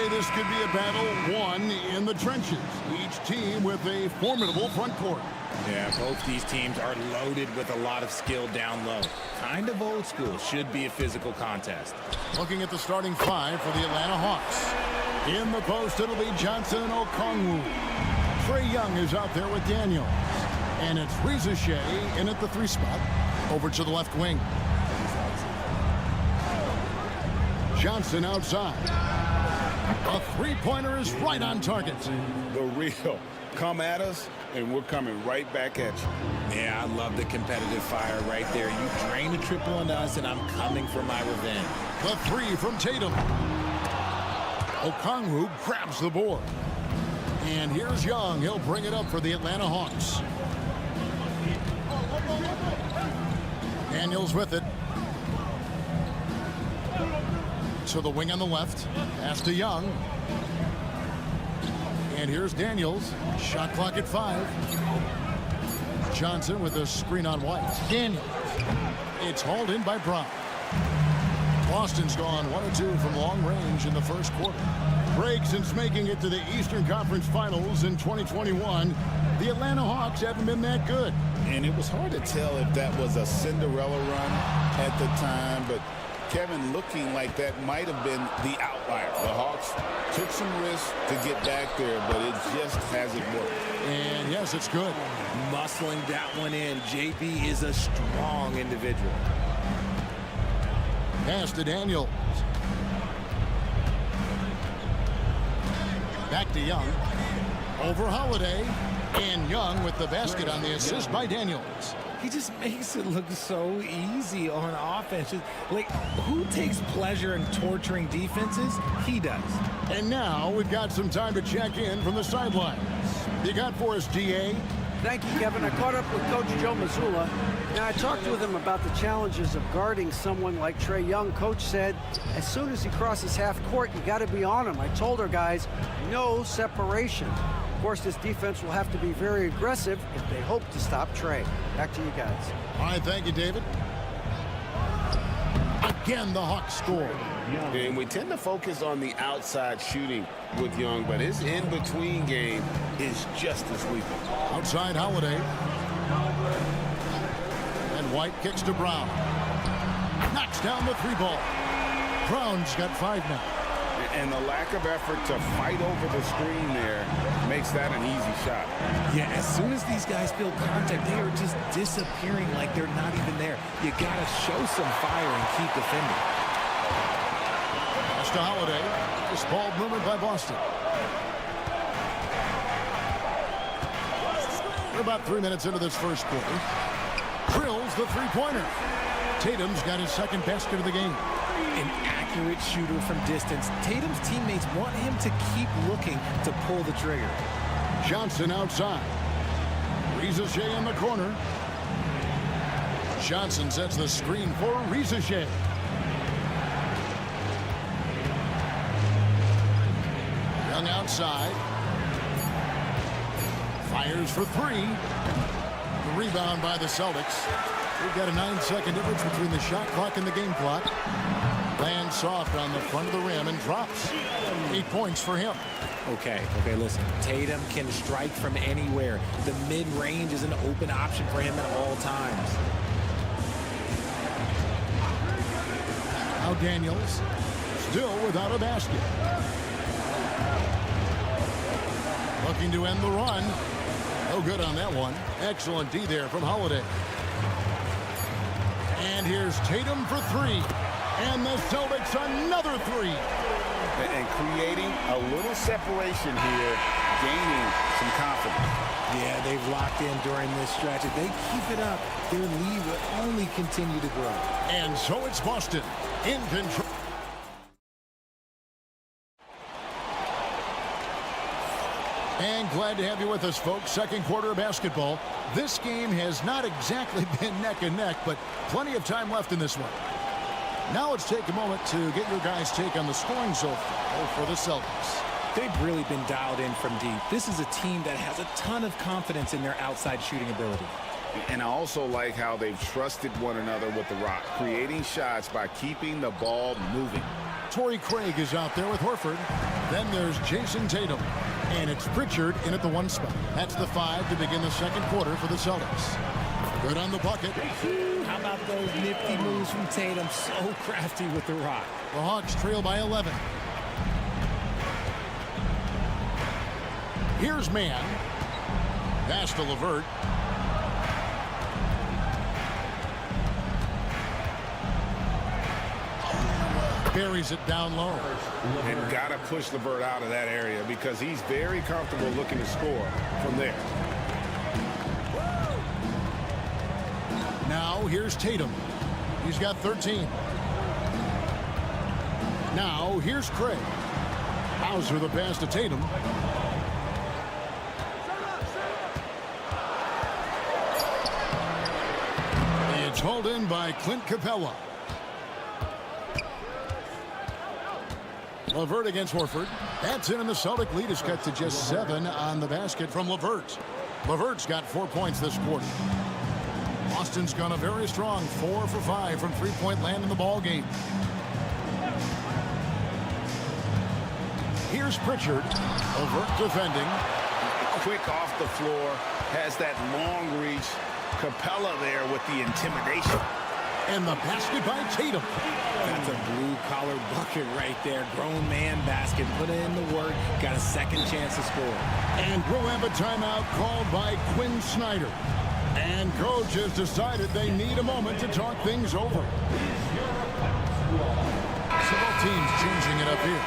This could be a battle won in the trenches. Each team with a formidable front court. Yeah, both these teams are loaded with a lot of skill down low. Kind of old school. Should be a physical contest. Looking at the starting five for the Atlanta Hawks. In the post, it'll be Johnson and Okongwu. Trae Young is out there with Daniels. And it's Reza Shea in at the 3 spot. Over to the left wing. Johnson outside. A three-pointer is right on target. The real. Come at us, and we're coming right back at you. Yeah, I love the competitive fire right there. You drain a triple on us, and I'm coming for my revenge. The 3 from Tatum. Okongwu grabs the board. And here's Young. He'll bring it up for the Atlanta Hawks. Daniels with it. To the wing on the left. Pass to Young. And here's Daniels. Shot clock at 5. Johnson with a screen on White. Daniels. It's hauled in by Brown. Boston's gone 1 of 2 from long range in the first quarter. Break since making it to the Eastern Conference Finals in 2021. The Atlanta Hawks haven't been that good. And it was hard to tell if that was a Cinderella run at the time, but Kevin, looking like that might have been the outlier. The Hawks took some risks to get back there, but it just hasn't worked. And yes, it's good. Muscling that one in. JB is a strong individual. Pass to Daniels. Back to Young. Over Holiday. And Young with the basket on the assist by Daniels. He just makes it look so easy on offense. Like, who takes pleasure in torturing defenses? He does. And now we've got some time to check in from the sidelines. You got for us, DA? Thank you, Kevin. I caught up with Coach Joe Mazzulla. Now, I talked with him about the challenges of guarding someone like Trae Young. Coach said, as soon as he crosses half court, you got to be on him. I told our guys, no separation. Of course, this defense will have to be very aggressive if they hope to stop Trae. Back to you guys. All right, thank you, David. Again, the Hawks score. And we tend to focus on the outside shooting with Young, but his in-between game is just as lethal. Outside Holiday. And White kicks to Brown. Knocks down the 3 ball. Brown's got 5 now. And the lack of effort to fight over the screen there makes that an easy shot. Yeah, as soon as these guys feel contact, they are just disappearing like they're not even there. You got to show some fire and keep defending. Pass to Holiday. This ball moved by Boston. We're about 3 minutes into this first quarter. Drills the 3-pointer. Tatum's got his second basket of the game. An accurate shooter from distance. Tatum's teammates want him to keep looking to pull the trigger. Johnson outside. Reza Shea in the corner. Johnson sets the screen for Reza Shea. Young outside. Fires for 3. The rebound by the Celtics. We've got a 9-second difference between the shot clock and the game clock. Lands soft on the front of the rim and drops. 8 points for him. Okay, listen. Tatum can strike from anywhere. The mid-range is an open option for him at all times. Now Daniels, still without a basket. Looking to end the run. No good on that one. Excellent D there from Holiday. And here's Tatum for 3. And the Celtics another 3. And creating a little separation here, gaining some confidence. Yeah, they've locked in during this stretch. If they keep it up, their lead will only continue to grow. And so it's Boston in control. And glad to have you with us, folks. Second quarter of basketball. This game has not exactly been neck and neck, but plenty of time left in this one. Now let's take a moment to get your guys' take on the scoring so far for the Celtics. They've really been dialed in from deep. This is a team that has a ton of confidence in their outside shooting ability. And I also like how they've trusted one another with the rock, creating shots by keeping the ball moving. Torrey Craig is out there with Horford. Then there's Jason Tatum. And it's Pritchard in at the 1 spot. That's the 5 to begin the second quarter for the Celtics. Good on the bucket. How about those nifty moves from Tatum? So crafty with the rock. The Hawks trail by 11. Here's Mann. Pass to LeVert. Buries it down low. And got to push LeVert out of that area because he's very comfortable looking to score from there. Now here's Tatum. He's got 13. Now here's Craig. Hauser the pass to Tatum. It's hauled in by Clint Capella. LeVert against Horford. That's in, and the Celtic lead is cut to just 7 on the basket from LeVert. LeVert's got 4 points this quarter. Austin's gone a very strong 4 for 5 from three-point land in the ball game. Here's Pritchard. LeVert defending. Quick off the floor. Has that long reach. Capella there with the intimidation. And the basket by Tatum. That's a blue-collar bucket right there. Grown man basket. Put in the work. Got a second chance to score. And we'll have a timeout called by Quinn Snyder. And coach has decided they need a moment to talk things over. So both teams changing it up here.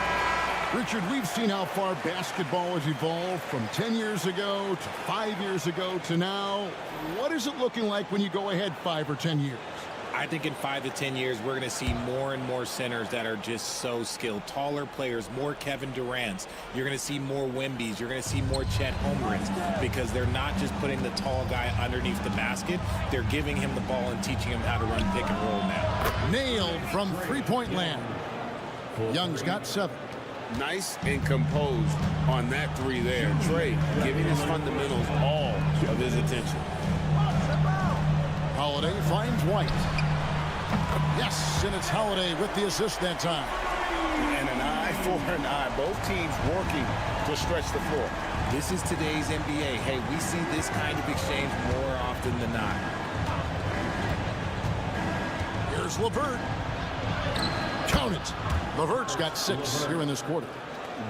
Richard, we've seen how far basketball has evolved from 10 years ago to 5 years ago to now. What is it looking like when you go ahead 5 or 10 years? I think in 5 to 10 years, we're going to see more and more centers that are just so skilled. Taller players, more Kevin Durant's. You're going to see more Wembys. You're going to see more Chet Holmgrens because they're not just putting the tall guy underneath the basket. They're giving him the ball and teaching him how to run pick and roll now. Nailed from three-point land. Young's got 7. Nice and composed on that 3 there. Trey giving his fundamentals all of his attention. Holiday finds White. Yes, and it's Holiday with the assist that time. And an eye for an eye. Both teams working to stretch the floor. This is today's NBA. Hey, we see this kind of exchange more often than not. Here's LeVert. Count it. LeVert's got 6 here in this quarter.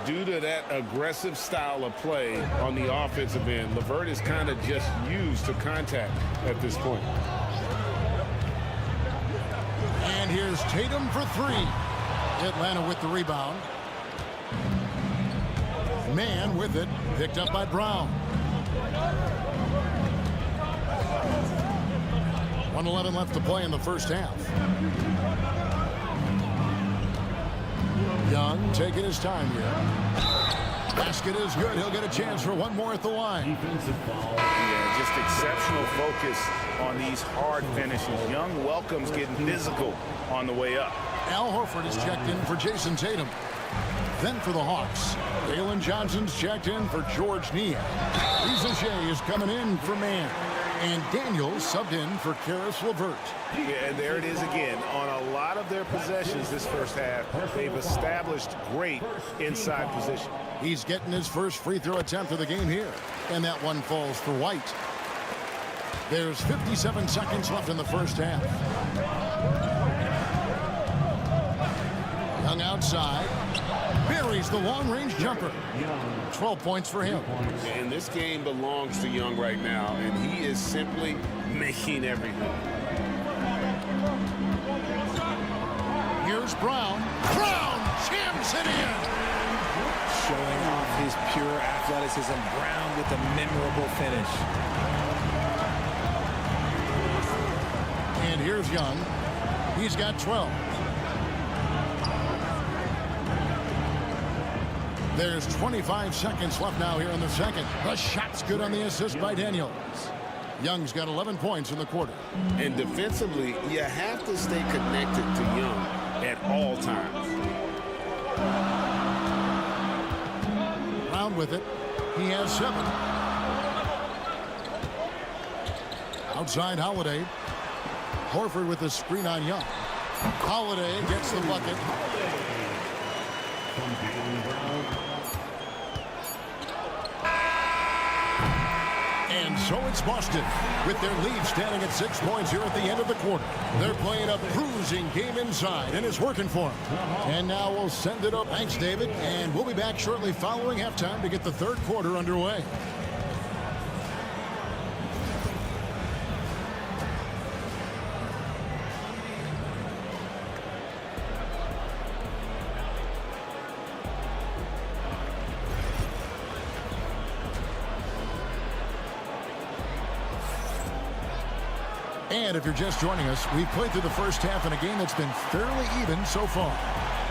Due to that aggressive style of play on the offensive end, LeVert is kind of just used to contact at this point. And here's Tatum for 3. Atlanta with the rebound. Mann with it. Picked up by Brown. 1:11 left to play in the first half. Young taking his time here. Basket is good. He'll get a chance for one more at the line. Yeah, just exceptional focus on these hard finishes. Young welcomes getting physical on the way up. Al Horford is checked in for Jason Tatum. Then for the Hawks, Dalen Johnson's checked in for George Niang. Rizachet is coming in for Mann. And Daniels subbed in for Karis LeVert. Yeah, and there it is again. On a lot of their possessions this first half, they've established great inside position. He's getting his first free throw attempt of the game here. And that one falls for White. There's 57 seconds left in the first half. Young outside. Buries the long-range jumper. 12 points for him. And this game belongs to Young right now, and he is simply making everything. Here's Brown. Brown jams it in. Showing off his pure athleticism. Brown with a memorable finish. And here's Young. He's got 12. There's 25 seconds left now here in the second. The shot's good on the assist by Daniels. Young's got 11 points in the quarter. And defensively, you have to stay connected to Young at all times. Brown with it. He has 7. Outside Holiday. Horford with the screen on Young. Holiday gets the bucket. And so it's Boston with their lead standing at 6 points here at the end of the quarter. They're playing a bruising game inside, and it's working for them. And now we'll send it up. Thanks, David. And we'll be back shortly following halftime to get the third quarter underway. And if you're just joining us, we've played through the first half in a game that's been fairly even so far.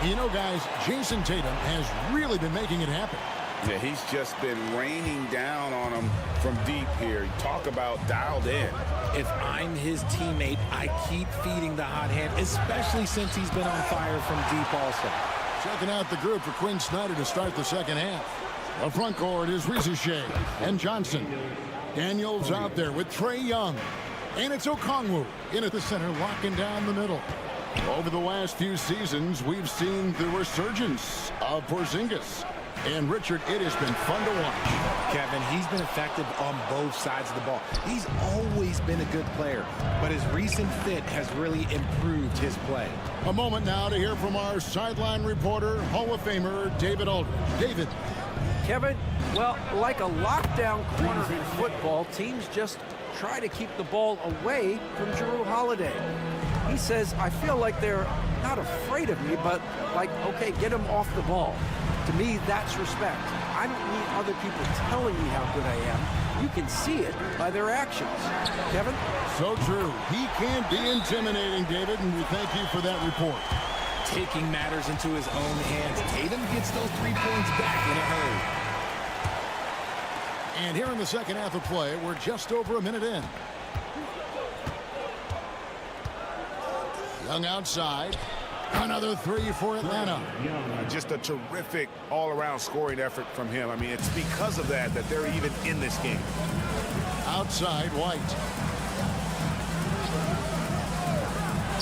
You know, guys, Jason Tatum has really been making it happen. Yeah, he's just been raining down on him from deep here. Talk about dialed in. If I'm his teammate, I keep feeding the hot hand, especially since he's been on fire from deep also. Checking out the group for Quinn Snyder to start the second half. The front court is Rizushea and Johnson. Daniels out there with Trae Young. And it's Okongwu in at the center, locking down the middle. Over the last few seasons, we've seen the resurgence of Porzingis. And Richard, it has been fun to watch. Kevin, he's been effective on both sides of the ball. He's always been a good player, but his recent fit has really improved his play. A moment now to hear from our sideline reporter, Hall of Famer David Aldridge. David. Kevin, well, like a lockdown corner in football, teams just try to keep the ball away from Jrue Holiday. He says, I feel like they're not afraid of me, but like, okay, get him off the ball. To me, that's respect. I don't need other people telling me how good I am. You can see it by their actions. Kevin? So true. He can be intimidating, David, and we thank you for that report. Taking matters into his own hands. Tatum gets those 3 points back in a hurry. And here in the second half of play, we're just over a minute in. Young outside. Another 3 for Atlanta. Just a terrific all-around scoring effort from him. I mean, it's because of that they're even in this game. Outside, White.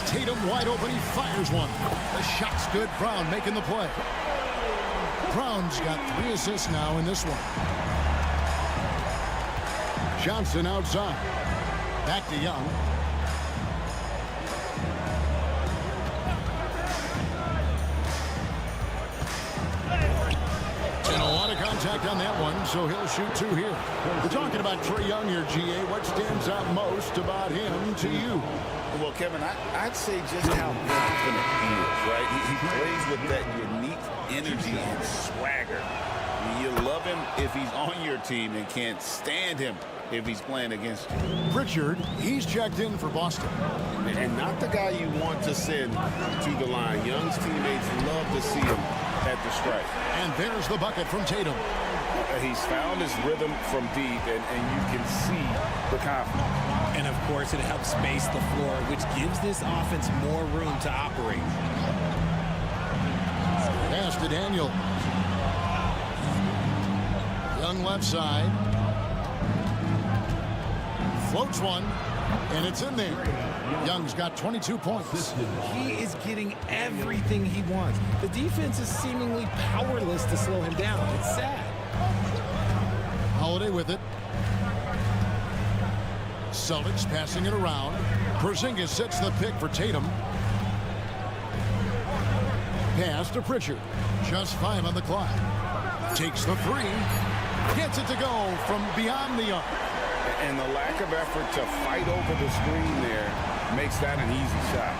Tatum wide open. He fires one. The shot's good. Brown making the play. Brown's got 3 assists now in this one. Johnson outside. Back to Young. And a lot of contact on that one, so he'll shoot 2 here. We're talking about Trae Young here, GA. What stands out most about him to you? Well, Kevin, I'd say just how confident he is, right? He plays with that unique energy and swagger. You love him if he's on your team and can't stand him if he's playing against you. Pritchard, he's checked in for Boston. And not the guy you want to send to the line. Young's teammates love to see him at the stripe. And there's the bucket from Tatum. He's found his rhythm from deep, and you can see the confidence. And, of course, it helps space the floor, which gives this offense more room to operate. Pass to Daniel. Young left side. Floats one, and it's in there. Young's got 22 points. He is getting everything he wants. The defense is seemingly powerless to slow him down. It's sad. Holiday with it. Celtics passing it around. Porzingis sets the pick for Tatum. Pass to Pritchard. Just 5 on the clock. Takes the 3. Gets it to go from beyond the arc. And the lack of effort to fight over the screen there makes that an easy shot.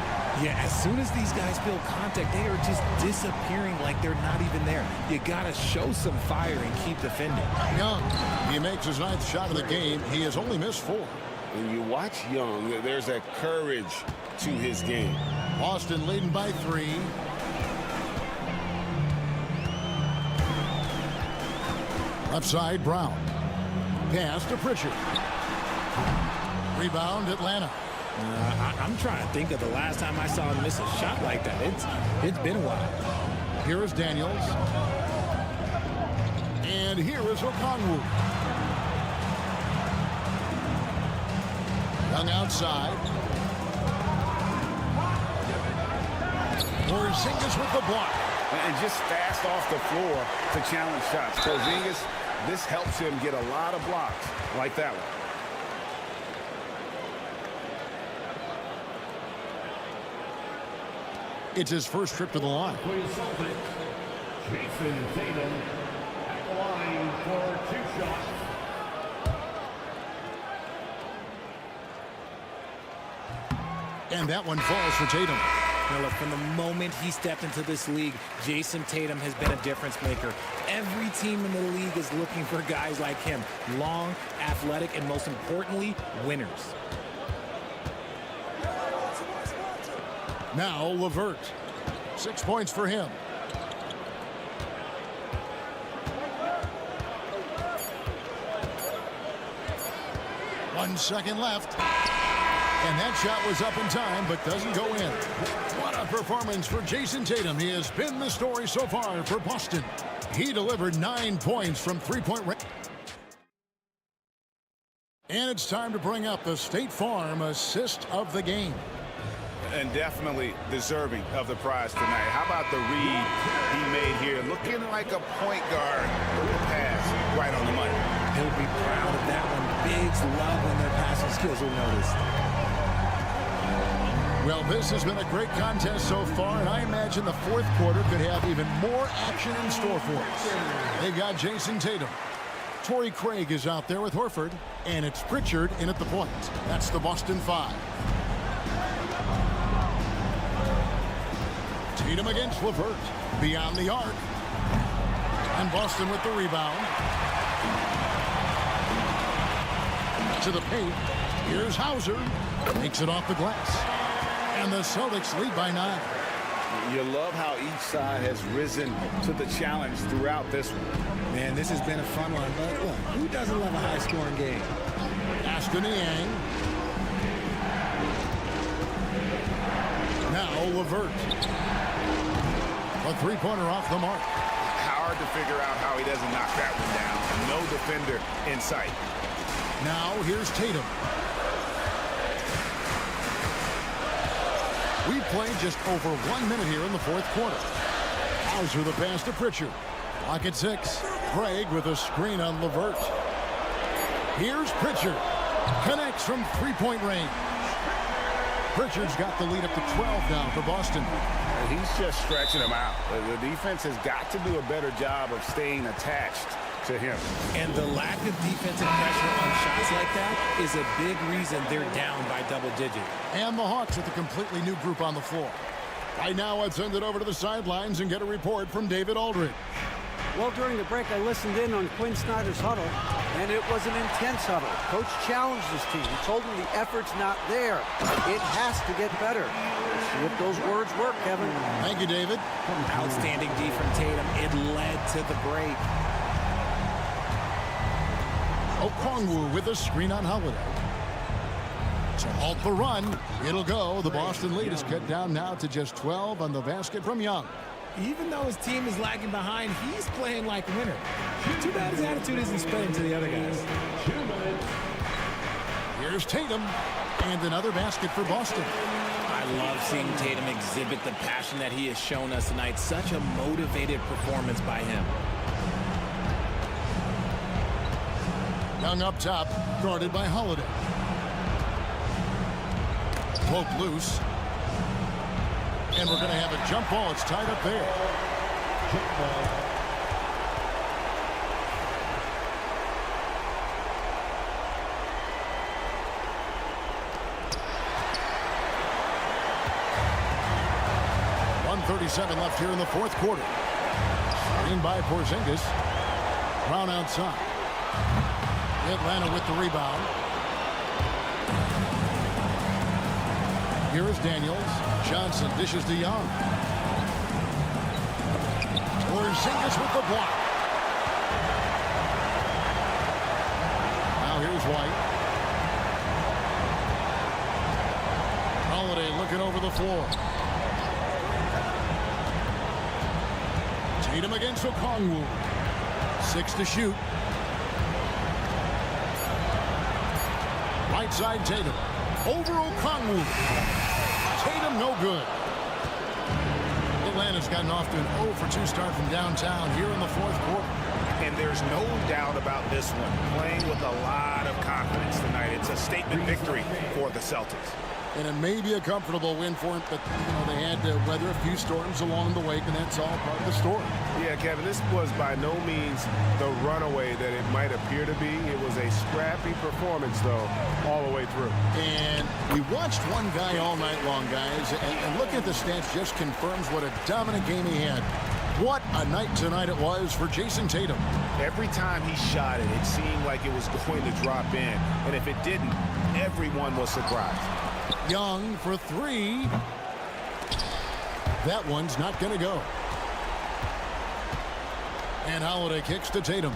Yeah, as soon as these guys feel contact, they are just disappearing like they're not even there. You got to show some fire and keep defending. Young, he makes his 9th shot of the game. He has only missed 4. When you watch Young, there's a courage to his game. Boston leading by 3. Left side, Brown. Pass to Pritchard. Rebound, Atlanta. I'm trying to think of the last time I saw him miss a shot like that. It's been a while. Here is Daniels. And here is Okongwu. Young outside. Porzingis with the block. And just fast off the floor to challenge shots. Porzingis, this helps him get a lot of blocks like that one. It's his first trip to the line. For your Celtics, Jason Tatum at the line for 2 shots. And that one falls for Tatum. Now look, from the moment he stepped into this league, Jason Tatum has been a difference maker. Every team in the league is looking for guys like him. Long, athletic, and most importantly, winners. Now LeVert. 6 points for him. One second left. And that shot was up in time, but doesn't go in. What a performance for Jason Tatum. He has been the story so far for Boston. He delivered 9 points from three-point range. And it's time to bring up the State Farm assist of the game. And definitely deserving of the prize tonight. How about the read he made here? Looking like a point guard with the pass right on the money. He'll be proud of that one. Bigs love when their passing skills are noticed. Well, this has been a great contest so far, and I imagine the fourth quarter could have even more action in store for us. They got Jason Tatum. Torrey Craig is out there with Horford, and it's Pritchard in at the point. That's the Boston 5. Tatum against LeVert. Beyond the arc. And Boston with the rebound. To the paint. Here's Hauser. Makes it off the glass. And the Celtics lead by 9. You love how each side has risen to the challenge throughout this one. Man, this has been a fun one. But look, who doesn't love a high-scoring game? Ashton Yang. Now LeVert. A three-pointer off the mark. Hard to figure out how he doesn't knock that one down. No defender in sight. Now here's Tatum. We played just over 1 minute here in the fourth quarter. Hauser the pass to Pritchard. Lock at 6. Craig with a screen on LeVert. Here's Pritchard. Connects from three-point range. Pritchard's got the lead up to 12 now for Boston. He's just stretching him out. The defense has got to do a better job of staying attached to him. And the lack of defensive pressure on shots like that is a big reason they're down by double digit. And the Hawks with a completely new group on the floor. Right now, let's send it over to the sidelines and get a report from David Aldridge. Well, during the break, I listened in on Quinn Snyder's huddle, and it was an intense huddle. Coach challenged his team. He told them the effort's not there. It has to get better. See if those words work, Kevin. Thank you, David. Outstanding D from Tatum. It led to the break. Okongwu with a screen on Holiday. To halt the run, it'll go. The Boston lead is cut down now to just 12 on the basket from Young. Even though his team is lagging behind, he's playing like a winner. Too bad his attitude isn't spreading to the other guys. Here's Tatum, and another basket for Boston. I love seeing Tatum exhibit the passion that he has shown us tonight. Such a motivated performance by him. Young up top, guarded by Holiday. Poke loose. And we're going to have a jump ball. It's tied up there. Jump ball. .137 left here in the fourth quarter. Screened by Porzingis. Brown outside. Atlanta with the rebound. Here is Daniels. Johnson dishes to Young. Porzingis with the block. here's White. Holiday looking over the floor. Tatum against Okongwu. 6 to shoot. Right side Tatum. Over Okongwu. Tatum no good. Atlanta's gotten off to an 0 for 2 start from downtown here in the fourth quarter. And there's no doubt about this one. Playing with a lot of confidence tonight. It's a statement victory for the Celtics. And it may be a comfortable win for him, but they had to weather a few storms along the way, and that's all part of the story. Yeah, Kevin, this was by no means the runaway that it might appear to be. It was a scrappy performance, though, all the way through. And we watched one guy all night long, guys, and looking at the stats just confirms what a dominant game he had. What a night tonight it was for Jason Tatum. Every time he shot it, it seemed like it was going to drop in. And if it didn't, everyone was surprised. Young for 3. That one's not going to go. And Holiday kicks to Tatum.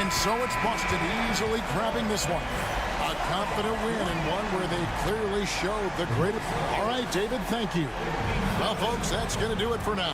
And so it's Boston easily grabbing this one. A confident win and one where they clearly showed the greatest. All right, David, thank you. Well, folks, that's going to do it for now.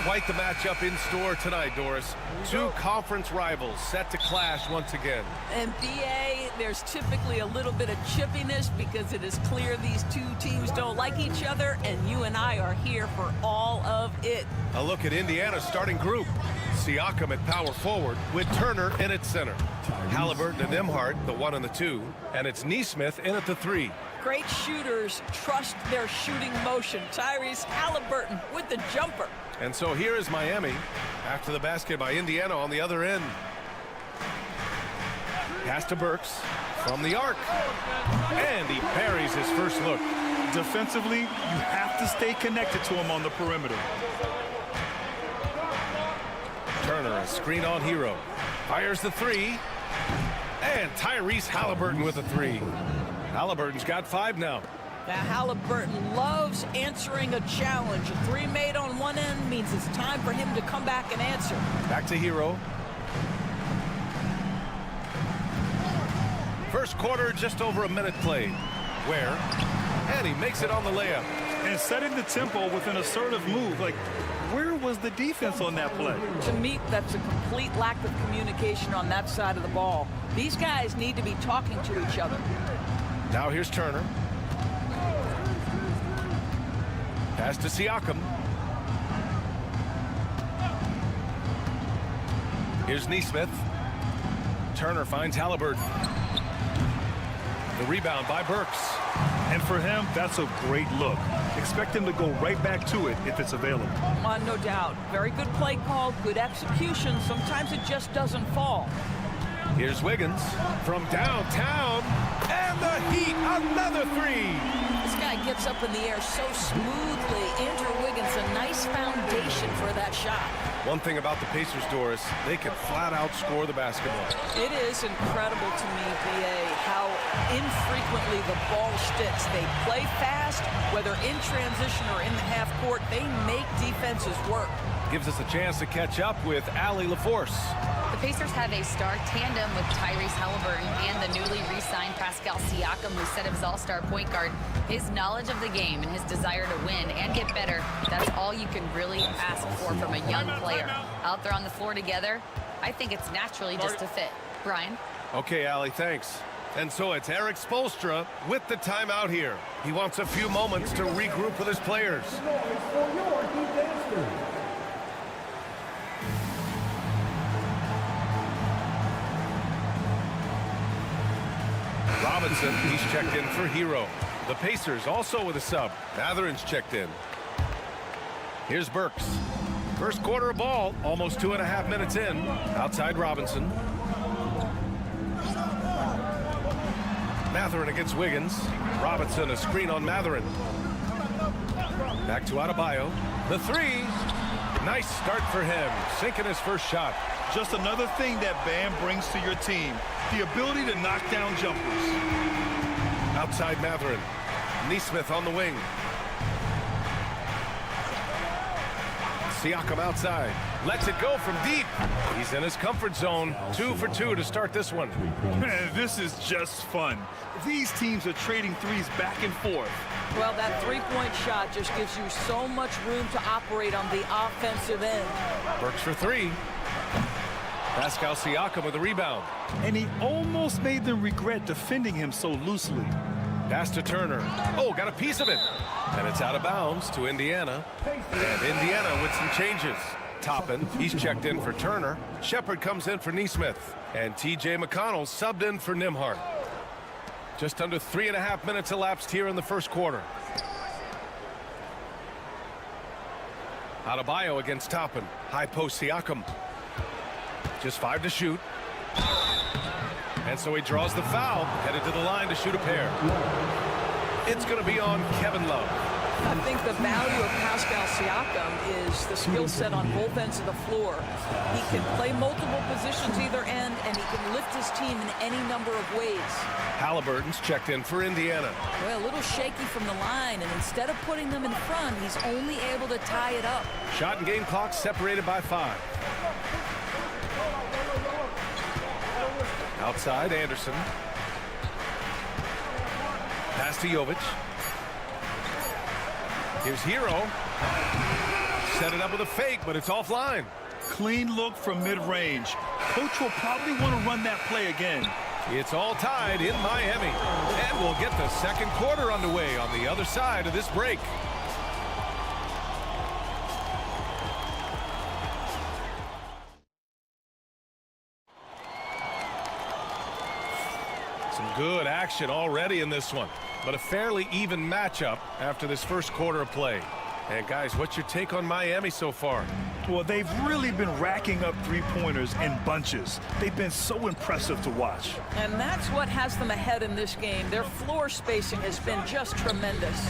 Quite the matchup in store tonight, Doris. Two conference rivals set to clash once again. And BA, there's typically a little bit of chippiness because it is clear these two teams don't like each other, and you and I are here for all of it. A look at Indiana's starting group. Siakam at power forward with Turner in at center. Halliburton and Nembhard, the 1 and the 2. And it's Nesmith in at the 3. Great shooters trust their shooting motion. Tyrese Halliburton with the jumper. And so here is Miami after the basket by Indiana on the other end. Pass to Burks from the arc. And he parries his first look. Defensively, you have to stay connected to him on the perimeter. Turner, a screen on Hero. Fires the 3. And Tyrese Halliburton with a 3. Halliburton's got 5 now. Now Halliburton loves answering a challenge. A 3 made on one end means it's time for him to come back and answer. Back to Hero. First quarter, just over a minute played. Where? And he makes it on the layup. And setting the tempo with an assertive move. Like, where was the defense on that play? To me, that's a complete lack of communication on that side of the ball. These guys need to be talking to each other. Now here's Turner. Pass to Siakam. Here's Nesmith. Turner finds Halliburton. The rebound by Burks. And for him, that's a great look. Expect him to go right back to it if it's available. No doubt. Very good play call, good execution. Sometimes it just doesn't fall. Here's Wiggins from downtown. And the Heat, another 3. This guy gets up in the air so smoothly. Andrew Wiggins, a nice foundation for that shot. One thing about the Pacers, Doris, they can flat out score the basketball. It is incredible to me, BA, how infrequently the ball sticks. They play fast, whether in transition or in the half court. They make defenses work. Gives us a chance to catch up with Allie LaForce. The Pacers have a star tandem with Tyrese Halliburton and the newly re-signed Pascal Siakam, who said of his all-star point guard, his knowledge of the game and his desire to win and get better, that's all you can really ask for from a young player. Out there on the floor together, I think it's naturally just a fit. Brian? Okay, Allie, thanks. And so it's Eric Spoelstra with the timeout here. He wants a few moments to regroup with his players. Robinson, he's checked in for Hero. The Pacers also with a sub. Mathurin's checked in. Here's Burks. First quarter of ball, almost 2.5 minutes in. Outside Robinson. Mathurin against Wiggins. Robinson, a screen on Mathurin. Back to Adebayo. The three. Nice start for him. Sinking his first shot. Just another thing that Bam brings to your team, the ability to knock down jumpers. Outside Mathurin. Neesmith on the wing. Siakam outside. Lets it go from deep. He's in his comfort zone. 2 for 2 to start this one. Man, this is just fun. These teams are trading threes back and forth. Well, that three-point shot just gives you so much room to operate on the offensive end. Burks for 3. Pascal Siakam with a rebound. And he almost made them regret defending him so loosely. Pass to Turner. Oh, got a piece of it. And it's out of bounds to Indiana. And Indiana with some changes. Toppin, he's checked in for Turner. Shepard comes in for Neesmith. And T.J. McConnell subbed in for Nembhard. Just under 3.5 minutes elapsed here in the first quarter. Adebayo against Toppin. High post Siakam. Just 5 to shoot. And so he draws the foul, headed to the line to shoot a pair. It's going to be on Kevin Love. I think the value of Pascal Siakam is the skill set on both ends of the floor. He can play multiple positions either end, and he can lift his team in any number of ways. Halliburton's checked in for Indiana. Well, a little shaky from the line, and instead of putting them in front, he's only able to tie it up. Shot and game clock separated by 5. Outside, Anderson. Pass to Jovic. Here's Hero. Set it up with a fake, but it's offline. Clean look from mid-range. Coach will probably want to run that play again. It's all tied in Miami. And we'll get the second quarter underway on the other side of this break. Some good action already in this one, but a fairly even matchup after this first quarter of play. And guys, what's your take on Miami so far? Well, they've really been racking up three-pointers in bunches. They've been so impressive to watch. And that's what has them ahead in this game. Their floor spacing has been just tremendous.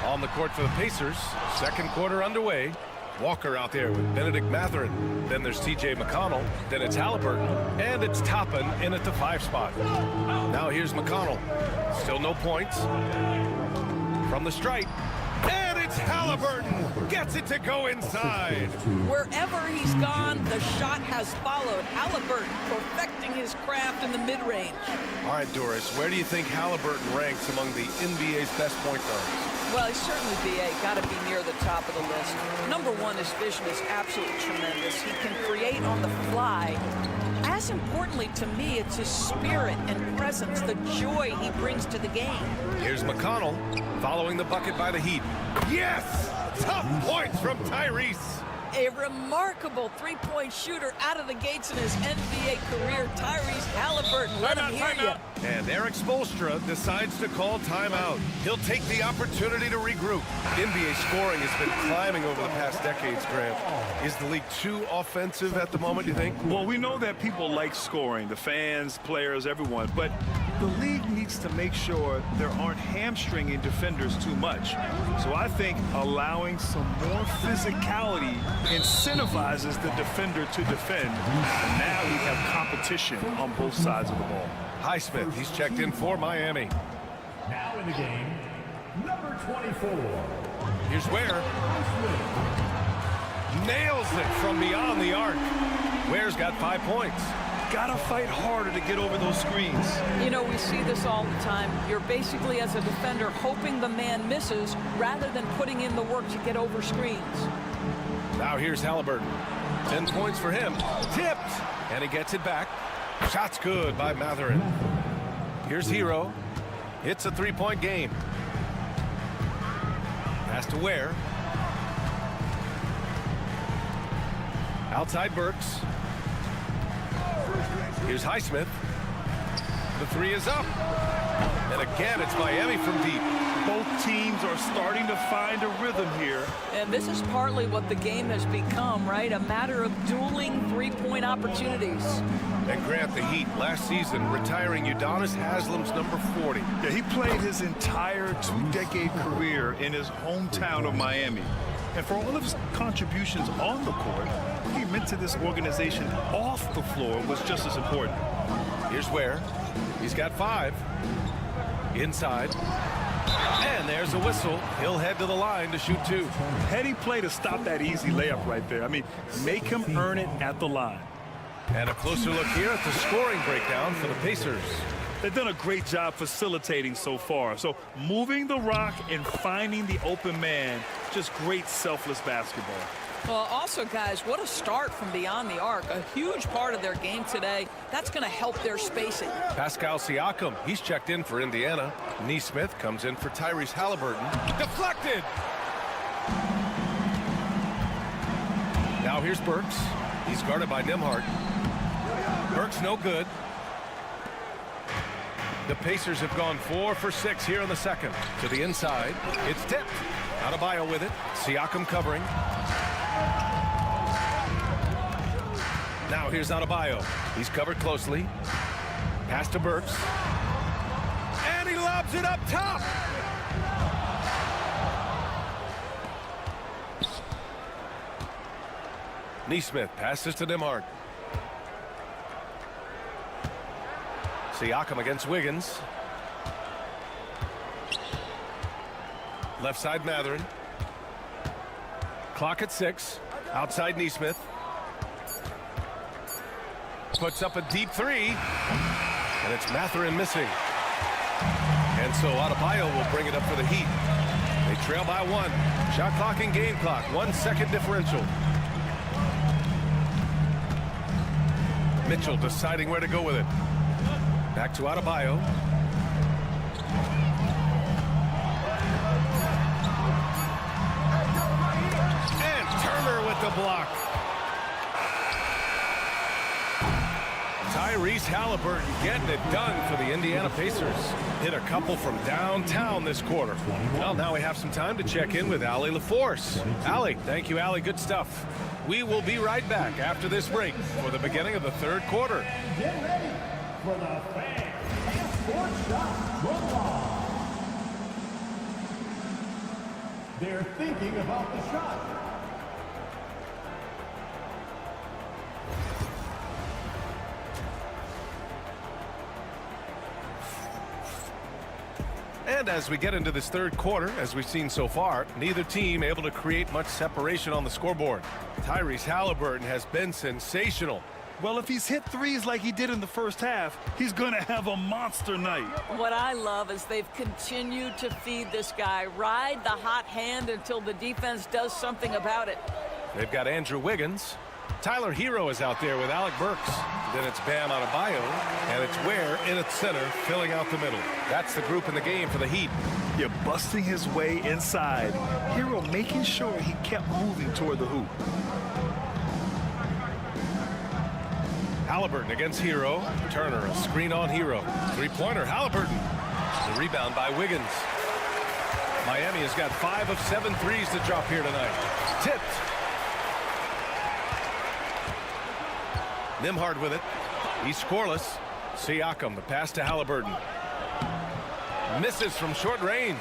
On the court for the Pacers, second quarter underway. Walker out there with Benedict Mathurin. Then there's T.J. McConnell. Then it's Halliburton. And it's Toppin in at the 5 spot. Now here's McConnell. Still no points. From the stripe. And it's Halliburton. Gets it to go inside. Wherever he's gone, the shot has followed. Halliburton perfecting his craft in the mid-range. All right, Doris, where do you think Halliburton ranks among the NBA's best point guards? Well, he's certainly, BA, got to be near the top of the list. Number one, his vision is absolutely tremendous. He can create on the fly. As importantly to me, it's his spirit and presence, the joy he brings to the game. Here's McConnell following the bucket by the Heat. Yes! Tough points from Tyrese. A remarkable three-point shooter out of the gates in his NBA career, Tyrese Halliburton. Let him hear you. And Eric Spoelstra decides to call timeout. He'll take the opportunity to regroup. NBA scoring has been climbing over the past decades, Grant. Is the league too offensive at the moment, you think? Well, we know that people like scoring, the fans, players, everyone, but The league needs to make sure there aren't hamstringing defenders too much. So I think allowing some more physicality incentivizes the defender to defend. And now we have competition on both sides of the ball. Highsmith, he's checked in for Miami. Now in the game, number 24. Here's Ware. Nails it from beyond the arc. Ware's got 5 points. Gotta fight harder to get over those screens. You know, we see this all the time. You're basically, as a defender, hoping the man misses rather than putting in the work to get over screens. Now here's Halliburton. 10 points for him. Tipped. And he gets it back. Shot's good by Mathurin. Here's Hero. It's a 3-point game. Pass to Ware. Outside Burks. Here's Highsmith. The 3 is up. And again, it's Miami from deep. Both teams are starting to find a rhythm here. And this is partly what the game has become, right? A matter of dueling 3-point opportunities. And Grant, the Heat last season retiring Udonis Haslam's number 40. Yeah, he played his entire 2-decade career in his hometown of Miami. And for all of his contributions on the court, what he meant to this organization off the floor was just as important. Here's Ware. He's got 5. Inside. And there's a whistle. He'll head to the line to shoot 2. Heady play to stop that easy layup right there. I mean, make him earn it at the line. And a closer look here at the scoring breakdown for the Pacers. They've done a great job facilitating so far. So moving the rock and finding the open man, just great selfless basketball. Well, also, guys, what a start from beyond the arc. A huge part of their game today. That's going to help their spacing. Pascal Siakam, he's checked in for Indiana. Neesmith comes in for Tyrese Halliburton. Deflected! Now here's Burks. He's guarded by Nembhard. Burks no good. The Pacers have gone 4 for 6 here in the second. To the inside. It's tipped. Adebayo with it. Siakam covering. Now here's Adebayo. He's covered closely. Pass to Burks. And he lobs it up top. Neesmith passes to Nembhard. Siakam against Wiggins. Left side Mathurin. Clock at 6. Outside Neesmith. Puts up a deep 3. And it's Mathurin missing. And so Adebayo will bring it up for the Heat. They trail by 1. Shot clock and game clock. 1 second differential. Mitchell deciding where to go with it. Back to Adebayo. And Turner with the block. Tyrese Halliburton getting it done for the Indiana Pacers. Hit a couple from downtown this quarter. Well, now we have some time to check in with Allie LaForce. Allie, thank you, Allie. Good stuff. We will be right back after this break for the beginning of the third quarter. Get ready for the Fan Sports Shot Football. They're thinking about the shot. And as we get into this third quarter, as we've seen so far, neither team able to create much separation on the scoreboard. Tyrese Halliburton has been sensational. Well, if he's hit threes like he did in the first half, he's going to have a monster night. What I love is they've continued to feed this guy. Ride the hot hand until the defense does something about it. They've got Andrew Wiggins. Tyler Hero is out there with Alec Burks. Then it's Bam Adebayo, and it's Ware in its center, filling out the middle. That's the group in the game for the Heat. You're busting his way inside. Hero making sure he kept moving toward the hoop. Halliburton against Hero. Turner, a screen on Hero. Three-pointer, Halliburton. The rebound by Wiggins. Miami has got 5 of 7 threes to drop here tonight. Tipped. Nembhard with it. He's scoreless. Siakam, the pass to Halliburton. Misses from short range.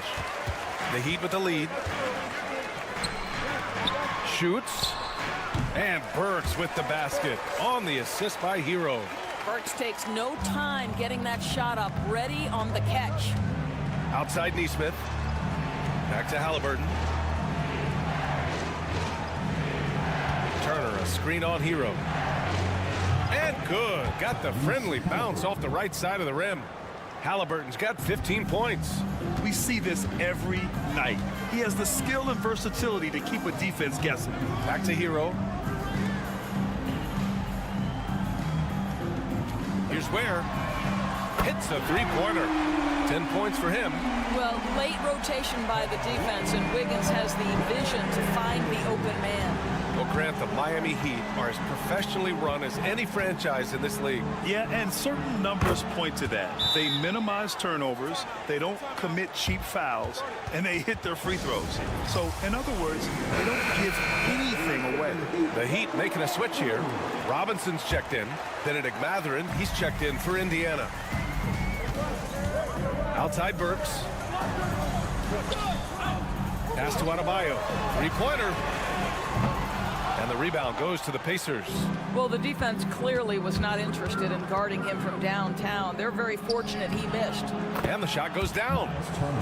The Heat with the lead. Shoots. And Burks with the basket on the assist by Hero. Burks takes no time getting that shot up, ready on the catch. Outside Neesmith. Back to Halliburton. Turner, a screen on Hero. And good. Got the friendly bounce off the right side of the rim. Halliburton's got 15 points. We see this every night. He has the skill and versatility to keep a defense guessing. Back to Hero. Here's Ware. Hits a three-pointer. 10 points for him. Well, late rotation by the defense, and Wiggins has the vision to find the open man. Well, Grant, the Miami Heat are as professionally run as any franchise in this league. Yeah, and certain numbers point to that. They minimize turnovers, they don't commit cheap fouls, and they hit their free throws. So, in other words, they don't give anything away. The Heat making a switch here. Robinson's checked in. Benedict Mathurin, he's checked in for Indiana. Outside Burks. Pass to Adebayo. Three-pointer. And the rebound goes to the Pacers. Well, the defense clearly was not interested in guarding him from downtown. They're very fortunate he missed. And the shot goes down.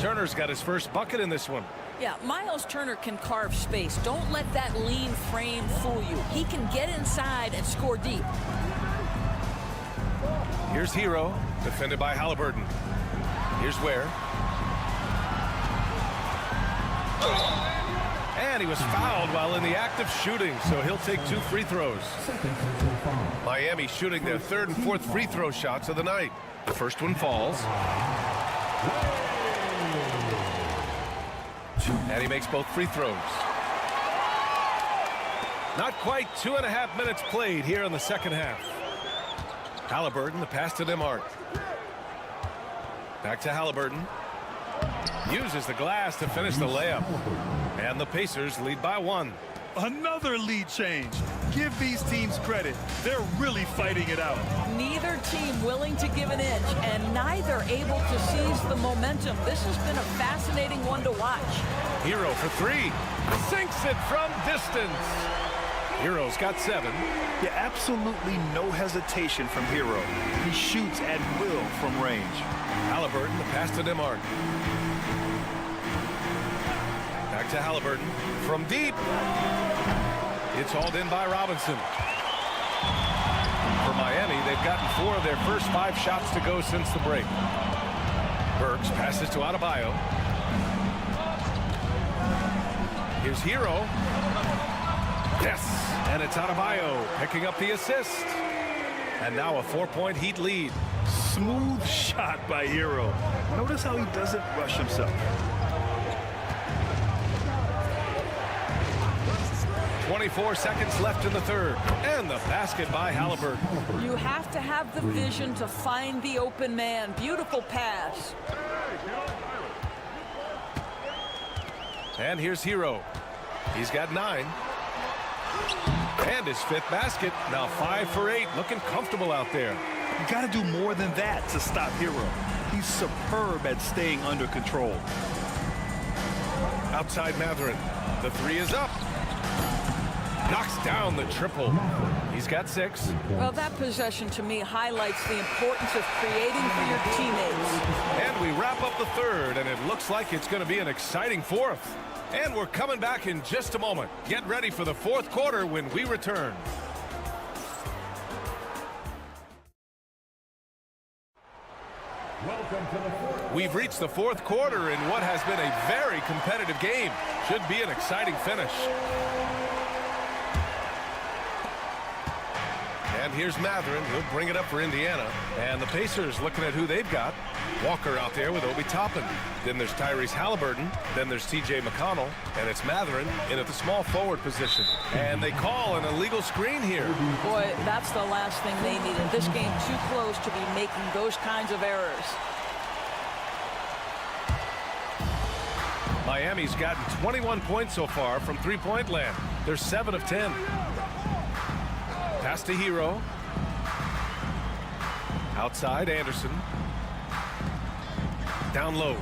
Turner's got his first bucket in this one. Yeah, Miles Turner can carve space. Don't let that lean frame fool you. He can get inside and score deep. Here's Hero, defended by Halliburton. Here's Ware. And he was fouled while in the act of shooting, so he'll take 2 free throws. Miami shooting their 3rd and 4th free throw shots of the night. The first one falls. And he makes both free throws. Not quite 2.5 minutes played here in the second half. Halliburton, the pass to DeMart. Back to Halliburton. Uses the glass to finish the layup. And the Pacers lead by 1. Another lead change. Give these teams credit. They're really fighting it out. Neither team willing to give an inch, and neither able to seize the momentum. This has been a fascinating one to watch. Hero for 3. Sinks it from distance. Hero's got 7. Yeah, absolutely no hesitation from Hero. He shoots at will from range. Halliburton, the pass to DeMart. Back to Halliburton. From deep. It's hauled in by Robinson. For Miami, they've gotten 4 of their first 5 shots to go since the break. Burks passes to Adebayo. Here's Hero. Yes, and it's Adebayo picking up the assist. And now a 4-point Heat lead. Smooth shot by Hero. Notice how he doesn't rush himself. 24 seconds left in the 3rd. And the basket by Halliburton. You have to have the vision to find the open man. Beautiful pass. And here's Hero. He's got 9. And his 5th basket. Now 5 for 8. Looking comfortable out there. You got to do more than that to stop Hero. He's superb at staying under control. Outside Mathurin. The 3 is up. Knocks down the triple. He's got 6. Well, that possession to me highlights the importance of creating for your teammates. And we wrap up the 3rd, and it looks like it's going to be an exciting 4th. And we're coming back in just a moment. Get ready for the 4th quarter when we return. We've reached the 4th quarter in what has been a very competitive game. Should be an exciting finish. And here's Mathurin. He'll bring it up for Indiana. And the Pacers looking at who they've got. Walker out there with Obi Toppin. Then there's Tyrese Halliburton. Then there's TJ McConnell. And it's Mathurin in at the small forward position. And they call an illegal screen here. Boy, that's the last thing they needed. This game too close to be making those kinds of errors. Miami's gotten 21 points so far from three-point land. They're 7 of 10. Pass to Hero. Outside, Anderson. Down low.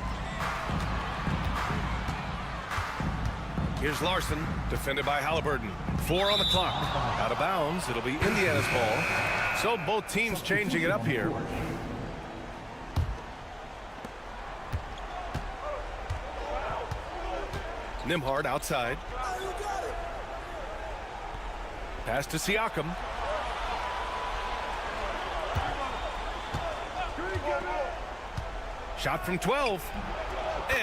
Here's Larson, defended by Halliburton. 4 on the clock. Out of bounds. It'll be Indiana's ball. So both teams changing it up here. Nembhard outside. Pass to Siakam. Shot from 12.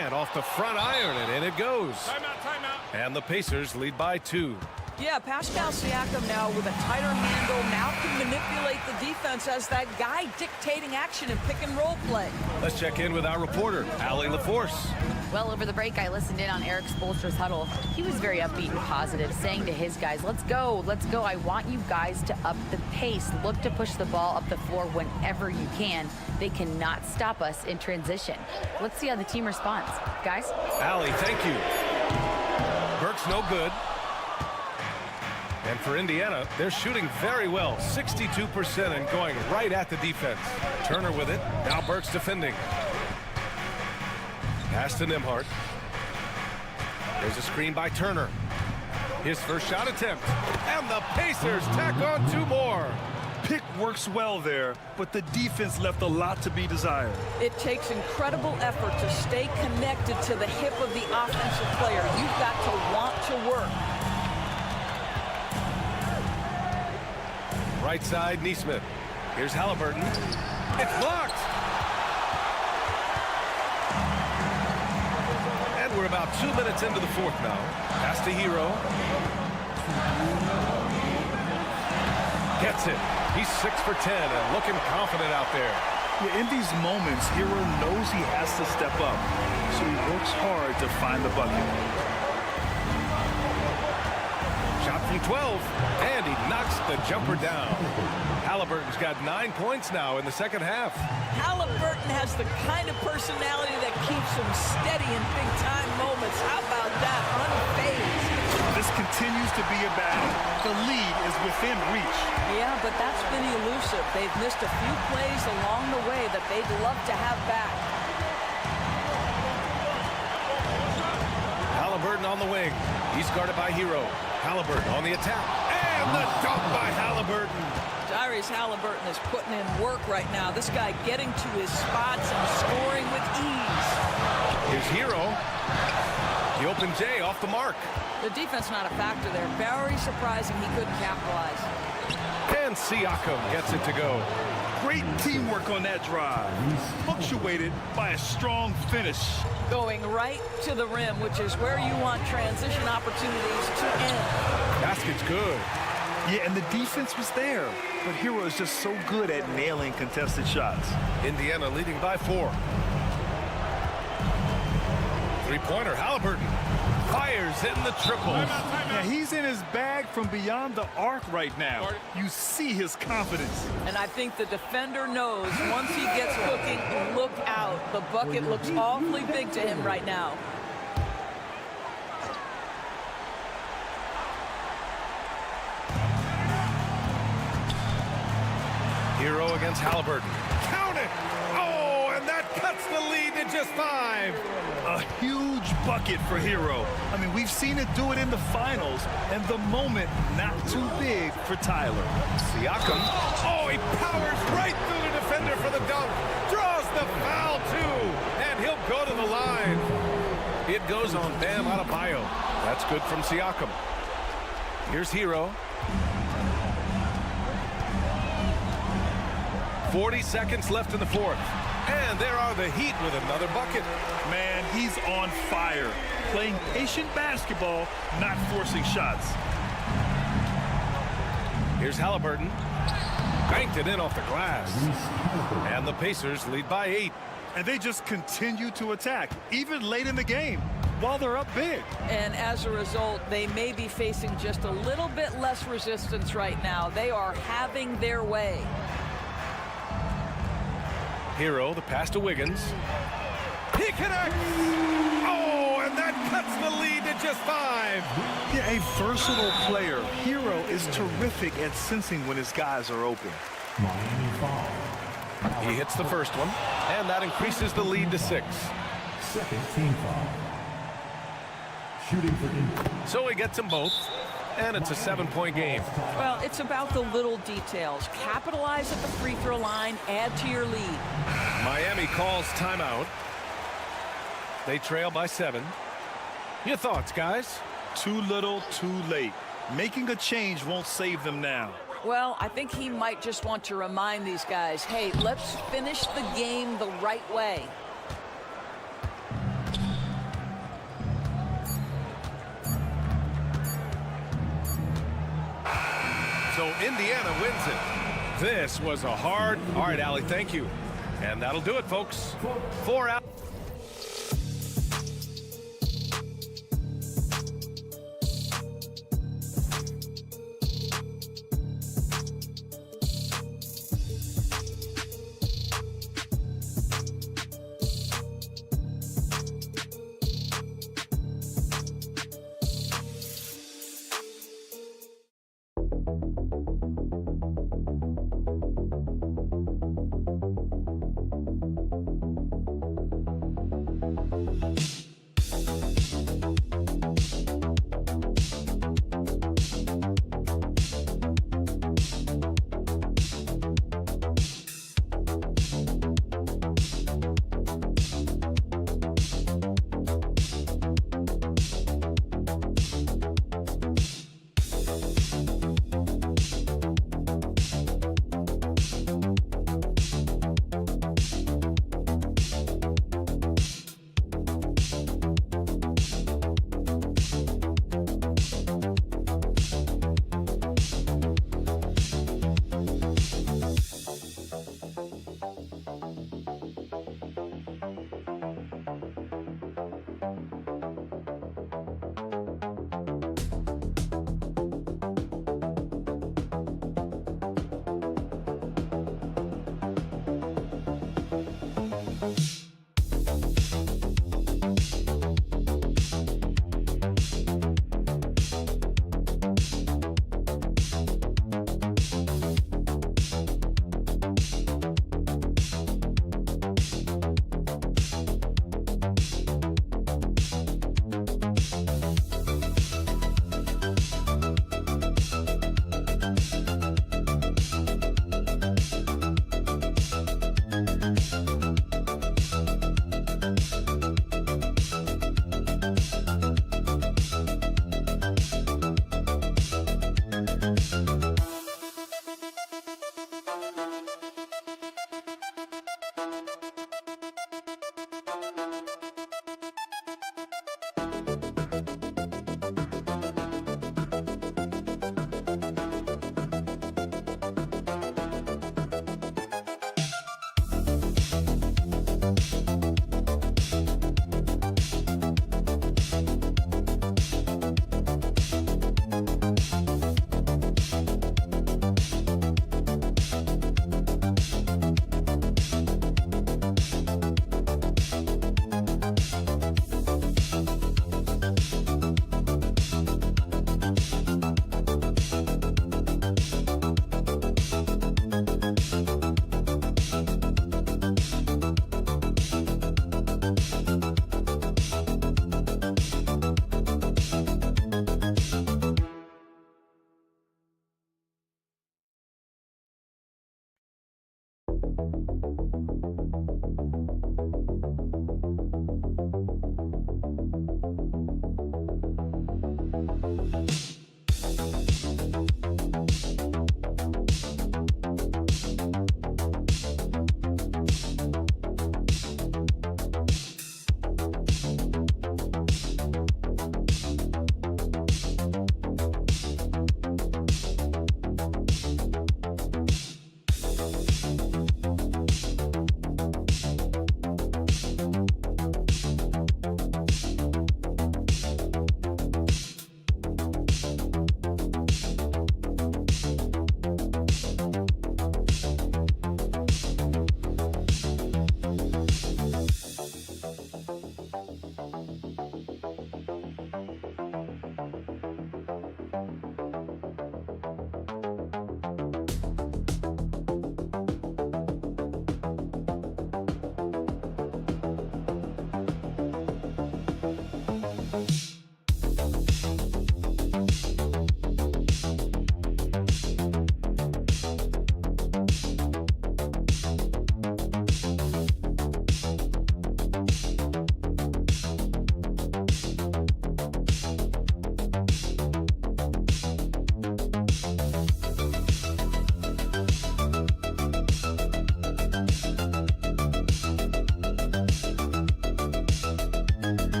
And off the front iron, and in it goes. Timeout. And the Pacers lead by 2. Yeah, Pascal Siakam now with a tighter handle, now can manipulate the defense as that guy dictating action and pick and roll play. Let's check in with our reporter, Allie LaForce. Well, over the break, I listened in on Eric Spoelstra's huddle. He was very upbeat and positive, saying to his guys, let's go. I want you guys to up the pace. Look to push the ball up the floor whenever you can. They cannot stop us in transition. Let's see how the team responds. Guys? Allie, thank you. Burke's no good. And for Indiana, they're shooting very well, 62% and going right at the defense. Turner with it. Now Burke's defending. Pass to Nembhard. There's a screen by Turner. His first shot attempt. And the Pacers tack on 2 more. Pick works well there, but the defense left a lot to be desired. It takes incredible effort to stay connected to the hip of the offensive player. You've got to want to work. Right side, Nesmith. Here's Halliburton. It's blocked. And we're about 2 minutes into the 4th now. Pass to Hero. Gets it. He's 6 for 10 and looking confident out there. Yeah, in these moments, Hero knows he has to step up, so he works hard to find the bucket. Shot from 12, and he knocks the jumper down. Halliburton's got 9 points now in the second half. Halliburton has the kind of personality that keeps him steady in big-time moments. How about that? Unfazed. This continues to be a battle. The lead is within reach. Yeah, but that's been elusive. They've missed a few plays along the way that they'd love to have back. Halliburton on the wing. He's guarded by Hero. Halliburton on the attack. And the dunk by Halliburton. Tyrese Halliburton is putting in work right now. This guy getting to his spots and scoring with ease. Here's Hero. The open J off the mark. The defense not a factor there. Very surprising he couldn't capitalize. And Siakam gets it to go. Great teamwork on that drive. Punctuated by a strong finish. Going right to the rim, which is where you want transition opportunities to end. Basket's good. Yeah, and the defense was there. But Hero is just so good at nailing contested shots. Indiana leading by 4. Three-pointer, Halliburton. Fires in the triple. Yeah, he's in his bag from beyond the arc right now. You see his confidence. And I think the defender knows once he gets cooking, look out. The bucket looks awfully big to him right now. Hero against Halliburton. Count it! Oh, and that cuts the lead to just 5. A huge bucket for Hero. I mean, we've seen it do it in the finals, and the moment not too big for Tyler. Siakam. Oh, he powers right through the defender for the dunk. Draws the foul, too. And he'll go to the line. It goes on Bam Adebayo. That's good from Siakam. Here's Hero. 40 seconds left in the 4th. And there are the Heat with another bucket. Man, he's on fire. Playing patient basketball, not forcing shots. Here's Halliburton. Banked it in off the glass. And the Pacers lead by 8. And they just continue to attack, even late in the game, while they're up big. And as a result, they may be facing just a little bit less resistance right now. They are having their way. Hero, the pass to Wiggins. He connects! Oh, and that cuts the lead to just 5. Yeah, a versatile player. Hero is terrific at sensing when his guys are open. Miami foul. He hits the first one, and that increases the lead to 6. Second team foul. Shooting for injury. So he gets them both, and it's a 7-point game. Well, it's about the little details. Capitalize at the free throw line, add to your lead. Miami calls timeout. They trail by 7. Your thoughts, guys? Too little, too late. Making a change won't save them now. Well, I think he might just want to remind these guys, hey, let's finish the game the right way. So Indiana wins it. This was a hard... All right, Allie, thank you. And that'll do it, folks. 4 out.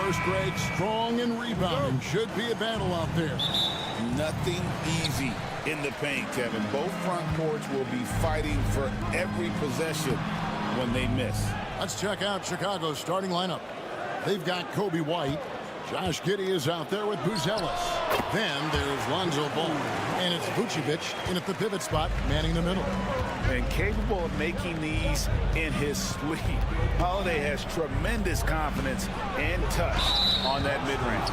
first, Greg. Strong and rebounding. Should be a battle out there. Nothing easy in the paint, Kevin. Both front courts will be fighting for every possession when they miss. Let's check out Chicago's starting lineup. They've got Kobe White. Josh Giddey is out there with Buzelis. Then there's Lonzo Ball. And it's Vucevic in at the pivot spot, manning the middle. And capable of making these in his sleep. Holiday has tremendous confidence and touch on that mid-range.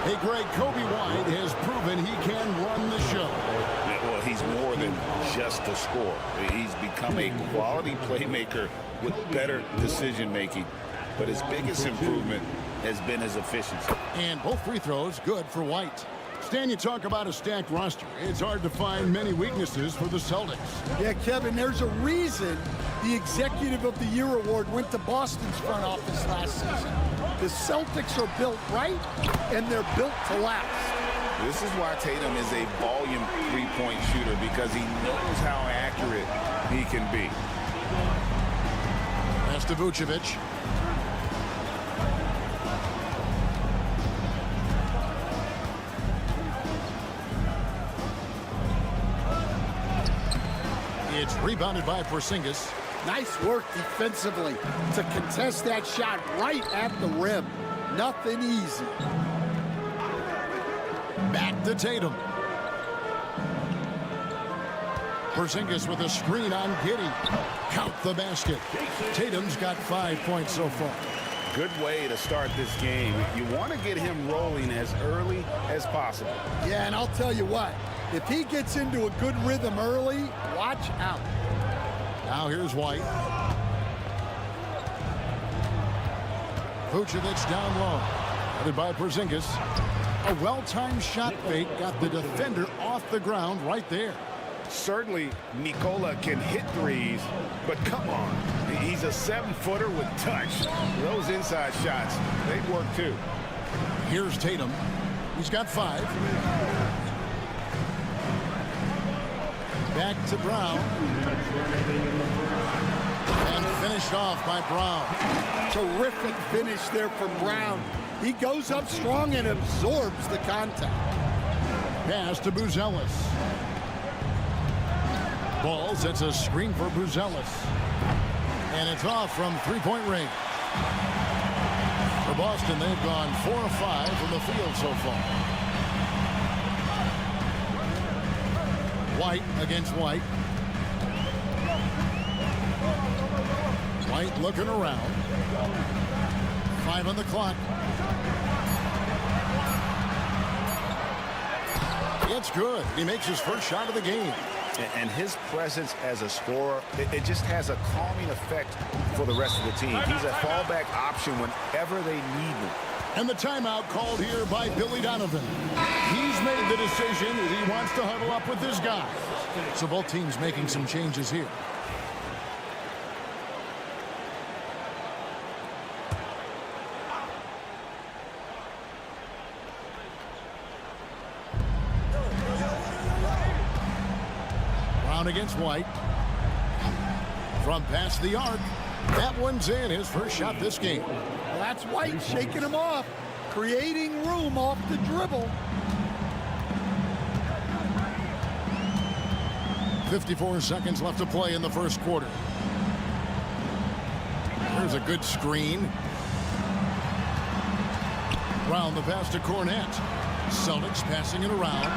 Hey, Greg, Kobe White has proven he can run the show. Yeah, well, he's more than just a scorer. He's become a quality playmaker with better decision-making. But his biggest improvement has been his efficiency. And both free throws good for White. Stan, you talk about a stacked roster. It's hard to find many weaknesses for the Celtics. Yeah, Kevin, there's a reason the Executive of the Year award went to Boston's front office last season. The Celtics are built right, and they're built to last. This is why Tatum is a volume three-point shooter, because he knows how accurate he can be. Pass to Vucevic. It's rebounded by Porzingis. Nice work defensively to contest that shot right at the rim. Nothing easy. Back to Tatum. Porzingis with a screen on Giddey. Count the basket. Tatum's got 5 points so far. Good way to start this game. You want to get him rolling as early as possible. Yeah, and I'll tell you what. If he gets into a good rhythm early, watch out. Now here's White. Vucevic down low. Headed by Porzingis. A well-timed shot fake got the defender off the ground right there. Certainly, Nikola can hit threes, but come on. He's a 7-footer with touch. Those inside shots, they work too. Here's Tatum. He's got 5. Back to Brown. And finished off by Brown. Terrific finish there from Brown. He goes up strong and absorbs the contact. Pass to Buzelis. Ball sets a screen for Buzelis. And it's off from three-point range. For Boston, they've gone 4 of 5 from the field so far. White against White. White looking around. 5 on the clock. It's good. He makes his first shot of the game. And his presence as a scorer, it just has a calming effect for the rest of the team. He's a fallback option whenever they need him. And the timeout called here by Billy Donovan. He's made the decision that he wants to huddle up with his guys. So both teams making some changes here. Brown against White. From past the arc. That one's in, his first shot this game. Well, that's White shaking him off, creating room off the dribble. 54 seconds left to play in the first quarter. There's a good screen. Brown the pass to Cornette. Celtics passing it around.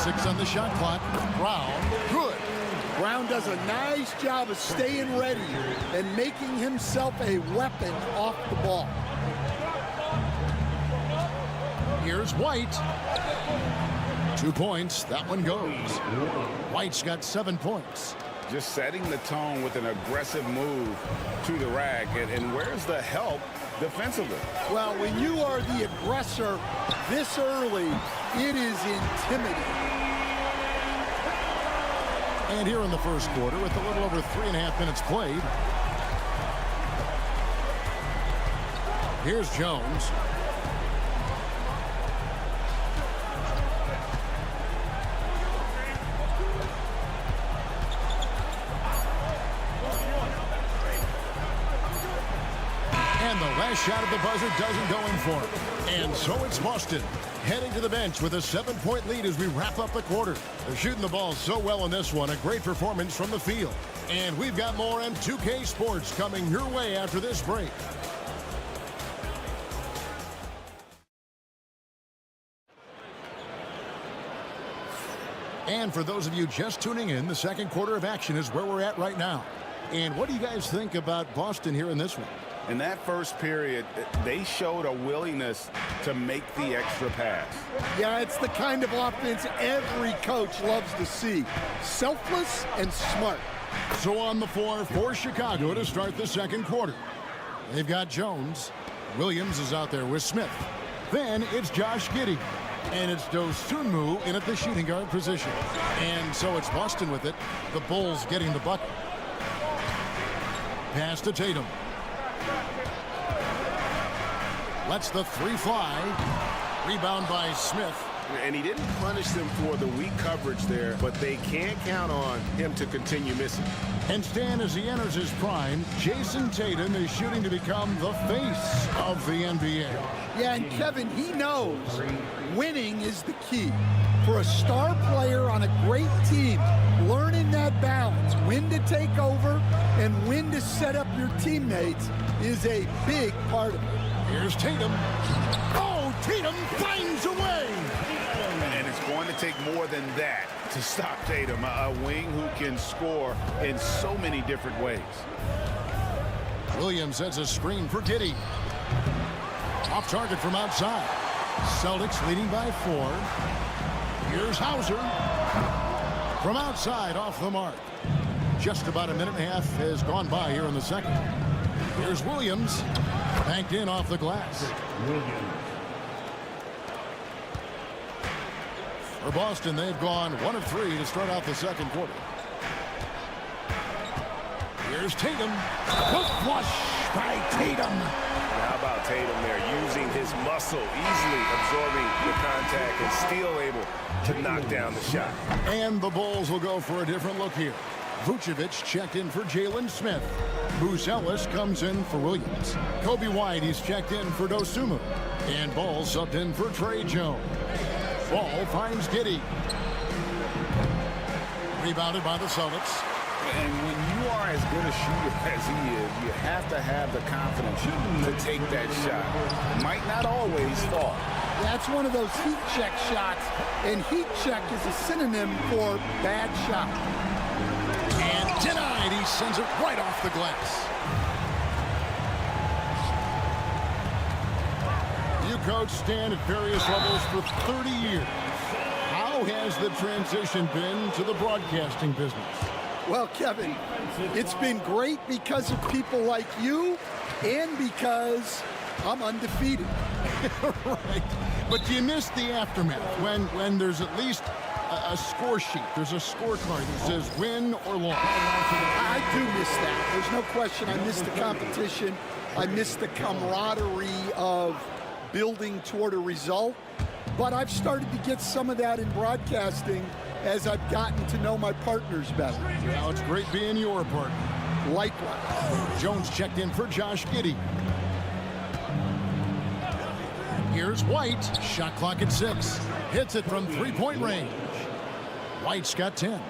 6 on the shot clock. Brown, good. Brown does a nice job of staying ready and making himself a weapon off the ball. Here's White. 2 points. That one goes. White's got 7 points. Just setting the tone with an aggressive move to the rack. And where's the help defensively? Well, when you are the aggressor this early, it is intimidating. And here in the first quarter, with a little over 3.5 minutes played, here's Jones. And And the last shot at the buzzer doesn't go in for him. And so it's Boston heading to the bench with a 7-point lead as we wrap up the quarter. They're shooting the ball so well in this one. A great performance from the field. And we've got more on 2K Sports coming your way after this break. And for those of you just tuning in, the second quarter of action is where we're at right now. And what do you guys think about Boston here in this one? In that first period, they showed a willingness to make the extra pass. Yeah, it's the kind of offense every coach loves to see. Selfless and smart. So on the floor for Chicago to start the second quarter. They've got Jones. Williams is out there with Smith. Then it's Josh Giddey. And it's Dosunmu in at the shooting guard position. And so it's Boston with it. The Bulls getting the bucket. Pass to Tatum. Lets the three fly. Rebound by Smith. And he didn't punish them for the weak coverage there, but they can't count on him to continue missing. And Stan, as he enters his prime, Jason Tatum is shooting to become the face of the NBA. Yeah, and Kevin, he knows winning is the key. For a star player on a great team, learning that balance, when to take over and when to set up your teammates is a big part of it. Here's Tatum. Oh, Tatum finds a way. And it's going to take more than that to stop Tatum, a wing who can score in so many different ways. Williams sets a screen for Giddey. Off target from outside. Celtics leading by 4. Here's Hauser. From outside, off the mark. Just about a minute and a half has gone by here in the second. Here's Williams. Banked in off the glass. For Boston, they've gone 1 of 3 to start out the second quarter. Here's Tatum. The flush by Tatum. How about Tatum there, using his muscle, easily absorbing the contact and still able to knock down the shot. And the Bulls will go for a different look here. Vucevic checked in for Jalen Smith. Bruce Ellis comes in for Williams. Kobe White, he's checked in for Dosunmu. And Ball subbed in for Trey Jones. Ball finds Giddey. Rebounded by the Celtics. And when you are as good a shooter as he is, you have to have the confidence to take that shot. Might not always fall. That's one of those heat check shots, and heat check is a synonym for bad shot. And denied. He sends it right off the glass. You coach Stan at various levels for 30 years. How has the transition been to the broadcasting business? Well, Kevin, it's been great because of people like you and because I'm undefeated. Right. But you miss the aftermath when there's at least a score sheet. There's a scorecard that says win or loss. I do miss that. There's no question. I miss the competition. I miss the camaraderie of building toward a result. But I've started to get some of that in broadcasting as I've gotten to know my partners better. Now it's great being your partner. Likewise. Jones checked in for Josh Giddey. Here's White. Shot clock at 6. Hits it from three-point range. White's got 10.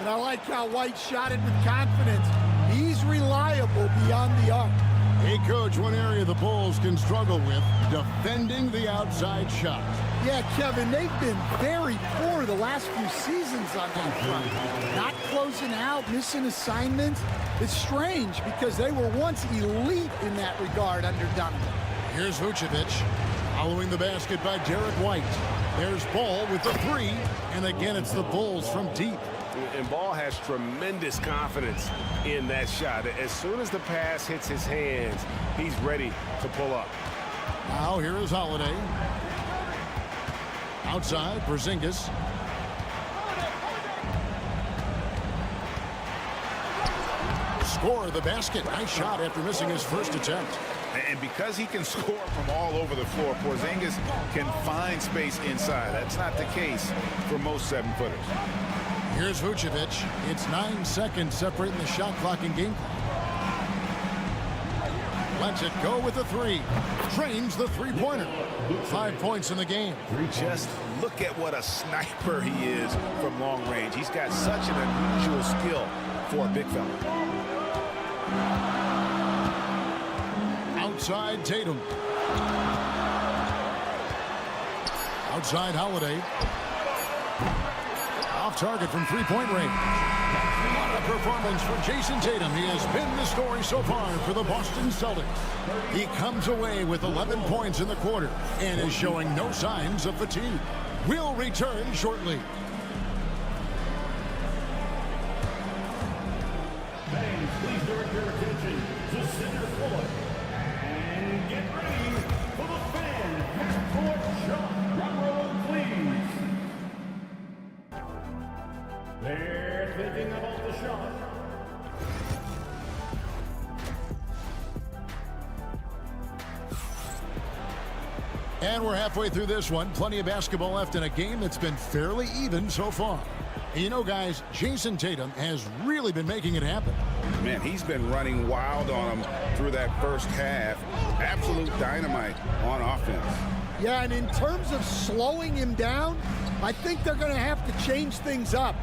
And I like how White shot it with confidence. He's reliable beyond the arc. Hey, Coach, one area the Bulls can struggle with, defending the outside shot. Yeah, Kevin, they've been very poor the last few seasons on that front. Not closing out, missing assignments. It's strange because they were once elite in that regard under Donovan. Here's Vucevic, following the basket by Derek White. There's Ball with the 3, and again it's the Bulls from deep. And Ball has tremendous confidence in that shot. As soon as the pass hits his hands, he's ready to pull up. Now here is Holiday. Outside, Porzingis. Score the basket. Nice shot after missing his first attempt. And because he can score from all over the floor, Porzingis can find space inside. That's not the case for most 7-footers. Here's Vucevic. It's 9 seconds separating the shot clock and game clock. Lets it go with the three. Trains the three-pointer. 5 points in the game. Just look at what a sniper he is from long range. He's got such an unusual skill for a big fella. Outside Tatum. Outside Holiday. Off target from three-point range. What a performance for Jason Tatum. He has been the story so far for the Boston Celtics. He comes away with 11 points in the quarter and is showing no signs of fatigue. We'll return shortly. Fans, please direct your attention to center court. And get ready for the fan half-court shot. Drum roll, please. They're thinking about the shot. And we're halfway through this one. Plenty of basketball left in a game that's been fairly even so far. And you know, guys, Jason Tatum has really been making it happen. Man, he's been running wild on him through that first half. Absolute dynamite on offense. Yeah, and in terms of slowing him down, I think they're going to have to change things up.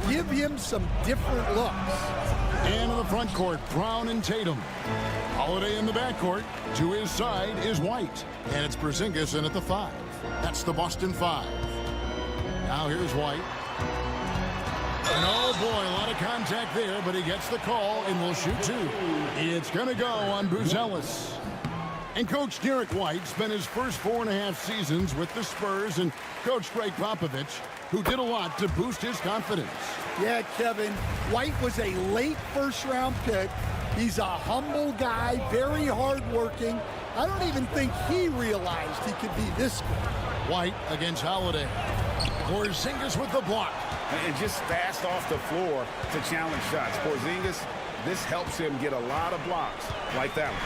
Give him some different looks. And in the front court, Brown and Tatum. Holiday in the backcourt. To his side is White. And it's Porzingis in at the 5. That's the Boston 5. Now here's White. And oh boy, a lot of contact there, but he gets the call and will shoot two. It's going to go on Buzelis. And Coach Derek White spent his first 4.5 seasons with the Spurs and Coach Greg Popovich, who did a lot to boost his confidence. Yeah, Kevin, White was a late first-round pick. He's a humble guy, very hardworking. I don't even think he realized he could be this good. White against Holiday. Porzingis with the block. And just fast off the floor to challenge shots. Porzingis, this helps him get a lot of blocks like that one.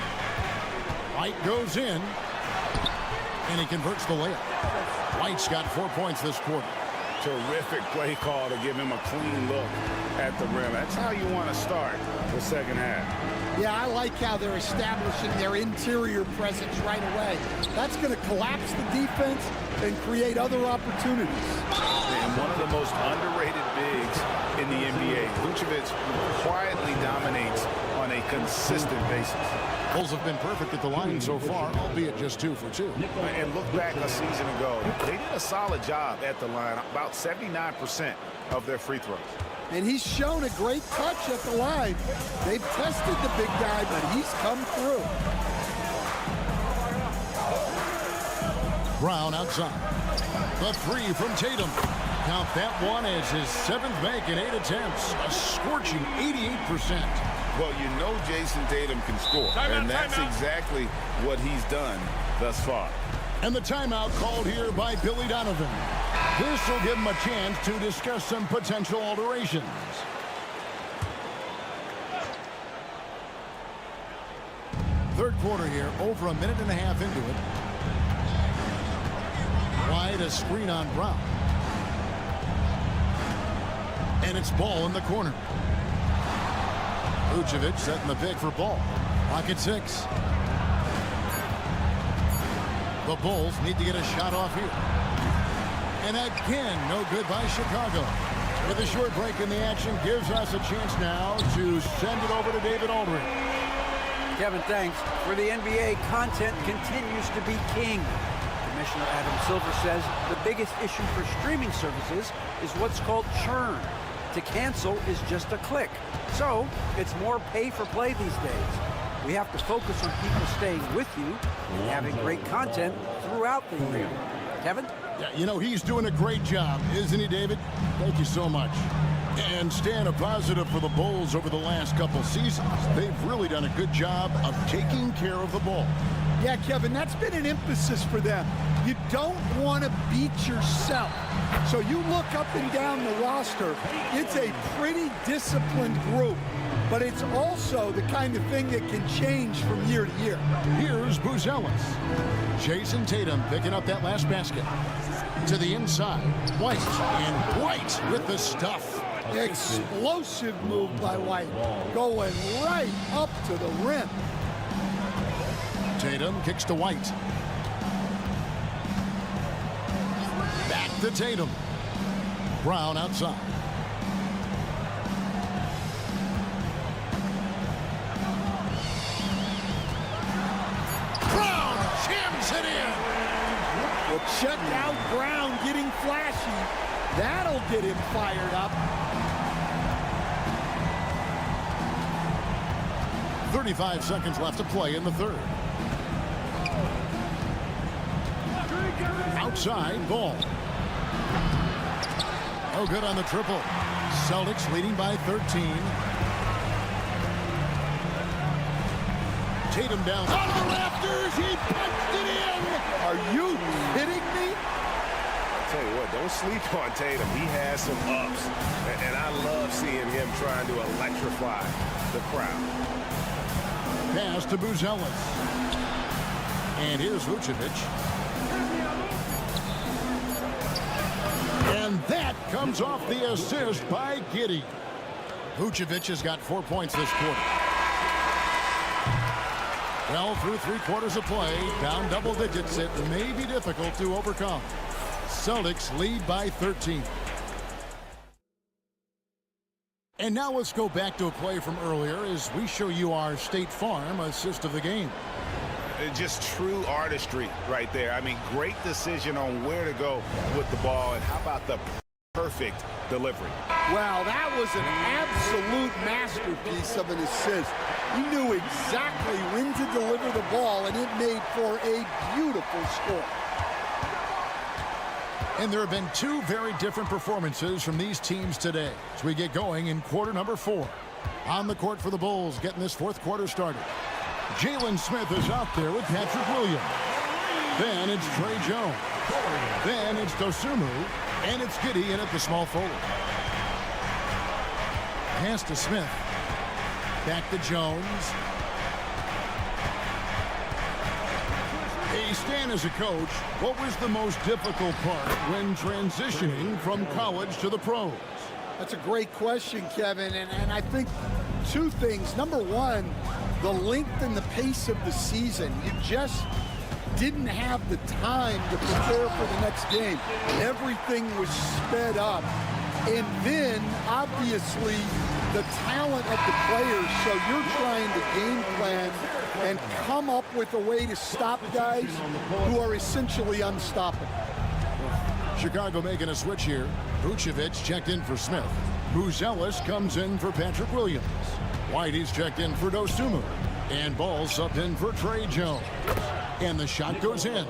White goes in, and he converts the layup. White's got 4 points this quarter. Terrific play call to give him a clean look at the rim. That's how you want to start the second half. Yeah, I like how they're establishing their interior presence right away. That's going to collapse the defense and create other opportunities. And one of the most underrated bigs in the NBA, Vucevic quietly dominates on a consistent basis. Bulls have been perfect at the line so far, albeit just 2 for 2. And look back a season ago, they did a solid job at the line, about 79% of their free throws. And he's shown a great touch at the line. They've tested the big guy, but he's come through. Brown outside. The 3 from Tatum. Count that one as his 7th make in 8 attempts. A scorching 88%. Well, you know Jason Tatum can score, and that's exactly what he's done thus far. And the timeout called here by Billy Donovan. This will give him a chance to discuss some potential alterations. Third quarter here, over a minute and a half into it. Wide, a screen on Brown. And it's Ball in the corner. Vucevic setting the pick for Ball. Pocket 6. The Bulls need to get a shot off here. And again, no good by Chicago. With a short break in the action, gives us a chance now to send it over to David Aldridge. Kevin, thanks. For the NBA, content continues to be king. Commissioner Adam Silver says the biggest issue for streaming services is what's called churn. To cancel is just a click. So it's more pay for play these days. We have to focus on people staying with you and having great content throughout the year. Kevin? Yeah, you know, he's doing a great job, isn't he, David? Thank you so much. And staying a positive for the Bulls over the last couple seasons. They've really done a good job of taking care of the ball. Yeah, Kevin, that's been an emphasis for them. You don't want to beat yourself. So you look up and down the roster, it's a pretty disciplined group. But it's also the kind of thing that can change from year to year. Here's Buzelis. Jason Tatum picking up that last basket. To the inside. White. And White with the stuff. Explosive move by White. Going right up to the rim. Tatum kicks to White. Back to Tatum. Brown outside. Brown jams it in. Well, check out Brown getting flashy. That'll get him fired up. 35 seconds left to play in the third. Outside, Ball. No good on the triple. Celtics leading by 13. Tatum down. Out of the rafters, he punched it in. Are you kidding me? I'll tell you what, don't sleep on Tatum. He has some ups, and I love seeing him trying to electrify the crowd. Pass to Buzelis. And here's Vucevic. And that comes off the assist by Giddey. Vucevic has got 4 points this quarter. Well, through 3 quarters of play, down double digits, it may be difficult to overcome. Celtics lead by 13. And now let's go back to a play from earlier as we show you our State Farm assist of the game. Just true artistry right there. I mean, great decision on where to go with the ball, and how about the perfect delivery? Well, that was an absolute masterpiece of an assist. He knew exactly when to deliver the ball, and it made for a beautiful score. And there have been 2 very different performances from these teams today as we get going in quarter number 4. On the court for the Bulls, getting this 4th quarter started. Jalen Smith is out there with Patrick Williams. Then it's Trey Jones. Then it's Dosumu. And it's Giddey in at the small forward. Pass to Smith. Back to Jones. Hey, Stan, as a coach, what was the most difficult part when transitioning from college to the pros? That's a great question, Kevin, and I think 2 things. Number one, the length and the pace of the season. You just didn't have the time to prepare for the next game. Everything was sped up. And then, obviously, the talent of the players. So you're trying to game plan and come up with a way to stop guys who are essentially unstoppable. Chicago making a switch here. Vucevic checked in for Smith. Buzelis comes in for Patrick Williams. Whitey's checked in for Dosumu. And Ball subbed in for Trey Jones. And the shot goes in.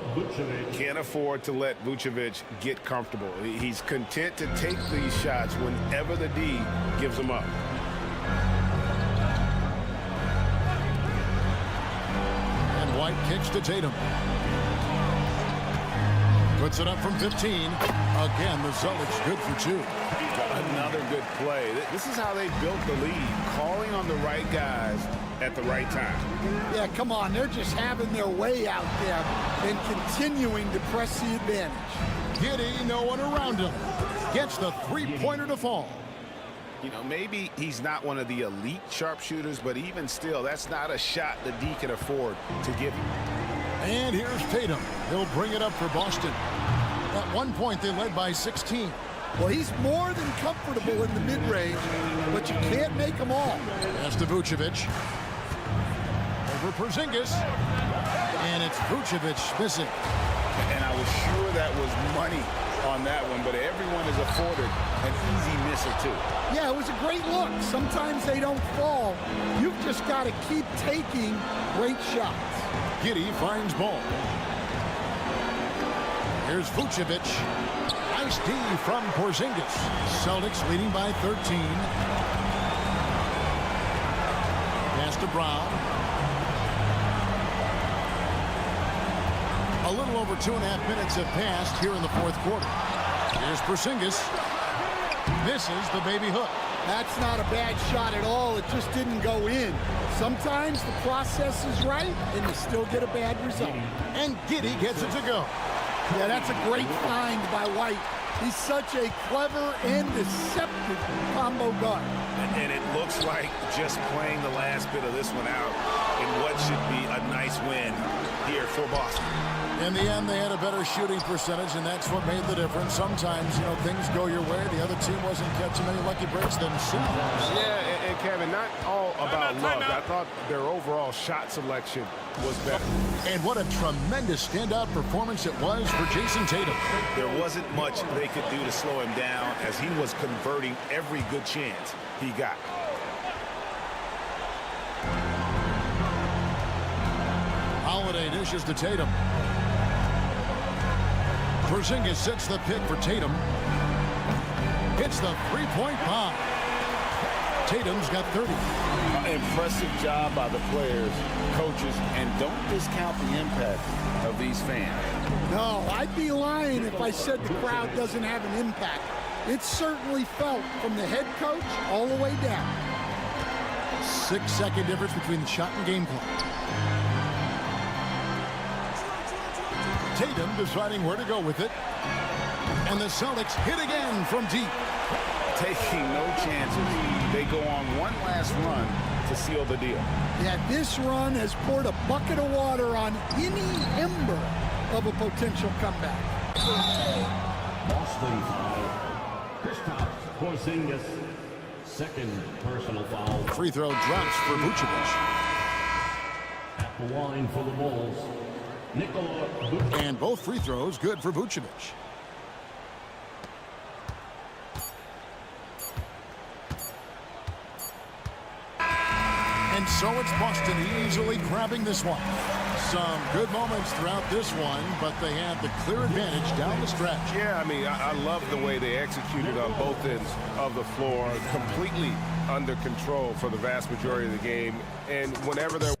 Can't afford to let Vucevic get comfortable. He's content to take these shots whenever the D gives them up. And White kicks to Tatum. Puts it up from 15. Again, the Celtics good for 2. Another good play. This is how they built the lead. Calling on the right guys at the right time. Yeah, come on. They're just having their way out there and continuing to press the advantage. Giddey, no one around him. Gets the 3-pointer to fall. You know, maybe he's not one of the elite sharpshooters, but even still, that's not a shot the D can afford to give him. And here's Tatum. He'll bring it up for Boston. At one point, they led by 16. Well, he's more than comfortable in the mid-range, but you can't make them all. Pass to Vucevic. Over Porzingis. And it's Vucevic missing. And I was sure that was money on that one, but everyone is afforded an easy misser, too. Yeah, it was a great look. Sometimes they don't fall. You've just got to keep taking great shots. Giddey finds Ball. Here's Vucevic. Nice D from Porzingis. Celtics leading by 13. Pass to Brown. A little over 2.5 minutes have passed here in the 4th quarter. Here's Porzingis. Misses the baby hook. That's not a bad shot at all. It just didn't go in. Sometimes the process is right, and you still get a bad result. And Giddey gets it to go. Yeah, that's a great find by White. He's such a clever and deceptive combo guard. And it looks like just playing the last bit of this one out in what should be a nice nice win here for Boston. In the end, they had a better shooting percentage, and that's what made the difference. Sometimes, things go your way. The other team wasn't catching many lucky breaks themselves. Yeah, and Kevin, not all about luck. I thought their overall shot selection was better. And what a tremendous standout performance it was for Jason Tatum. There wasn't much they could do to slow him down as he was converting every good chance he got. Holiday dishes to Tatum. Porzingis sets the pick for Tatum. Hits the three-point bomb. Tatum's got 30. Impressive job by the players, coaches, and don't discount the impact of these fans. No, I'd be lying if I said the crowd doesn't have an impact. It's certainly felt from the head coach all the way down. 6-second difference between the shot and game clock. Tatum deciding where to go with it. And the Celtics hit again from deep. Taking no chances. They go on one last run to seal the deal. Yeah, this run has poured a bucket of water on any ember of a potential comeback. Boston foul. Kristaps Porzingis, second personal foul. Free throw drops for Vucevic. At the line for the Bulls, Nikola Vucevic. And both free throws good for Vucevic. And so it's Boston easily grabbing this one. Some good moments throughout this one, but they had the clear advantage down the stretch. Yeah, I mean, I love the way they executed on both ends of the floor, completely under control for the vast majority of the game. And whenever they're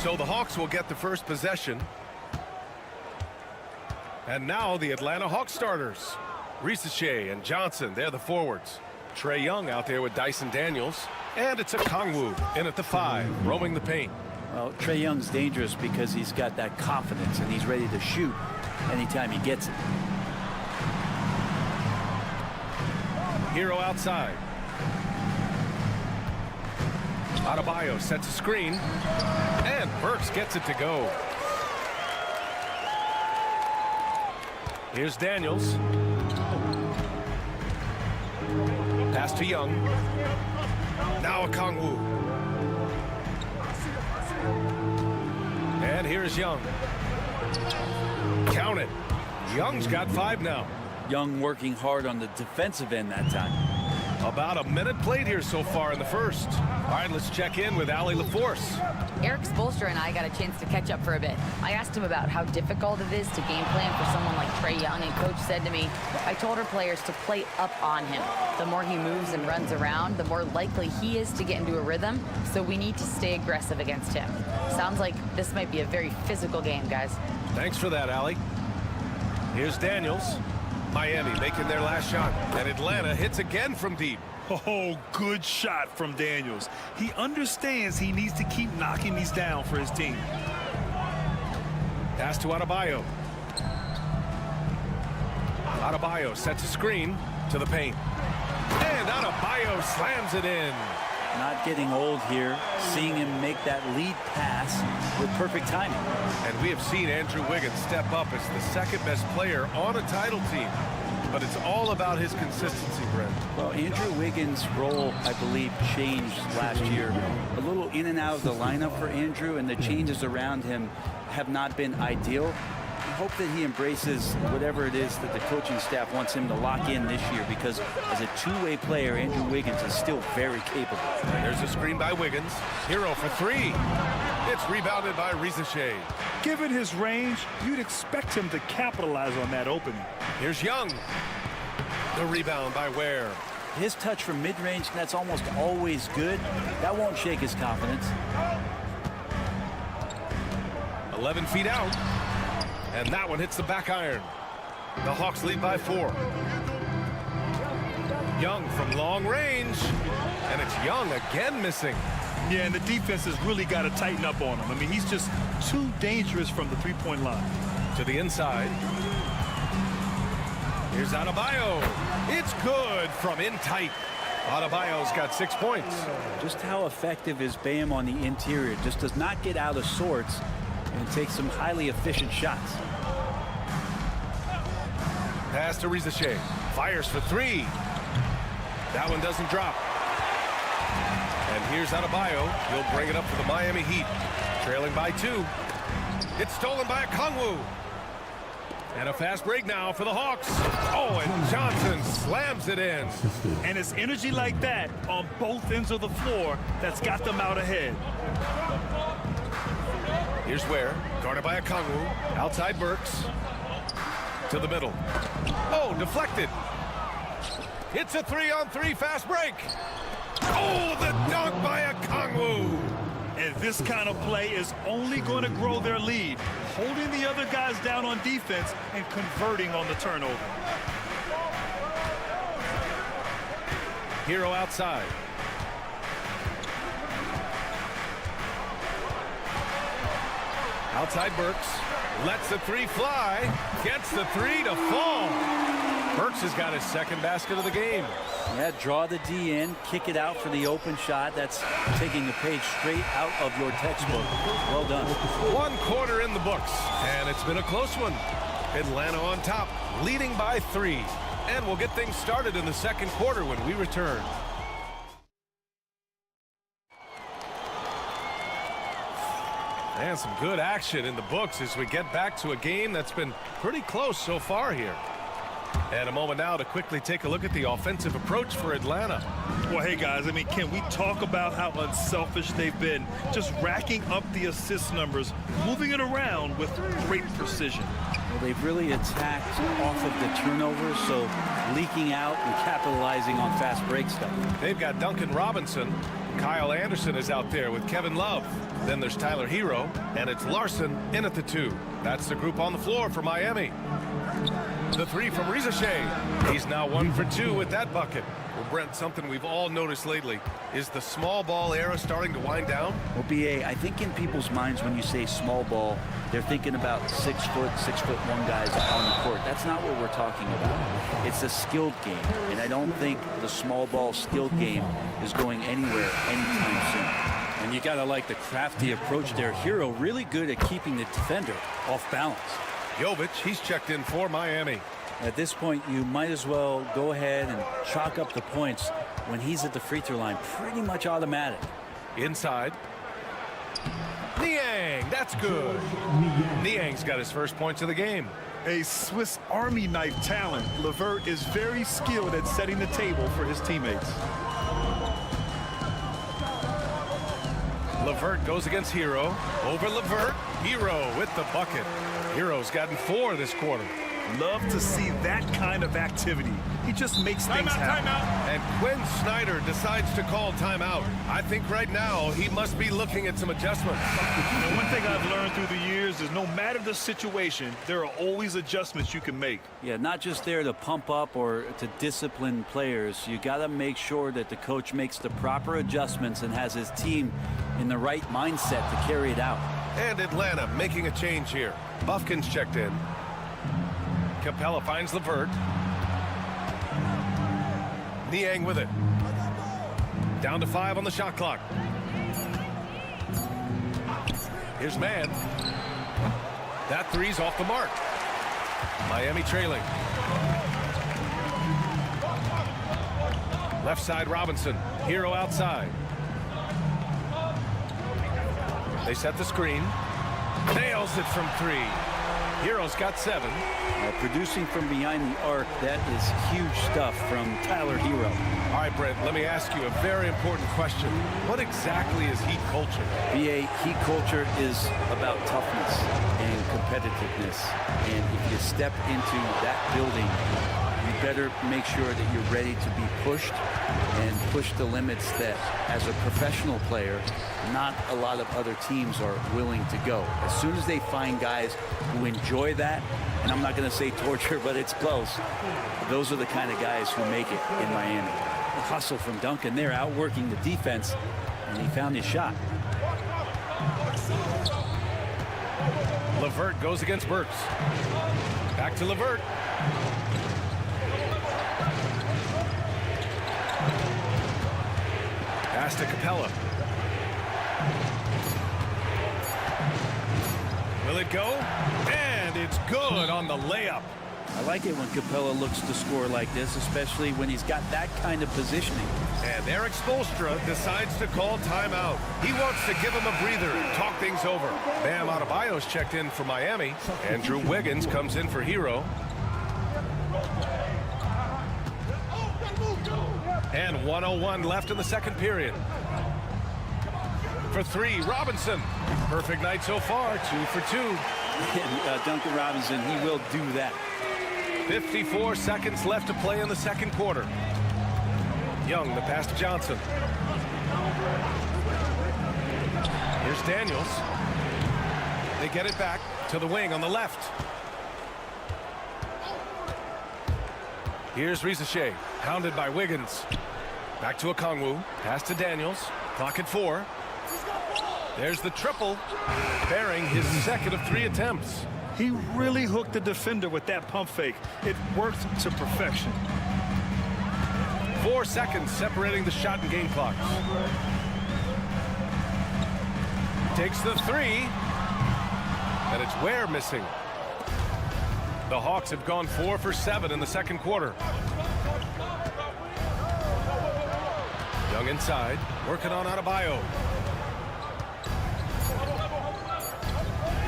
So the Hawks will get the first possession. And now the Atlanta Hawks starters. Risache and Johnson, they're the forwards. Trae Young out there with Dyson Daniels. And it's a Kongwu in at the 5, roaming the paint. Well, Trae Young's dangerous because he's got that confidence and he's ready to shoot anytime he gets it. Hero outside. Adebayo sets a screen, and Burks gets it to go. Here's Daniels. Pass to Young. Now a Kongwu. And here's Young. Count it. Young's got 5 now. Young working hard on the defensive end that time. About a minute played here so far in the first. All right, let's check in with Allie LaForce. Eric Spoelstra and I got a chance to catch up for a bit. I asked him about how difficult it is to game plan for someone like Trae Young, and Coach said to me, I told our players to play up on him. The more he moves and runs around, the more likely he is to get into a rhythm, so we need to stay aggressive against him. Sounds like this might be a very physical game, guys. Thanks for that, Allie. Here's Daniels. Miami making their last shot, and Atlanta hits again from deep. Oh, good shot from Daniels. He understands he needs to keep knocking these down for his team. Pass to Adebayo. Adebayo sets a screen to the paint. And Adebayo slams it in. Not getting old here, seeing him make that lead pass with perfect timing. And we have seen Andrew Wiggins step up as the second best player on a title team. But it's all about his consistency, Brent. Well, Andrew Wiggins' role, I believe, changed last year. A little in and out of the lineup for Andrew, and the changes around him have not been ideal. I hope that he embraces whatever it is that the coaching staff wants him to lock in this year, because as a two-way player, Andrew Wiggins is still very capable. There's a screen by Wiggins. Hero for 3. It's rebounded by Risache. Given his range, you'd expect him to capitalize on that opening. Here's Young. The rebound by Ware. His touch from mid-range, that's almost always good. That won't shake his confidence. 11 feet out. And that one hits the back iron. The Hawks lead by 4. Young from long range. And it's Young again missing. Yeah, and the defense has really got to tighten up on him. I mean, he's just too dangerous from the three-point line. To the inside. Here's Adebayo. It's good from in tight. Adebayo's got 6 points. Just how effective is Bam on the interior? Just does not get out of sorts and takes some highly efficient shots. Pass to Risache. Fires for 3. That one doesn't drop. And here's Adebayo. He'll bring it up for the Miami Heat. Trailing by 2. It's stolen by a Kongwu. And a fast break now for the Hawks. Oh, and Johnson slams it in. And it's energy like that on both ends of the floor that's got them out ahead. Here's Ware, guarded by a Kongwu. Outside Burks. To the middle. Oh, deflected. It's a 3-on-3 fast break. Oh, the dunk by a Kongwu. And this kind of play is only going to grow their lead. holding the other guys down on defense and converting on the turnover. Hero outside. Outside Burks. Lets the three fly. Gets the three to fall. Burks has got his second basket of the game. Yeah, draw the D in, kick it out for the open shot. That's taking the page straight out of your textbook. Well done. 1 quarter in the books, and it's been a close one. Atlanta on top, leading by 3. And we'll get things started in the second quarter when we return. And some good action in the books as we get back to a game that's been pretty close so far here. And a moment now to quickly take a look at the offensive approach for Atlanta. Well, hey, guys, I mean, can we talk about how unselfish they've been? Just racking up the assist numbers, moving it around with great precision. Well, they've really attacked off of the turnovers, so leaking out and capitalizing on fast break stuff. They've got Duncan Robinson. Kyle Anderson is out there with Kevin Love. Then there's Tyler Hero, and it's Larson in at the 2. That's the group on the floor for Miami. The 3 from Reza Shea. He's now 1 for 2 with that bucket. Well, Brent, something we've all noticed lately is the small ball era starting to wind down. Well, BA, I think in people's minds when you say small ball, they're thinking about 6'1" guys on the court. That's not what we're talking about. It's a skilled game, and I don't think the small ball skilled game is going anywhere anytime soon. And you gotta like the crafty approach there. Hero really good at keeping the defender off balance. Jovic, he's checked in for Miami. At this point, you might as well go ahead and chalk up the points when he's at the free throw line. Pretty much automatic. Inside. Niang, that's good. Niang's got his first points of the game. A Swiss Army knife talent, LeVert is very skilled at setting the table for his teammates. LeVert goes against Hero. Over LeVert. Hero with the bucket. Hero's gotten 4 this quarter. Love to see that kind of activity. He just makes things happen. And Quinn Snyder decides to call timeout. I think right now he must be looking at some adjustments. You know, one thing I've learned through the years is no matter the situation, there are always adjustments you can make. Yeah, not just there to pump up or to discipline players. You got to make sure that the coach makes the proper adjustments and has his team in the right mindset to carry it out. And Atlanta making a change here. Buffkin's checked in. Capella finds LeVert. Niang with it. Down to 5 on the shot clock. Here's Mann. That 3's off the mark. Miami trailing. Left side Robinson. Hero outside. They set the screen. Nails it from 3. Hero's got 7. Producing from behind the arc, that is huge stuff from Tyler Hero. All right, Brent, let me ask you a very important question. What exactly is Heat culture? BA, Heat culture is about toughness and competitiveness. And if you step into that building, you better make sure that you're ready to be pushed and push the limits that, as a professional player, not a lot of other teams are willing to go. As soon as they find guys who enjoy that, and I'm not going to say torture, but it's close, those are the kind of guys who make it in Miami. The hustle from Duncan there, outworking the defense, and he found his shot. LeVert goes against Burks. Back to LeVert. Pass to Capella. Will it go? And it's good on the layup. I like it when Capella looks to score like this, especially when he's got that kind of positioning. And Eric Spoelstra decides to call timeout. He wants to give him a breather and talk things over. Bam Adebayo's checked in for Miami. Andrew Wiggins comes in for Hero. And 1:01 left in the second period. For 3, Robinson. Perfect night so far, 2 for 2. And, Duncan Robinson, he will do that. 54 seconds left to play in the second quarter. Young, the pass to Johnson. Here's Daniels. They get it back. To the wing on the left. Here's Risache, hounded by Wiggins. Back to Okongwu. Pass to Daniels. Clock at 4. There's the triple, bearing his second of 3 attempts. He really hooked the defender with that pump fake. It worked to perfection. 4 seconds separating the shot and game clocks. Takes the 3. And it's Ware missing. The Hawks have gone 4 for 7 in the second quarter. Young inside, working on Adebayo.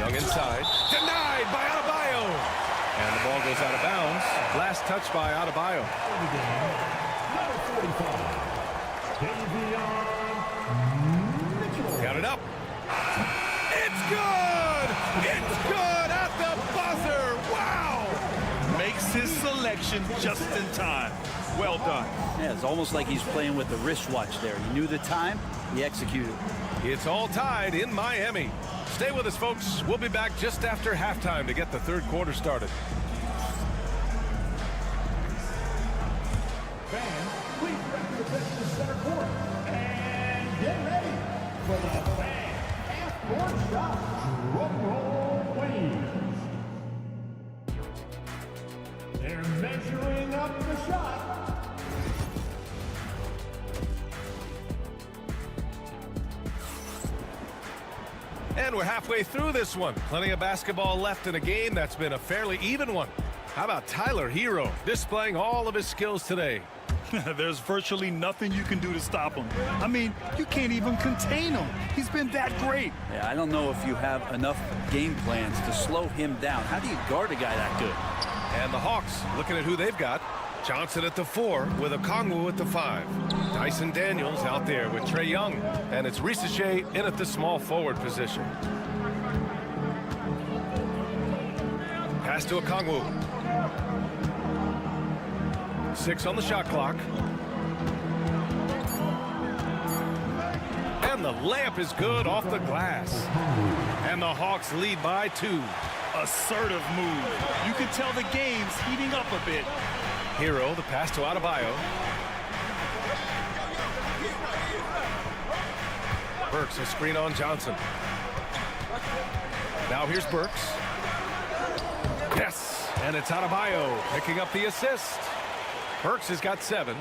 Young inside, denied by Adebayo. And the ball goes out of bounds. Last touch by Adebayo. Got it up. It's good! It's good at the buzzer! Wow! Makes his selection just in time. Well done. Yeah, it's almost like he's playing with the wristwatch there. He knew the time, he executed. It's all tied in Miami. Stay with us, folks. We'll be back just after halftime to get the third quarter started. Fans, please represent the center court and get ready for the fan half-court shot. Drum roll, please. They're measuring up the shot. And we're halfway through this one. Plenty of basketball left in a game that's been a fairly even one. How about Tyler Hero displaying all of his skills today? There's virtually nothing you can do to stop him. I mean, you can't even contain him. He's been that great. Yeah, I don't know if you have enough game plans to slow him down. How do you guard a guy that good? And the Hawks looking at who they've got. Johnson at the 4 with Okongwu at the 5. Dyson Daniels out there with Trae Young. And it's Risache in at the small forward position. Pass to Okongwu. 6 on the shot clock. And the layup is good off the glass. And the Hawks lead by 2. Assertive move. You can tell the game's heating up a bit. Hero, the pass to Adebayo. Burks, a screen on Johnson. Now here's Burks. Yes, and it's Adebayo picking up the assist. Burks has got 7.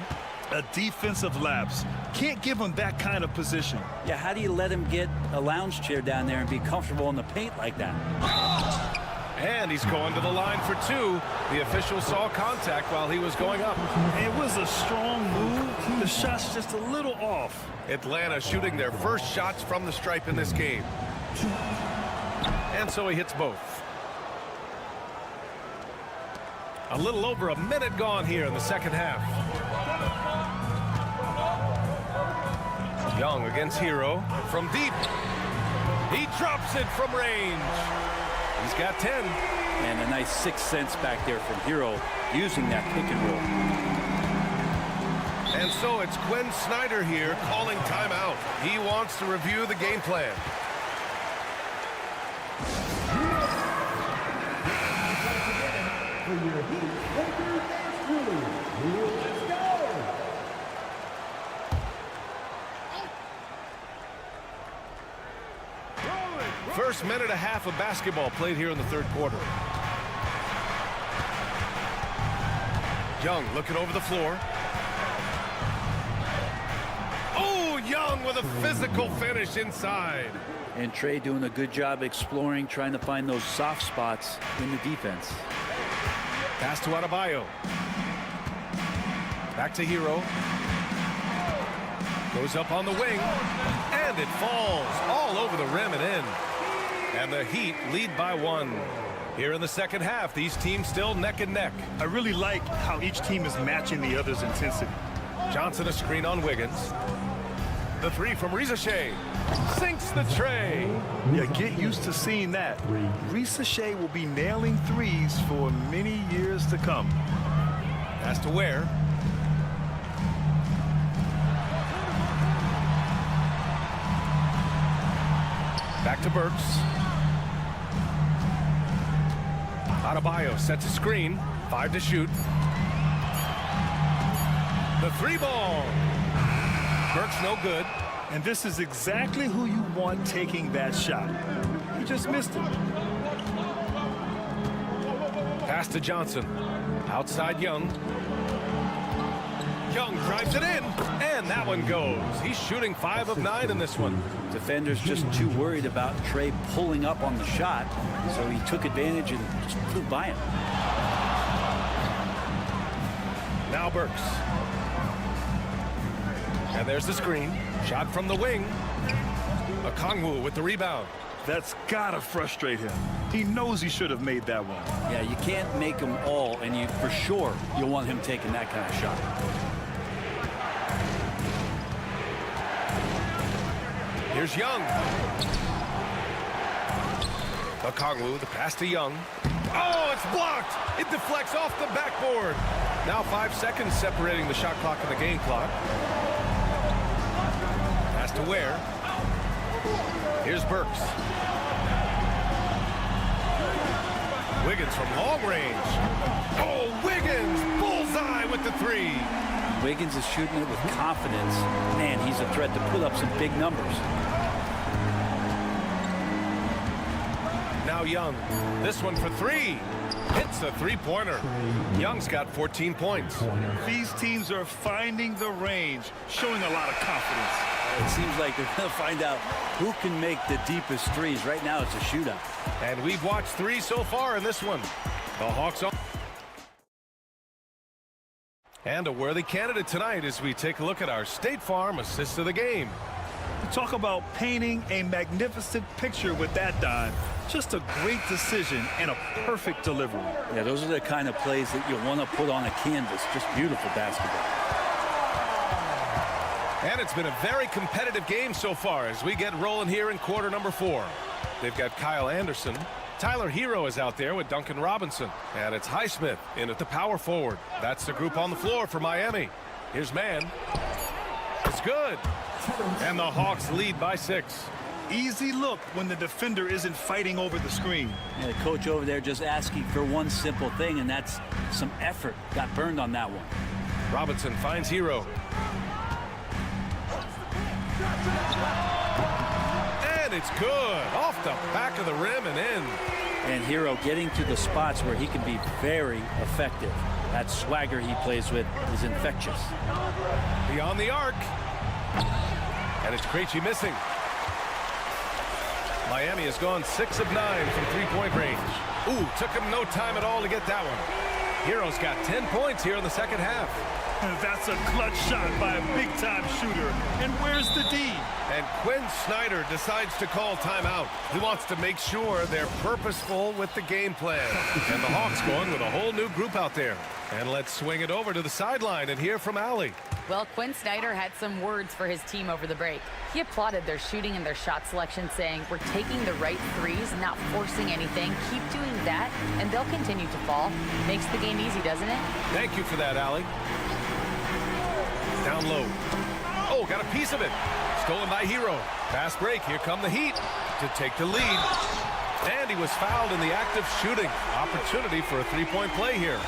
A defensive lapse. Can't give him that kind of position. Yeah, how do you let him get a lounge chair down there and be comfortable in the paint like that? And he's going to the line for 2. The official saw contact while he was going up. It was a strong move. The shot's just a little off. Atlanta shooting their first shots from the stripe in this game. And so he hits both. A little over a minute gone here in the second half. Young against Hero from deep. He drops it from range. He's got 10. And a nice 6 cents back there from Hero using that pick and roll. And so it's Quinn Snyder here calling timeout. He wants to review the game plan. For your Heat, Lakers, and Philly. Let's go! First minute and a half of basketball played here in the third quarter. Young looking over the floor. Oh, Young with a physical finish inside. And Trae doing a good job exploring, trying to find those soft spots in the defense. Pass to Adebayo. Back to Hero. Goes up on the wing. And it falls all over the rim and in. And the Heat lead by 1. Here in the second half, these teams still neck and neck. I really like how each team is matching the other's intensity. Johnson a screen on Wiggins. The 3 from Risache. Sinks the tray. Yeah, get used to seeing that. Risache will be nailing threes for many years to come. Pass to Ware. Back to Burks. Adebayo sets a screen. 5 to shoot. The 3-ball. Burke's no good. And this is exactly who you want taking that shot. He just missed it. Pass to Johnson. Outside Young. Young drives it in, and that one goes. He's shooting 5 of 9 in this one. Defender's just too worried about Trey pulling up on the shot, so he took advantage and just flew by him. Now Burks. And there's the screen. Shot from the wing. Okongwu with the rebound. That's gotta frustrate him. He knows he should have made that one. Yeah, you can't make them all, and you for sure you'll want him taking that kind of shot. Here's Young. Okongwu, the pass to Young. Oh, it's blocked. It deflects off the backboard. Now 5 seconds separating the shot clock and the game clock. Pass to Ware. Here's Burks. Wiggins from long range. Oh, Wiggins! Bullseye with the 3. Wiggins is shooting it with confidence. Man, he's a threat to put up some big numbers. Now Young. This one for 3. Hits a 3-pointer. Young's got 14 points. These teams are finding the range, showing a lot of confidence. It seems like they're going to find out who can make the deepest threes. Right now, it's a shootout. And we've watched 3 so far in this one. The Hawks on. And a worthy candidate tonight as we take a look at our State Farm assist of the game. Talk about painting a magnificent picture with that dive. Just a great decision and a perfect delivery. Yeah, those are the kind of plays that you want to put on a canvas. Just beautiful basketball. And it's been a very competitive game so far as we get rolling here in quarter number 4. They've got Kyle Anderson. Tyler Hero is out there with Duncan Robinson. And it's Highsmith in at the power forward. That's the group on the floor for Miami. Here's Mann. It's good. And the Hawks lead by 6. Easy look when the defender isn't fighting over the screen. Yeah, the coach over there just asking for one simple thing, and that's some effort. Got burned on that one. Robinson finds Hero. And it's good. Off the back of the rim and in. And Hero getting to the spots where he can be very effective. That swagger he plays with is infectious. Beyond the arc. And it's Krejci missing. Miami has gone 6 of 9 from 3-point range. Ooh, took him no time at all to get that one. Hero's got 10 points here in the second half. That's a clutch shot by a big-time shooter. And where's the D? And Quinn Snyder decides to call timeout. He wants to make sure they're purposeful with the game plan. And the Hawks going with a whole new group out there. And let's swing it over to the sideline and hear from Allie. Well, Quinn Snyder had some words for his team over the break. He applauded their shooting and their shot selection, saying, "We're taking the right threes, not forcing anything. Keep doing that, and they'll continue to fall." Makes the game easy, doesn't it? Thank you for that, Allie. Down low. Oh, got a piece of it. Stolen by Hero. Fast break. Here come the Heat to take the lead. And he was fouled in the act of shooting. Opportunity for a 3-point play here.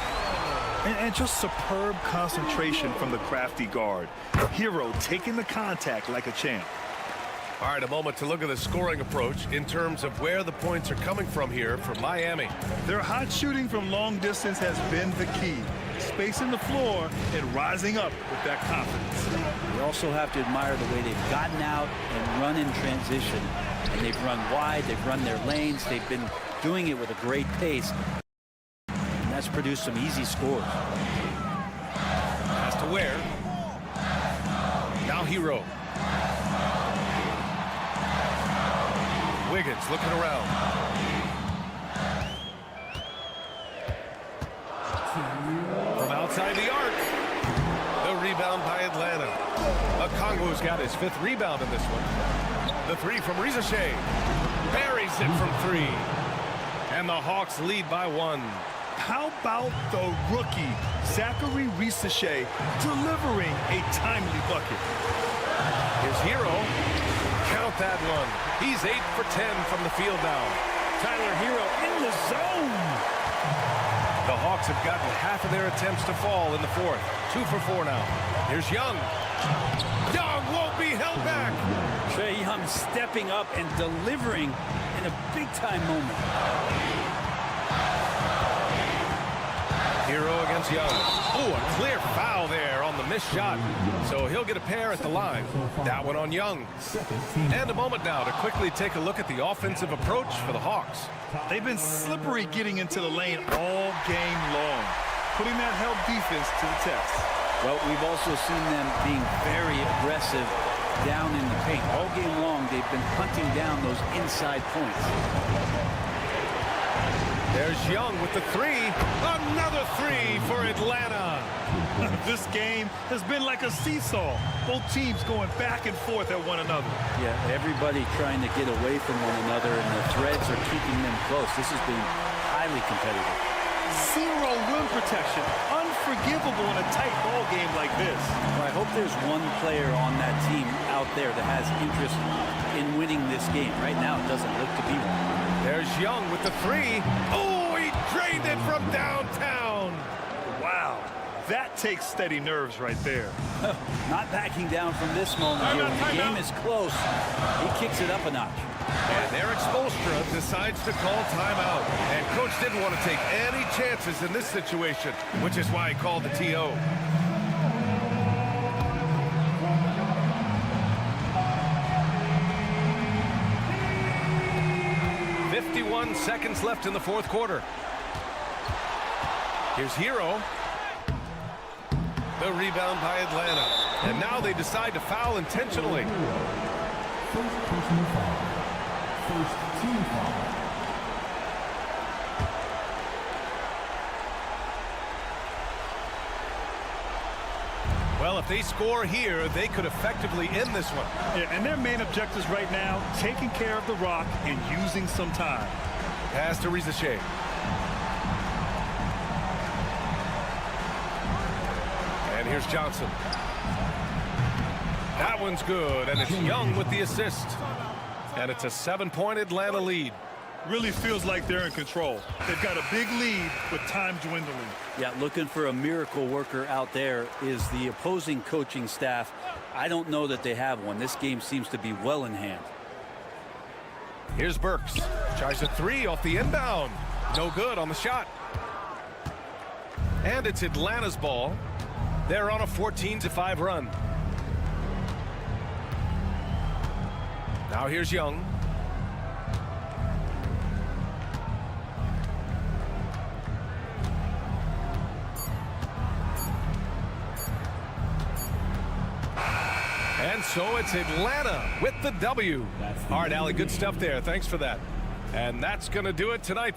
And just superb concentration from the crafty guard. Hero taking the contact like a champ. All right, a moment to look at the scoring approach in terms of where the points are coming from here for Miami. Their hot shooting from long distance has been the key. Spacing the floor and rising up with that confidence. You also have to admire the way they've gotten out and run in transition. And they've run wide, they've run their lanes, they've been doing it with a great pace. And that's produced some easy scores. Pass to Ware. Now Hero. Wiggins looking around. From outside the arc. The rebound by Atlanta. Okongwu's got his 5th rebound in this one. The 3 from Rizashea. Buries it from 3. And the Hawks lead by 1. How about the rookie, Zachary Rizashea, delivering a timely bucket? Here's Hero. Count that one. He's 8 for 10 from the field now. Tyler Hero in the zone. The Hawks have gotten half of their attempts to fall in the fourth. 2 for 4 now. Here's Young. Young won't be held back. Trae Young stepping up and delivering in a big-time moment. Hero against Young. Oh, a clear foul there on the missed shot. So he'll get a pair at the line. That one on Young. And a moment now to quickly take a look at the offensive approach for the Hawks. They've been slippery getting into the lane all game long, putting that help defense to the test. Well, we've also seen them being very aggressive down in the paint. All game long, they've been hunting down those inside points. There's Young with the three. Another three for Atlanta. This game has been like a seesaw. Both teams going back and forth at one another. Yeah, everybody trying to get away from one another, and the threads are keeping them close. This has been highly competitive. Zero rim protection. Unforgivable in a tight ball game like this. Well, I hope there's one player on that team out there that has interest in winning this game. Right now, it doesn't look to be one. There's Young with the three. Oh, he drained it from downtown. Wow. That takes steady nerves right there. Not backing down from this moment here. When the game is close, he kicks it up a notch. And Eric Spoelstra decides to call timeout. And coach didn't want to take any chances in this situation, which is why he called the TO. Seconds left in the fourth quarter. Here's Hero. The rebound by Atlanta. And now they decide to foul intentionally. First personal foul. First team foul. Well, if they score here, they could effectively end this one. Yeah, and their main objectives right now, taking care of the rock and using some time. Pass to Rizachet. And here's Johnson. That one's good, and it's Young with the assist. And it's a 7-point Atlanta lead. Really feels like they're in control. They've got a big lead with time dwindling. Yeah, looking for a miracle worker out there is the opposing coaching staff. I don't know that they have one. This game seems to be well in hand. Here's Burks. Tries a three off the inbound. No good on the shot. And it's Atlanta's ball. They're on a 14-5 run. Now here's Young. And so it's Atlanta with the W. All right, Allie, good stuff there. Thanks for that. And that's going to do it tonight.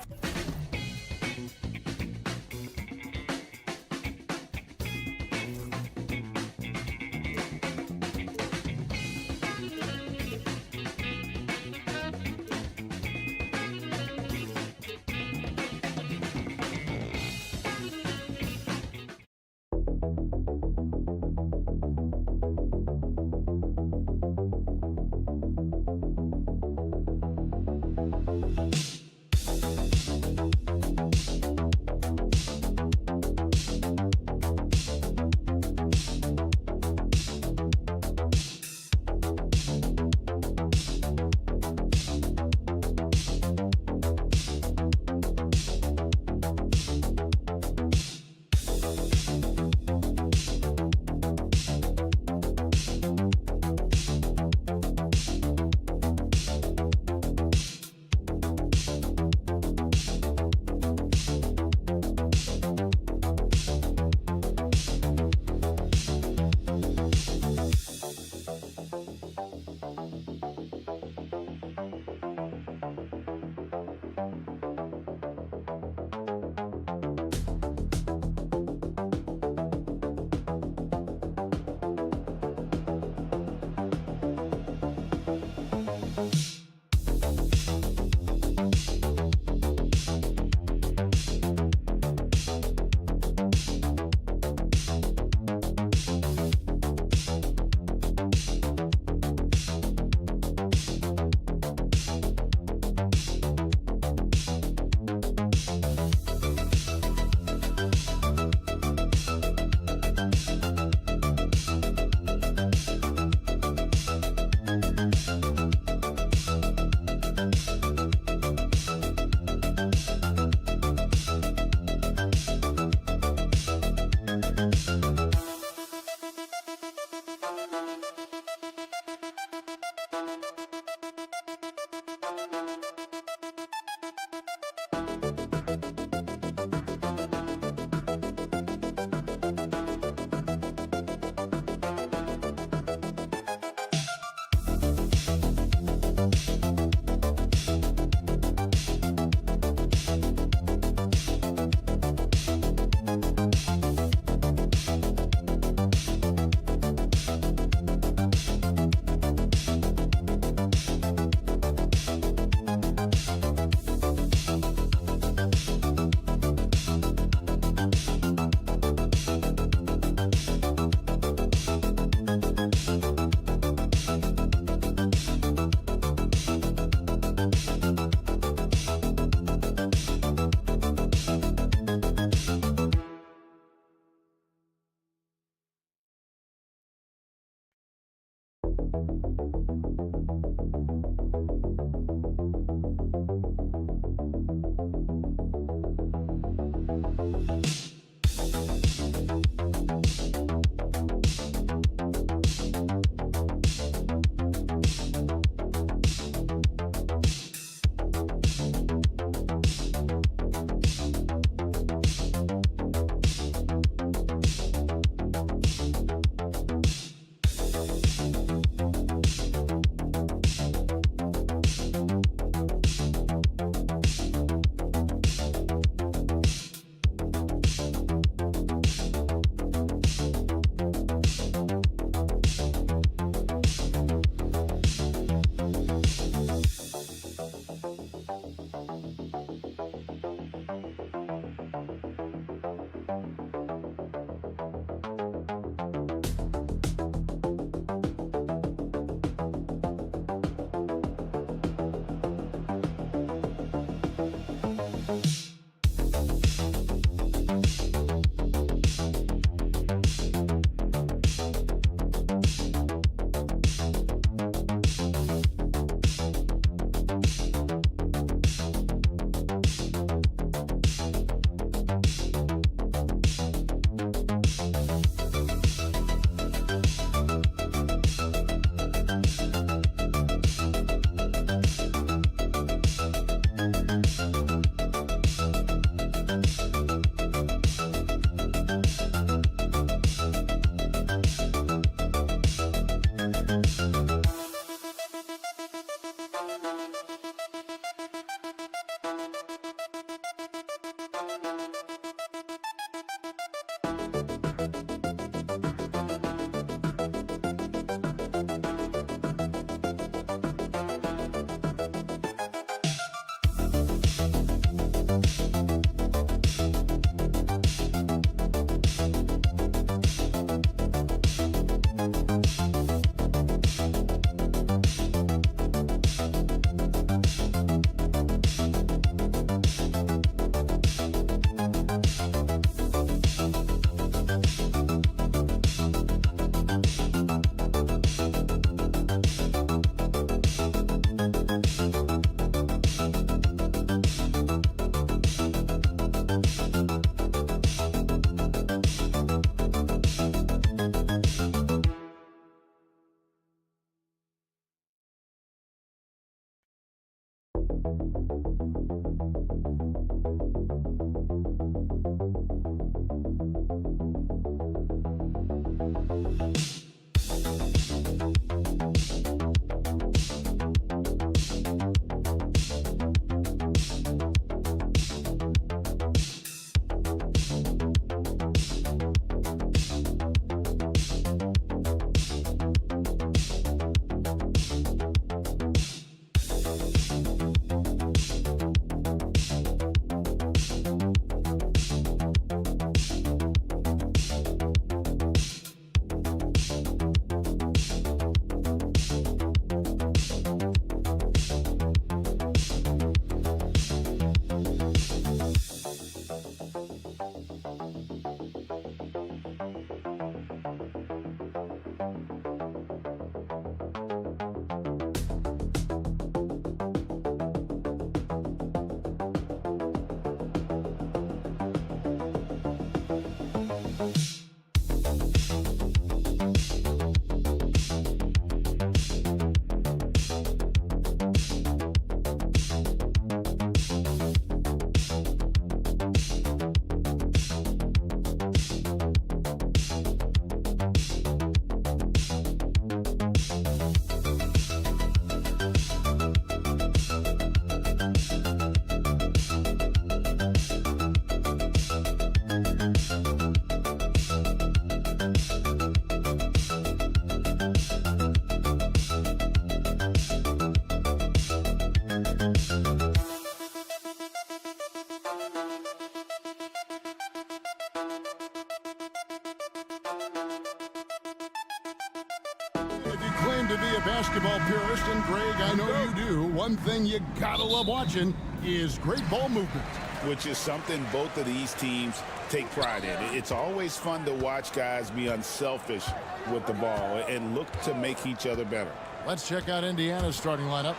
claim to be a basketball purist, and Greg, I know you do. One thing you gotta love watching is great ball movement. Which is something both of these teams take pride in. It's always fun to watch guys be unselfish with the ball and look to make each other better. Let's check out Indiana's starting lineup.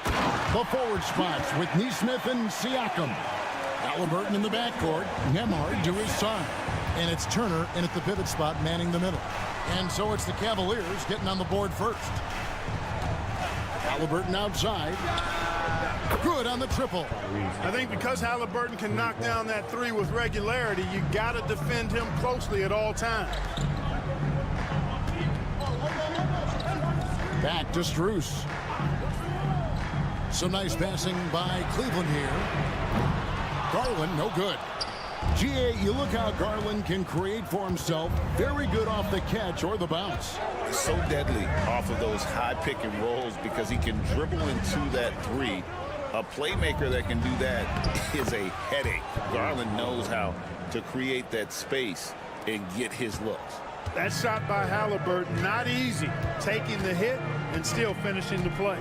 The forward spots with Neesmith and Siakam. Halliburton in the backcourt. Nembhard to his side. And it's Turner in at the pivot spot manning the middle. And so it's the Cavaliers getting on the board first. Halliburton outside. Good on the triple. I think because Halliburton can knock down that three with regularity, you got to defend him closely at all times. Back to Strus. Some nice passing by Cleveland here. Garland, no good. G.A., you look how Garland can create for himself. Very good off the catch or the bounce. So deadly off of those high pick and rolls because he can dribble into that three. A playmaker that can do that is a headache. Garland knows how to create that space and get his looks. That shot by Halliburton, not easy. Taking the hit and still finishing the play.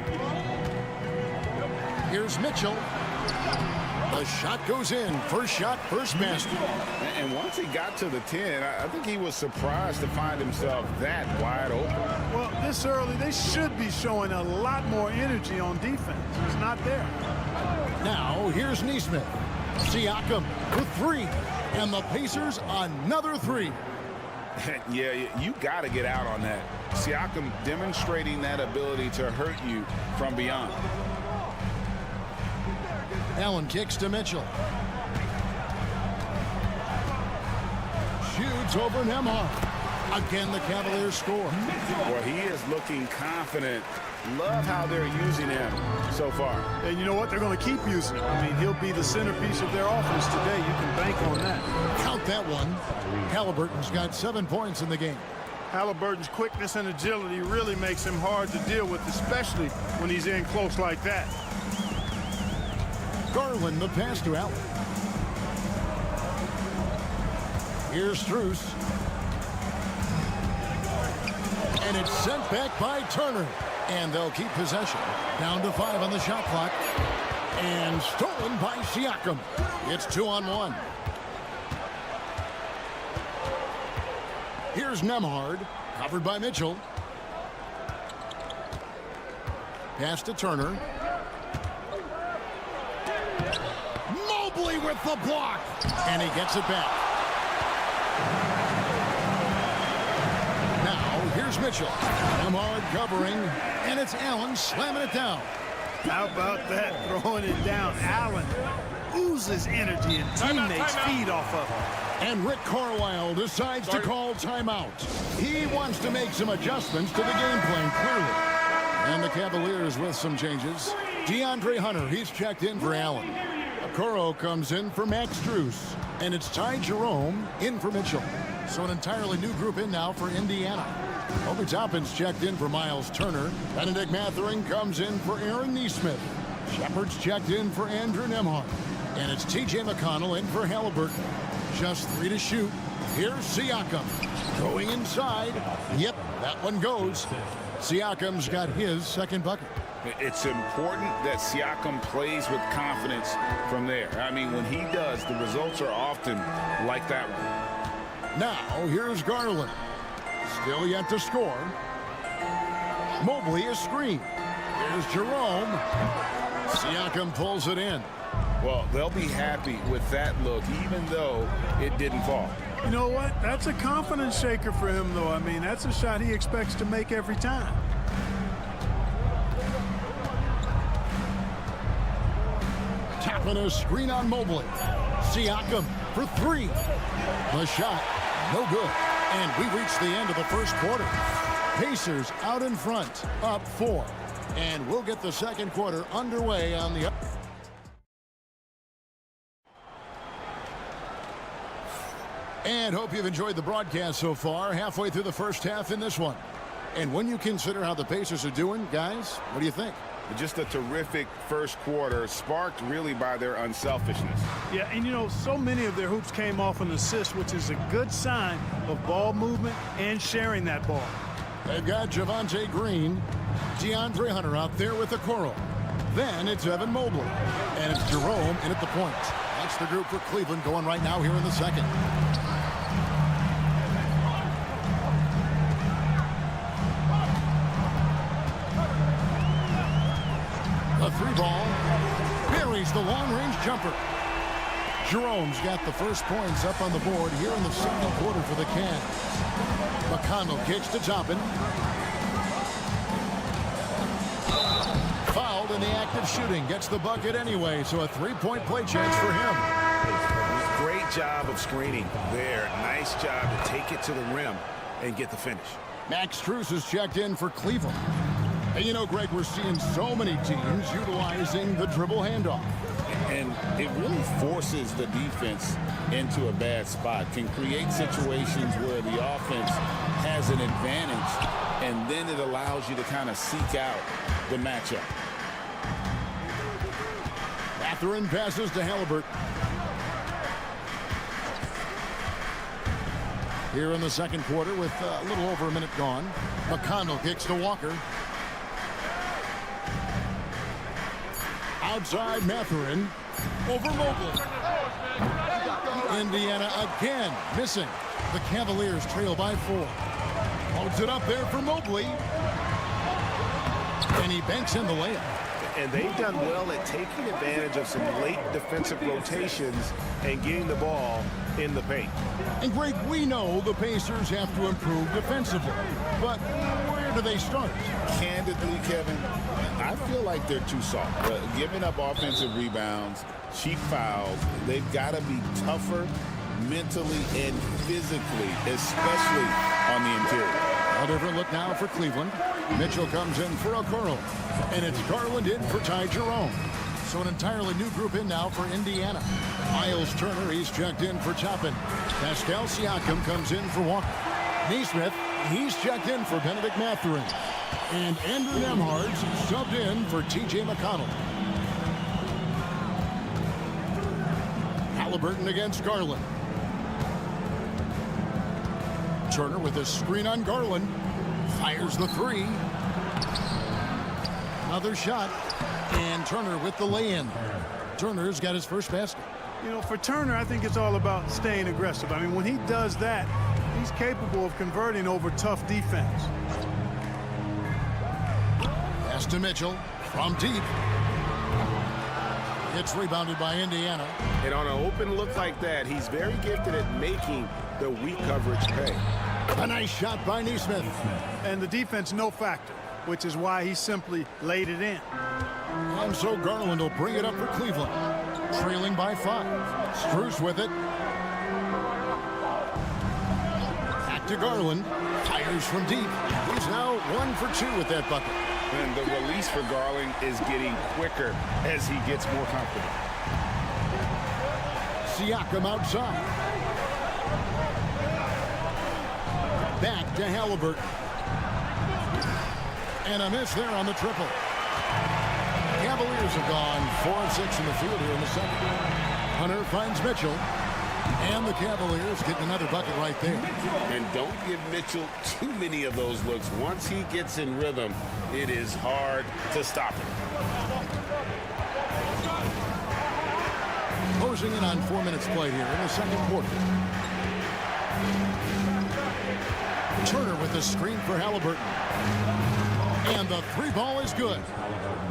Here's Mitchell. The shot goes in. First shot, first basket. And once he got to the 10, I think he was surprised to find himself that wide open. Well, this early, they should be showing a lot more energy on defense. It's not there. Now, here's Neesmith. Siakam with three. And the Pacers another three. Yeah, you got to get out on that. Siakam demonstrating that ability to hurt you from beyond. Allen kicks to Mitchell. Shoots over Nembhard. Again, the Cavaliers score. Well, he is looking confident. Love how they're using him so far. And you know what? They're going to keep using him. I mean, he'll be the centerpiece of their offense today. You can bank on that. Count that one. Halliburton's got 7 points in the game. Halliburton's quickness and agility really makes him hard to deal with, especially when he's in close like that. Garland, the pass to Allen. Here's Strus. And it's sent back by Turner. And they'll keep possession. Down to 5 on the shot clock. And stolen by Siakam. It's 2-on-1. Here's Nembhard. Covered by Mitchell. Pass to Turner. Mobley with the block. And he gets it back. Now, here's Mitchell. Nembhard covering. And it's Allen slamming it down. How about that? Throwing it down. Allen oozes energy and teammates feed off of him. And Rick Carlisle decides to call timeout. He wants to make some adjustments to the game plan, clearly. And the Cavaliers with some changes. DeAndre Hunter, he's checked in for Allen. Okoro comes in for Max Strus. And it's Ty Jerome in for Mitchell. So an entirely new group in now for Indiana. Obi Toppin's checked in for Miles Turner. Benedict Mathurin comes in for Aaron Neesmith. Shepard's checked in for Andrew Nembhard. And it's T.J. McConnell in for Halliburton. Just 3 to shoot. Here's Siakam. Going inside. Yep, that one goes. Siakam's got his second bucket. It's important that Siakam plays with confidence from there. I mean, when he does, the results are often like that one. Now, here's Garland. Still yet to score. Mobley is screened. Here's Jerome. Siakam pulls it in. Well, they'll be happy with that look, even though it didn't fall. You know what? That's a confidence shaker for him, though. I mean, that's a shot he expects to make every time. Tapping a screen on Mobley. Siakam for 3. The shot, no good. And we reach the end of the first quarter. Pacers out in front, up 4. And we'll get the second quarter underway on the... And hope you've enjoyed the broadcast so far. Halfway through the first half in this one. And when you consider how the Pacers are doing, guys, what do you think? Just a terrific first quarter, sparked really by their unselfishness. Yeah, and you know, so many of their hoops came off an assist, which is a good sign of ball movement and sharing that ball. They've got Javonte Green, DeAndre Hunter out there with the Okoro. Then it's Evan Mobley. And it's Jerome in at the point. That's the group for Cleveland going right now here in the second. the long-range jumper. Jerome's got the first points up on the board here in the second quarter for the Cavs. McConnell kicks to Toppin. Fouled in the act of shooting. Gets the bucket anyway, so a three-point play chance for him. Great job of screening there. Nice job to take it to the rim and get the finish. Max Strus is checked in for Cleveland. And you know, Greg, we're seeing so many teams utilizing the dribble handoff. And it really forces the defense into a bad spot. Can create situations where the offense has an advantage, and then it allows you to kind of seek out the matchup. Mathurin passes to Halliburton. Here in the second quarter with a little over a minute gone. McConnell kicks to Walker. Outside Mathurin. Over Mobley. Indiana again missing. The Cavaliers trail by 4. Holds it up there for Mobley. And he banks in the layup. And they've done well at taking advantage of some late defensive rotations and getting the ball in the paint. And Greg, we know the Pacers have to improve defensively. But where do they start? Candidly, Kevin, I feel like they're too soft. Giving up offensive rebounds, cheap fouls, they've got to be tougher mentally and physically, especially on the interior. A different look now for Cleveland. Mitchell comes in for Okoro. And it's Garland in for Ty Jerome. So an entirely new group in now for Indiana. Miles Turner, he's checked in for Toppin. Pascal Siakam comes in for Walker. Neesmith, he's checked in for Benedict Mathurin. And Andrew Nembhard's subbed in for TJ McConnell. Halliburton against Garland. Turner with a screen on Garland. Fires the three. Another shot. And Turner with the lay-in. Turner's got his first basket. You know, for Turner, I think it's all about staying aggressive. I mean, when he does that, he's capable of converting over tough defense. Pass to Mitchell from deep. It's rebounded by Indiana. And on an open look like that, he's very gifted at making the weak coverage pay. A nice shot by Neesmith. And the defense no factor, which is why he simply laid it in. And so Garland will bring it up for Cleveland. Trailing by 5. Strus with it. Back to Garland. Fires from deep. He's now 1 for 2 with that bucket. And the release for Garland is getting quicker as he gets more confident. Siakam outside. Back to Halliburton. And a miss there on the triple. Cavaliers have gone 4 of 6 in the field here in the second. Hunter finds Mitchell. And the Cavaliers getting another bucket right there. And don't give Mitchell too many of those looks. Once he gets in rhythm, it is hard to stop him. Closing in on 4 minutes played here in the second quarter. Turner with the screen for Halliburton. And the 3 ball is good.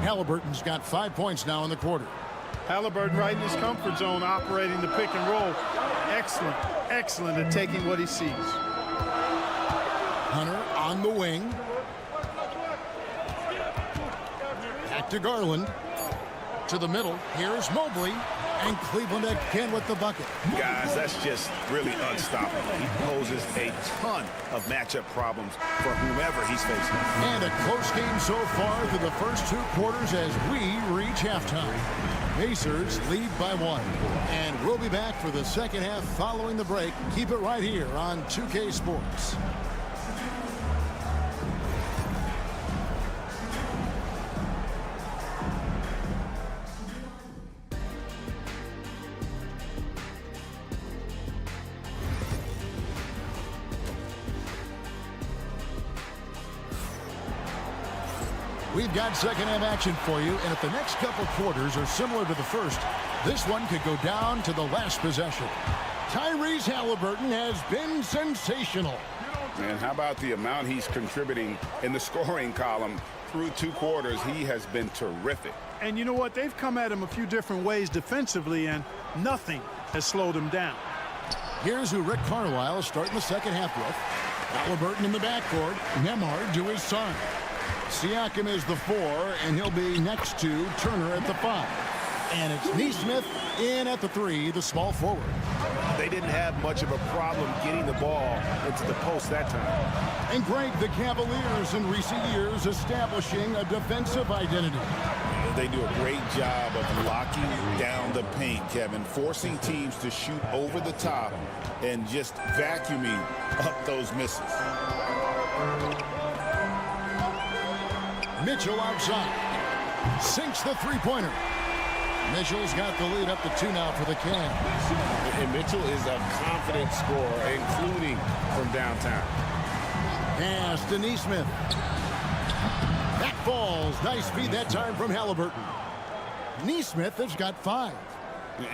Halliburton's got 5 points now in the quarter. Halliburton right in his comfort zone, operating the pick and roll. Excellent, excellent at taking what he sees. Hunter on the wing. Back to Garland. To the middle. Here's Mobley. And Cleveland again with the bucket. Guys, that's just really unstoppable. He poses a ton of matchup problems for whomever he's facing. And a close game so far through the first 2 quarters as we reach halftime. Pacers lead by 1. And we'll be back for the second half following the break. Keep it right here on 2K Sports. We've got second half action for you, and if the next couple quarters are similar to the first, this one could go down to the last possession. Tyrese Halliburton has been sensational. And how about the amount he's contributing in the scoring column through 2 quarters, he has been terrific. And you know what? They've come at him a few different ways defensively, and nothing has slowed him down. Here's who Rick Carlisle is starting the second half with. Halliburton in the backcourt. Nembhard to his son. Siakam is the 4, and he'll be next to Turner at the 5. And it's Nesmith in at the 3, the small forward. They didn't have much of a problem getting the ball into the post that time. And Greg, the Cavaliers in recent years establishing a defensive identity. They do a great job of locking down the paint, Kevin, forcing teams to shoot over the top and just vacuuming up those misses. Mitchell outside. Sinks the three-pointer. Mitchell's got the lead up to 2 now for the Cavs. And Mitchell is a confident scorer, including from downtown. Pass to Nesmith. That falls. Nice feed that time from Halliburton. Nesmith has got 5.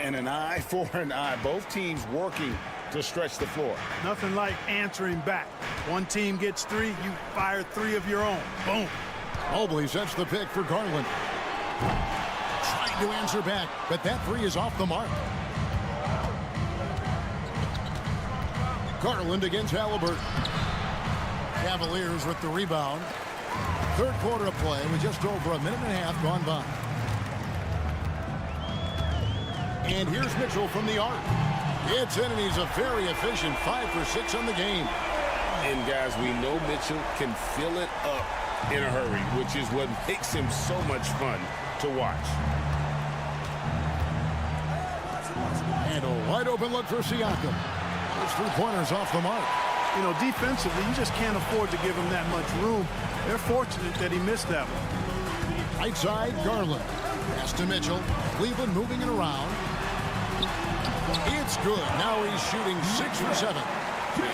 And an eye for an eye. Both teams working to stretch the floor. Nothing like answering back. One team gets 3, you fire 3 of your own. Boom. Mobley sets the pick for Garland. Trying to answer back, but that 3 is off the mark. Garland against Halliburton. Cavaliers with the rebound. Third quarter of play with just over a minute and a half gone by. And here's Mitchell from the arc. It's in, and he's a very efficient 5 for 6 on the game. And guys, we know Mitchell can fill it up in a hurry, which is what makes him so much fun to watch. And a wide open look for Siakam. Those 3-pointers off the mark. You know, defensively, you just can't afford to give him that much room. They're fortunate that he missed that one. Right side, Garland. Pass to Mitchell. Cleveland moving it around. It's good. Now he's shooting 6 for 7.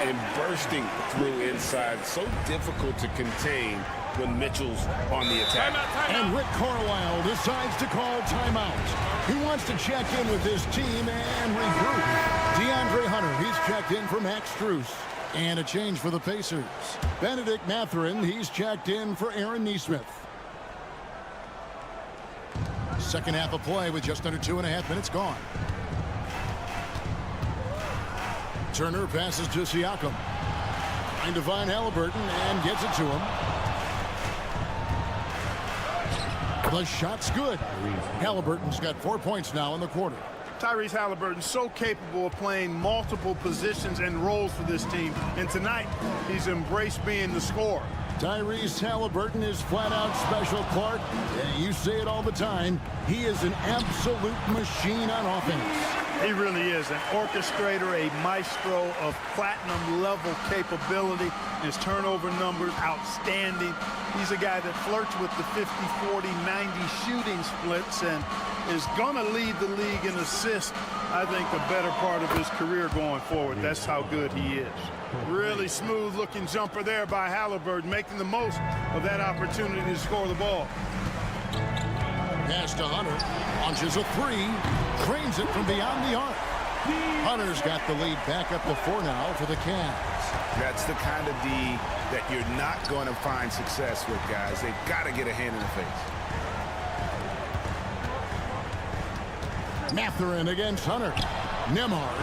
And bursting through inside. So difficult to contain when Mitchell's on the attack. And Rick Carlisle decides to call timeout. He wants to check in with his team and regroup. DeAndre Hunter, he's checked in for Max Strus. And a change for the Pacers. Benedict Mathurin, he's checked in for Aaron Nesmith. Second half of play with just under 2.5 minutes gone. Turner passes to Siakam. Trying to find Halliburton and gets it to him. The shot's good. Halliburton's got 4 points now in the quarter. Tyrese Halliburton so capable of playing multiple positions and roles for this team. And tonight, he's embraced being the scorer. Tyrese Halliburton is flat out special, Clark. Yeah, you say it all the time. He is an absolute machine on offense. He really is an orchestrator, a maestro of platinum-level capability. His turnover numbers, outstanding. He's a guy that flirts with the 50, 40, 90 shooting splits and is going to lead the league in assists, I think, the better part of his career going forward. That's how good he is. Really smooth-looking jumper there by Halliburton, making the most of that opportunity to score the ball. Pass to Hunter. Launches a 3. Trains it from beyond the arc. Hunter's got the lead back up to 4 now for the Cavs. That's the kind of D that you're not going to find success with, guys. They've got to get a hand in the face. Mathurin against Hunter. Nembhard.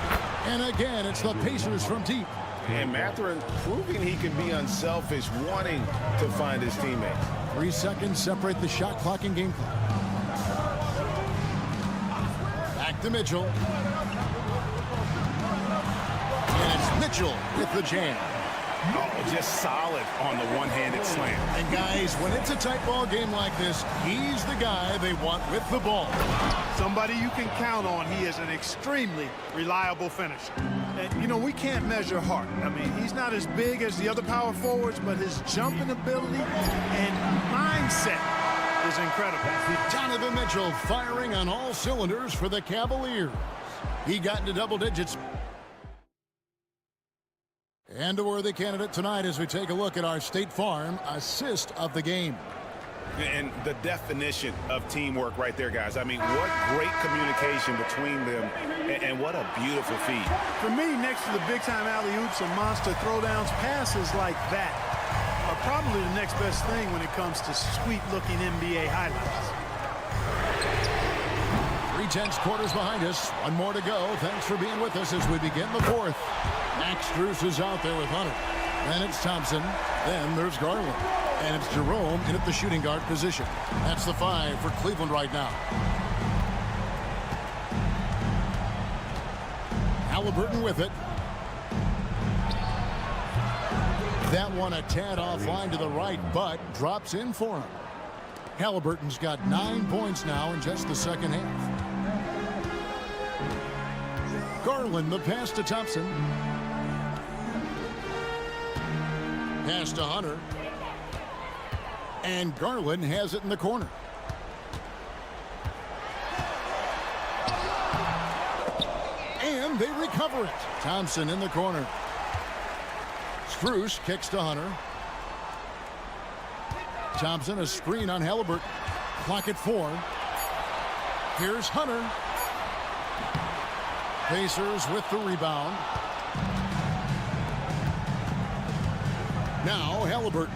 And again, it's the Pacers from deep. And Mathurin proving he can be unselfish, wanting to find his teammates. 3 seconds separate the shot clock and game clock. Back to Mitchell. And it's Mitchell with the jam. Oh, just solid on the one-handed slam. And guys, when it's a tight ball game like this, he's the guy they want with the ball. Somebody you can count on. He is an extremely reliable finisher. And, you know, we can't measure heart. I mean, he's not as big as the other power forwards, but his jumping ability and mindset is incredible. Donovan Mitchell firing on all cylinders for the Cavaliers. He got into double digits. And a worthy candidate tonight as we take a look at our State Farm assist of the game. And the definition of teamwork right there, guys. I mean, what great communication between them, and what a beautiful feed. For me, next to the big-time alley-oops and monster throwdowns, passes like that are probably the next best thing when it comes to sweet-looking NBA highlights. 3/10 quarters behind us. One more to go. Thanks for being with us as we begin the fourth. Max Strus is out there with Hunter. Then it's Thompson. Then there's Garland. And it's Jerome in at the shooting guard position. That's the 5 for Cleveland right now. Halliburton with it. That one a tad offline to the right, but drops in for him. Halliburton's got 9 points now in just the second half. Garland, the pass to Thompson. Pass to Hunter. And Garland has it in the corner. And they recover it. Thompson in the corner. Strus kicks to Hunter. Thompson, a screen on Halliburton. Clock at 4. Here's Hunter. Pacers with the rebound. Now Halliburton.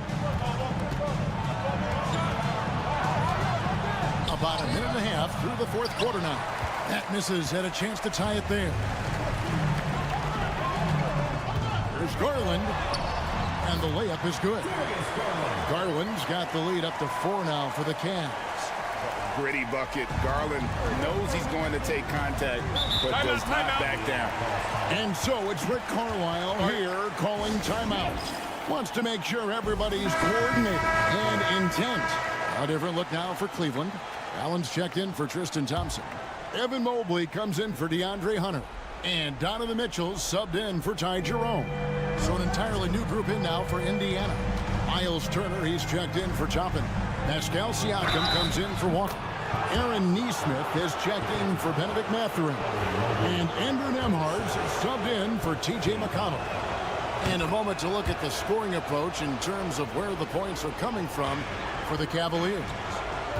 About a minute and a half through the fourth quarter now. That misses. Had a chance to tie it there. There's Garland. And the layup is good. Garland's got the lead up to 4 now for the Cavs. Gritty bucket. Garland knows he's going to take contact, but does not back down. And so it's Rick Carlisle here calling timeout. Wants to make sure everybody's coordinated and intent. A different look now for Cleveland. Allen's checked in for Tristan Thompson. Evan Mobley comes in for DeAndre Hunter. And Donovan Mitchell subbed in for Ty Jerome. So an entirely new group in now for Indiana. Miles Turner, he's checked in for Toppin. Pascal Siakam comes in for Walker. Aaron Nesmith has checked in for Benedict Mathurin. And Andrew Nembhard's subbed in for TJ McConnell. And a moment to look at the scoring approach in terms of where the points are coming from for the Cavaliers.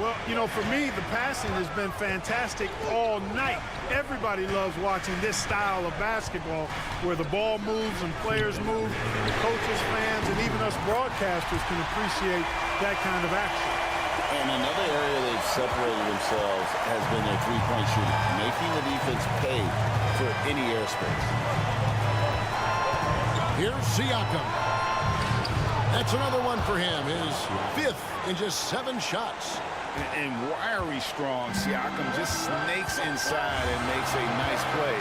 Well, you know, for me, the passing has been fantastic all night. Everybody loves watching this style of basketball where the ball moves and players move. Coaches, fans, and even us broadcasters can appreciate that kind of action. And another area they've separated themselves has been their three-point shooting, making the defense pay for any airspace. Here's Siakam. That's another one for him. His 5th in just 7 shots. And wiry strong. Siakam just snakes inside and makes a nice play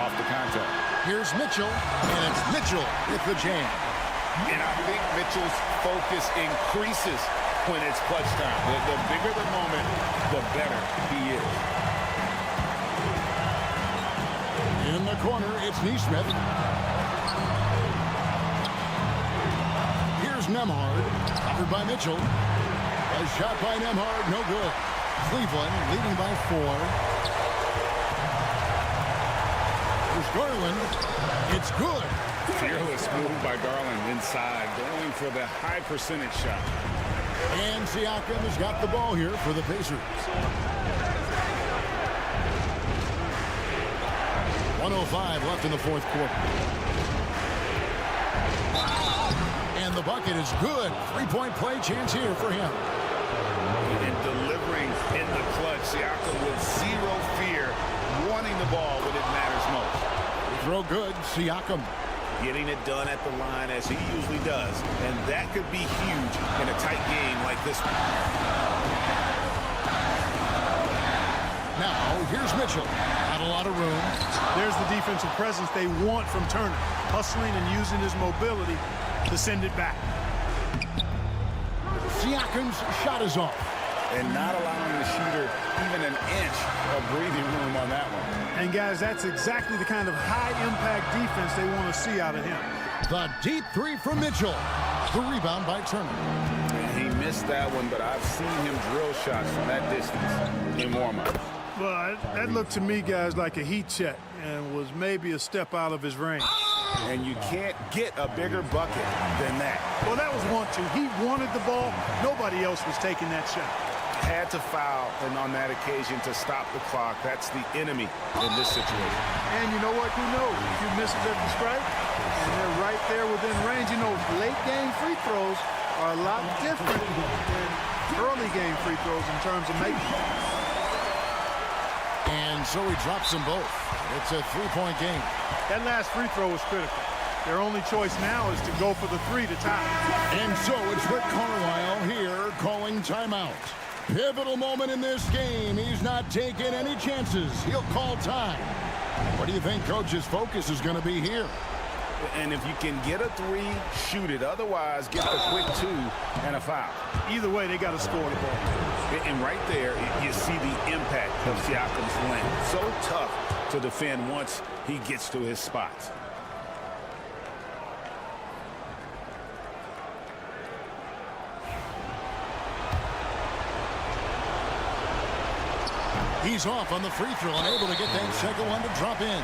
off the contact. Here's Mitchell, and it's Mitchell with the jam. And I think Mitchell's focus increases when it's clutch time. The bigger the moment, the better he is. In the corner, it's Nesmith. Here's Nembhard, covered by Mitchell. A shot by Nembhard, no good. Cleveland leading by 4. There's Garland. It's good. Fearless move by Garland inside, going for the high percentage shot. And Siakam has got the ball here for the Pacers. 1:05 left in the fourth quarter. And the bucket is good. 3-point play chance here for him. And delivering in the clutch, Siakam with zero fear, wanting the ball when it matters most. Throw good, Siakam. Getting it done at the line as he usually does. And that could be huge in a tight game like this one. Now, here's Mitchell. Not a lot of room. There's the defensive presence they want from Turner. Hustling and using his mobility to send it back. Siakam's shot is off. And not allowing the shooter even an inch of breathing room on that one. And guys, that's exactly the kind of high-impact defense they want to see out of him. The deep 3 from Mitchell. The rebound by Turner. He missed that one, but I've seen him drill shots from that distance in warm-up. Well, that looked to me, guys, like a heat check and was maybe a step out of his range. And you can't get a bigger bucket than that. Well, that was 1-2. He wanted the ball. Nobody else was taking that shot. Had to foul, and on that occasion to stop the clock. That's the enemy in this situation. And you know what? Who knows? A few misses at the strike, and they're right there within range. You know, late late-game free throws are a lot different than early-game free throws in terms of making. And so he drops them both. It's a three-point game. That last free throw was critical. Their only choice now is to go for the three to tie. And so it's Rick Carlisle here calling timeout. Pivotal moment in this game. He's not taking any chances. He'll call time. What do you think Coach's focus is going to be here? And if you can get a three, shoot it. Otherwise, get the quick two and a foul. Either way, they got to score the ball. And right there, you see the impact of Siakam's length. So tough to defend once he gets to his spots. He's off on the free throw and able to get that second one to drop in.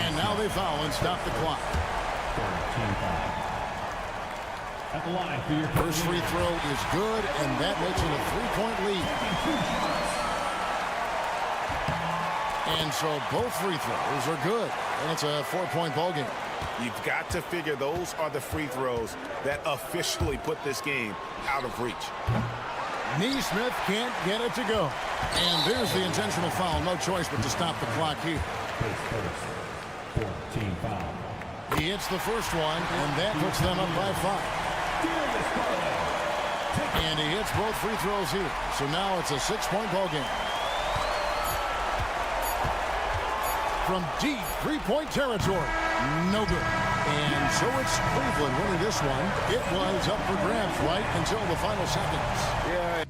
And now they foul and stop the clock. First free throw is good, and that makes it a three-point lead. And so both free throws are good, and it's a four-point ball game. You've got to figure those are the free throws that officially put this game out of reach. Neesmith can't get it to go. And there's the intentional foul. No choice but to stop the clock here. He hits the first one, and that puts them up by 5. And he hits both free throws here. So now it's a 6-point ball game. From deep three-point territory. No good. And so it's Cleveland winning this one. It was up for grabs right until the final seconds. Yeah.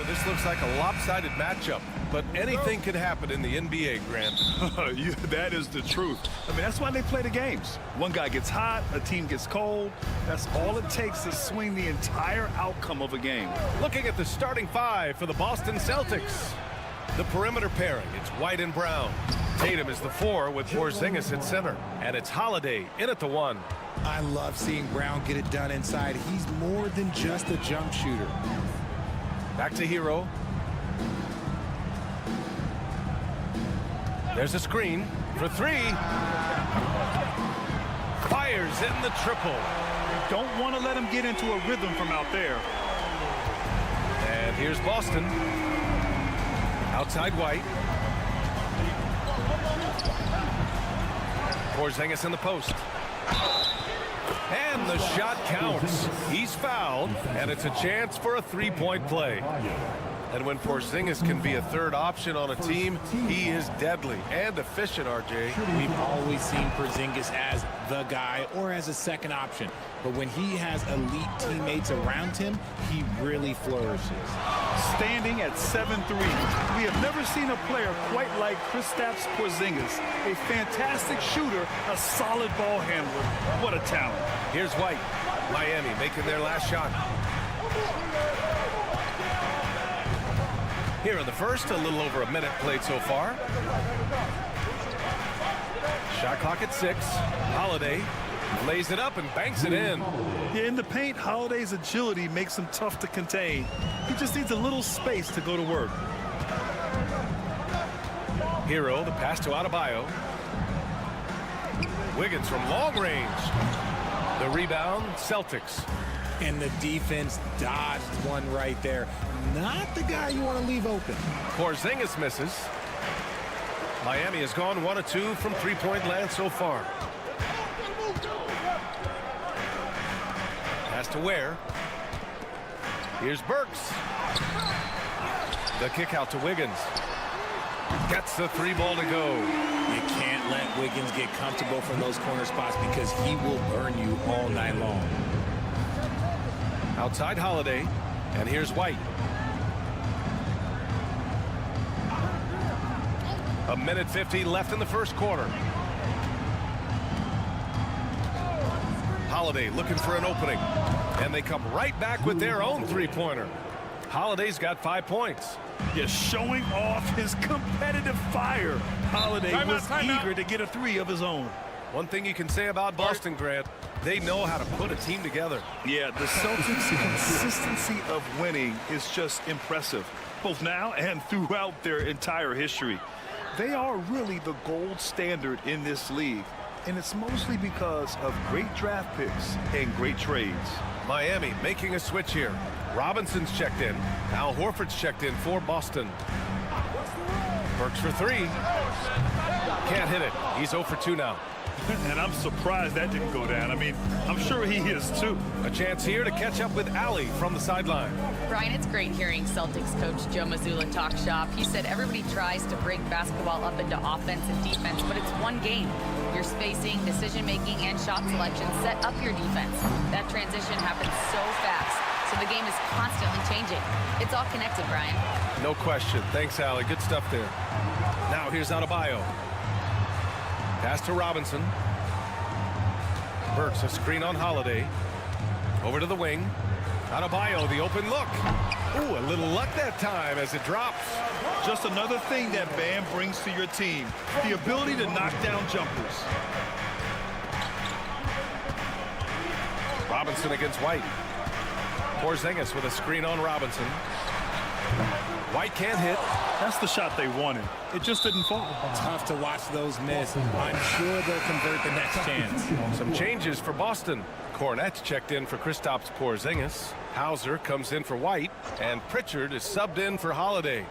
This looks like a lopsided matchup, but anything can happen in the NBA, Grant. That is the truth. I mean, that's why they play the games. One guy gets hot, a team gets cold. That's all it takes to swing the entire outcome of a game. Looking at the starting five for the Boston Celtics. The perimeter pairing, it's White and Brown. Tatum is the 4 with Porzingis at center. And it's Holiday in at the 1. I love seeing Brown get it done inside. He's more than just a jump shooter. Back to Hero. There's a screen for 3. Fires in the triple. Don't want to let him get into a rhythm from out there. And here's Boston. Outside White. Porzingis in the post. And the shot counts. He's fouled, and it's a chance for a 3-point play. And when Porzingis can be a third option on a team, he is deadly and efficient, RJ. We've always seen Porzingis as the guy or as a second option. But when he has elite teammates around him, he really flourishes. Standing at 7'3", we have never seen a player quite like Kristaps Porzingis. A fantastic shooter, a solid ball handler. What a talent. Here's White. Miami making their last shot. Here in the first, a little over a minute played so far. Shot clock at 6. Holiday lays it up and banks it in. Yeah, in the paint, Holiday's agility makes him tough to contain. He just needs a little space to go to work. Hero, the pass to Adebayo. Wiggins from long range. The rebound, Celtics. And the defense dodged one right there. Not the guy you want to leave open. Porzingis misses. Miami has gone 1 of 2 from 3-point land so far. Pass to Ware. Here's Burks. The kick out to Wiggins. Gets the 3 ball to go. You can't let Wiggins get comfortable from those corner spots because he will burn you all night long. Outside Holiday, and here's White. A minute 50 left in the first quarter. Holiday looking for an opening, and they come right back with their own 3-pointer. Holiday's got 5 points. Just showing off his competitive fire. Holiday was eager to get a 3 of his own. One thing you can say about Boston, Grant, they know how to put a team together. Yeah, the Celtics' consistency of winning is just impressive, both now and throughout their entire history. They are really the gold standard in this league, and it's mostly because of great draft picks and great trades. Miami making a switch here. Robinson's checked in. Al Horford's checked in for Boston. Burks for 3. Can't hit it. He's 0 for 2 now. And I'm surprised that didn't go down. I mean, I'm sure he is too. A chance here to catch up with Allie from the sideline. Brian, it's great hearing Celtics coach Joe Mazzulla talk shop. He said everybody tries to break basketball up into offense and defense, but it's one game. Your spacing, decision-making, and shot selection set up your defense. That transition happens so fast, so the game is constantly changing. It's all connected, Brian. No question. Thanks, Allie. Good stuff there. Now here's Adebayo. Pass to Robinson. Burks, a screen on Holiday. Over to the wing. Adebayo, the open look. Ooh, a little luck that time as it drops. Just another thing that Bam brings to your team. The ability to knock down jumpers. Robinson against White. Porzingis with a screen on Robinson. White can't hit. That's the shot they wanted. It just didn't fall. Tough to watch those miss. I'm sure they'll convert the next chance. Some changes for Boston. Cornette's checked in for Kristaps Porzingis. Hauser comes in for White. And Pritchard is subbed in for Holiday.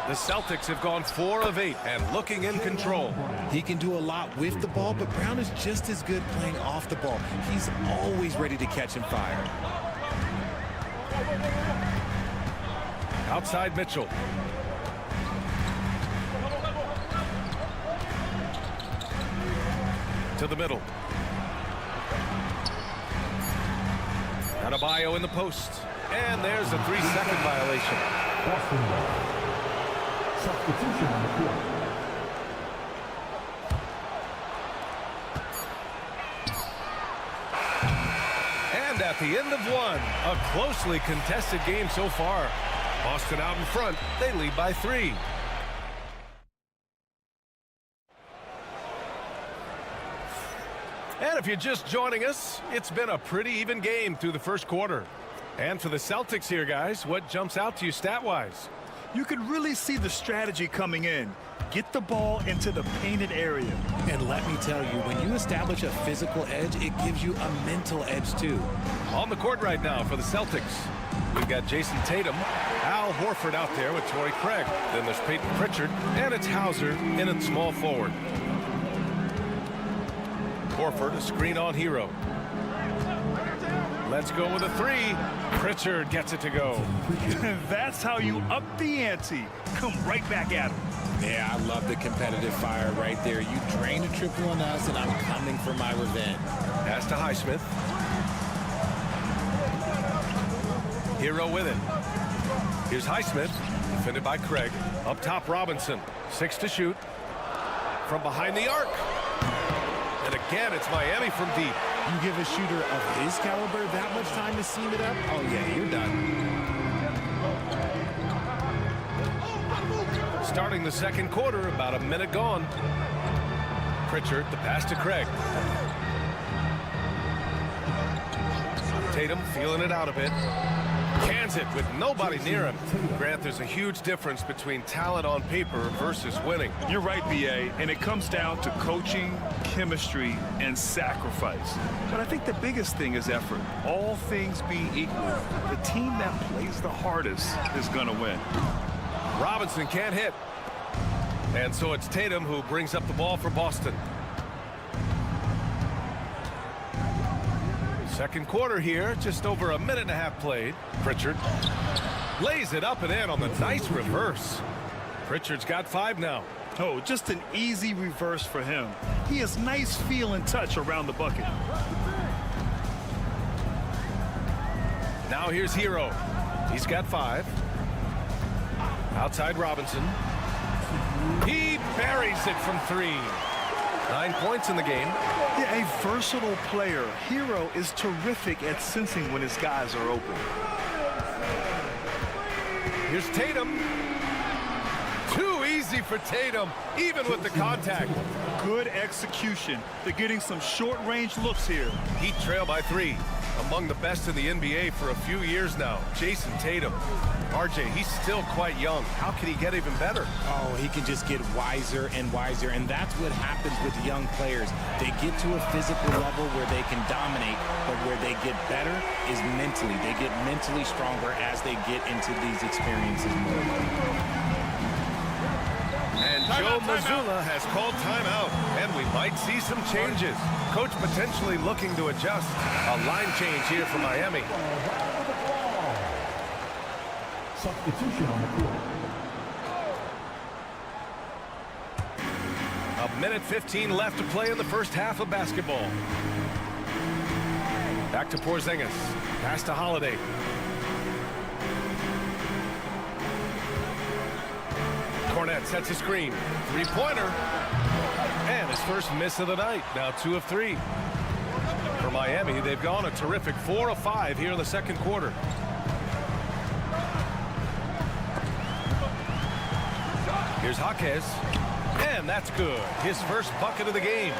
The Celtics have gone 4 of 8 and looking in control. He can do a lot with the ball, but Brown is just as good playing off the ball. He's always ready to catch and fire. Outside Mitchell. To the middle. Adebayo in the post. And there's a 3-second violation. Substitution on the court. And at the end of one, a closely contested game so far. Boston out in front. They lead by 3. And if you're just joining us, it's been a pretty even game through the first quarter. And for the Celtics here, guys, what jumps out to you stat-wise? You could really see the strategy coming in. Get the ball into the painted area. And let me tell you, when you establish a physical edge, it gives you a mental edge too. On the court right now for the Celtics, we've got Jason Tatum, Al Horford out there with Torrey Craig. Then there's Peyton Pritchard, and it's Hauser in at small forward. Horford, a screen on Hero. Let's go with a 3. Pritchard gets it to go. That's how you up the ante. Come right back at him. Yeah, I love the competitive fire right there. You drain a triple on us, and I'm coming for my revenge. Pass to Highsmith. Hero with it. Here's Highsmith, defended by Craig. Up top, Robinson. 6 to shoot. From behind the arc. And again, it's Miami from deep. You give a shooter of his caliber that much time to seam it up? Oh, yeah, you're done. Starting the second quarter, about a minute gone. Pritchard, the pass to Craig. Tatum feeling it out a bit. Cans it with nobody near him. Grant, there's a huge difference between talent on paper versus winning. You're right, B.A., and it comes down to coaching, chemistry, and sacrifice. But I think the biggest thing is effort. All things being equal, the team that plays the hardest is going to win. Robinson can't hit. And so it's Tatum who brings up the ball for Boston. Second quarter here, just over a minute and a half played. Pritchard lays it up and in on the nice reverse. Pritchard's got 5 now. Oh, just an easy reverse for him. He has nice feel and touch around the bucket. Now here's Hero. He's got 5. Outside Robinson. He buries it from 3. 9 points in the game. Yeah, a versatile player. Hero is terrific at sensing when his guys are open. Here's Tatum. Too easy for Tatum, even with the contact. Good execution. They're getting some short-range looks here. Heat trail by 3. Among the best in the NBA for a few years now. Jason Tatum. RJ, he's still quite young. How can he get even better? Oh, he can just get wiser and wiser, and that's what happens with young players. They get to a physical level where they can dominate, but where they get better is mentally. They get mentally stronger as they get into these experiences more. And Joe Mazzulla has called timeout, and we might see some changes. Coach potentially looking to adjust. A line change here for Miami. Substitution on the court. A minute 15 left to play in the first half of basketball. Back to Porzingis. Pass to Holiday. Cornette sets a screen. 3-pointer. And his first miss of the night. Now 2 of 3. For Miami, they've gone a terrific 4 of 5 here in the second quarter. Here's Jaquez. And that's good. His first bucket of the game.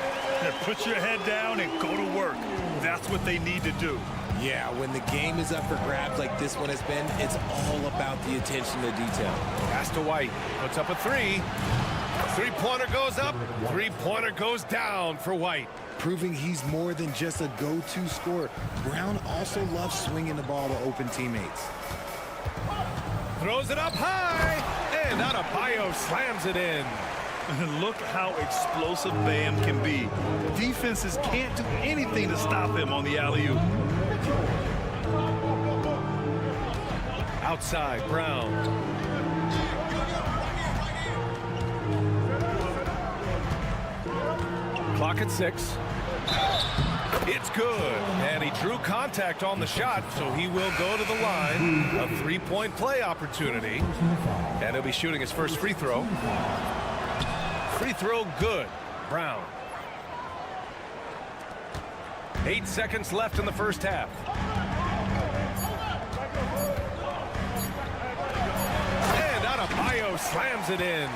Put your head down and go to work. That's what they need to do. Yeah, when the game is up for grabs like this one has been, it's all about the attention to detail. Pass to White. Puts up a 3. 3-pointer goes up. 3-pointer goes down for White. Proving he's more than just a go-to scorer. Brown also loves swinging the ball to open teammates. Throws it up high. And Adebayo slams it in. Look how explosive Bam can be. Defenses can't do anything to stop him on the alley-oop. Outside, Brown. Clock at 6. It's good. And he drew contact on the shot, so he will go to the line. A 3-point play opportunity. And he'll be shooting his first free throw. Free throw good. Brown. 8 seconds left in the first half. Adebayo slams it in.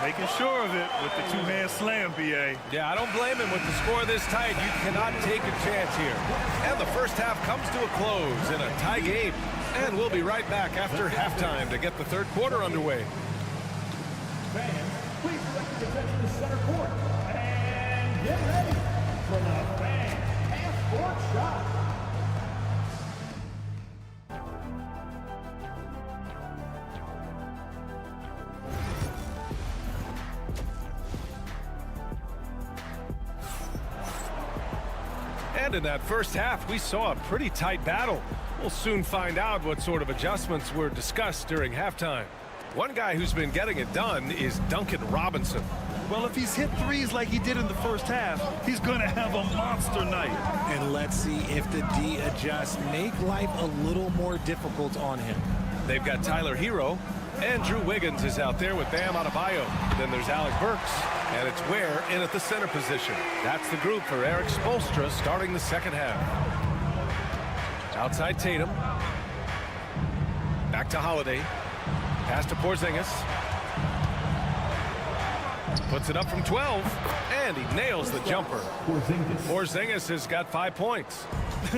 Making sure of it with the two-hand slam, B.A. Yeah, I don't blame him with the score this tight. You cannot take a chance here. And the first half comes to a close in a tie game. And we'll be right back after halftime to get the third quarter underway. Fans, please direct your attention to center court. And get ready for the fan half-court shot. And in that first half, we saw a pretty tight battle. We'll soon find out what sort of adjustments were discussed during halftime. One guy who's been getting it done is Duncan Robinson. Well, if he's hit threes like he did in the first half, he's going to have a monster night. And let's see if the D adjusts, make life a little more difficult on him. They've got Tyler Hero. Andrew Wiggins is out there with Bam Adebayo. Then there's Alec Burks. And it's Ware in at the center position. That's the group for Eric Spoelstra starting the second half. Outside Tatum. Back to Holiday. Pass to Porzingis. Puts it up from 12. And he nails the jumper. Porzingis has got 5 points.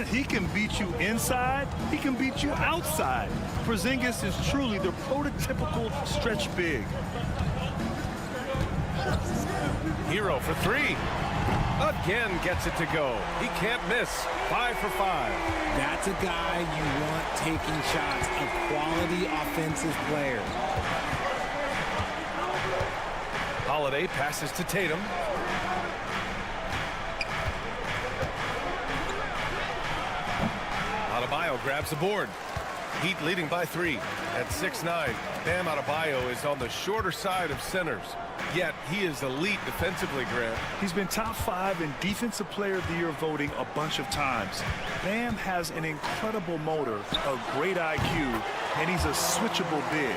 He can beat you inside. He can beat you outside. Porzingis is truly the prototypical stretch big. Hero for 3. Again gets it to go. He can't miss. 5 for 5. That's a guy you want taking shots, a quality offensive player. Holiday passes to Tatum. Adebayo grabs the board. Heat leading by 3 at 6'9". Bam Adebayo is on the shorter side of centers. Yet he is elite defensively, Grant. He's been top 5 in Defensive Player of the Year voting a bunch of times. Bam has an incredible motor, a great IQ, and he's a switchable big.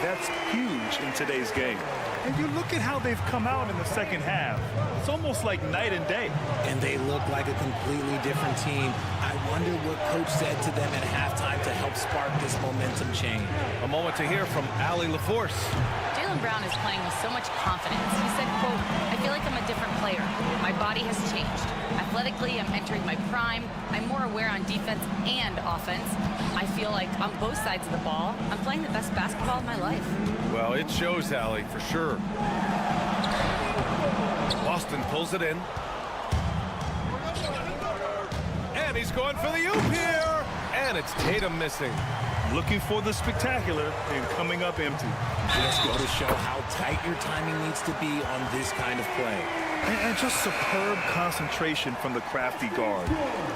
That's huge in today's game. And you look at how they've come out in the second half. It's almost like night and day. And they look like a completely different team. I wonder what coach said to them at halftime to help spark this momentum change. A moment to hear from Allie LaForce. Jaylen Brown is playing with so much confidence. He said, quote, "I feel like I'm a different player. My body has changed. Athletically, I'm entering my prime. I'm more aware on defense and offense. I feel like on both sides of the ball, I'm playing the best basketball of my life." Well, it shows, Allie, for sure. Boston pulls it in. And he's going for the oop here. And it's Tatum missing. Looking for the spectacular and coming up empty. Just go to show how tight your timing needs to be on this kind of play. And just superb concentration from the crafty guard.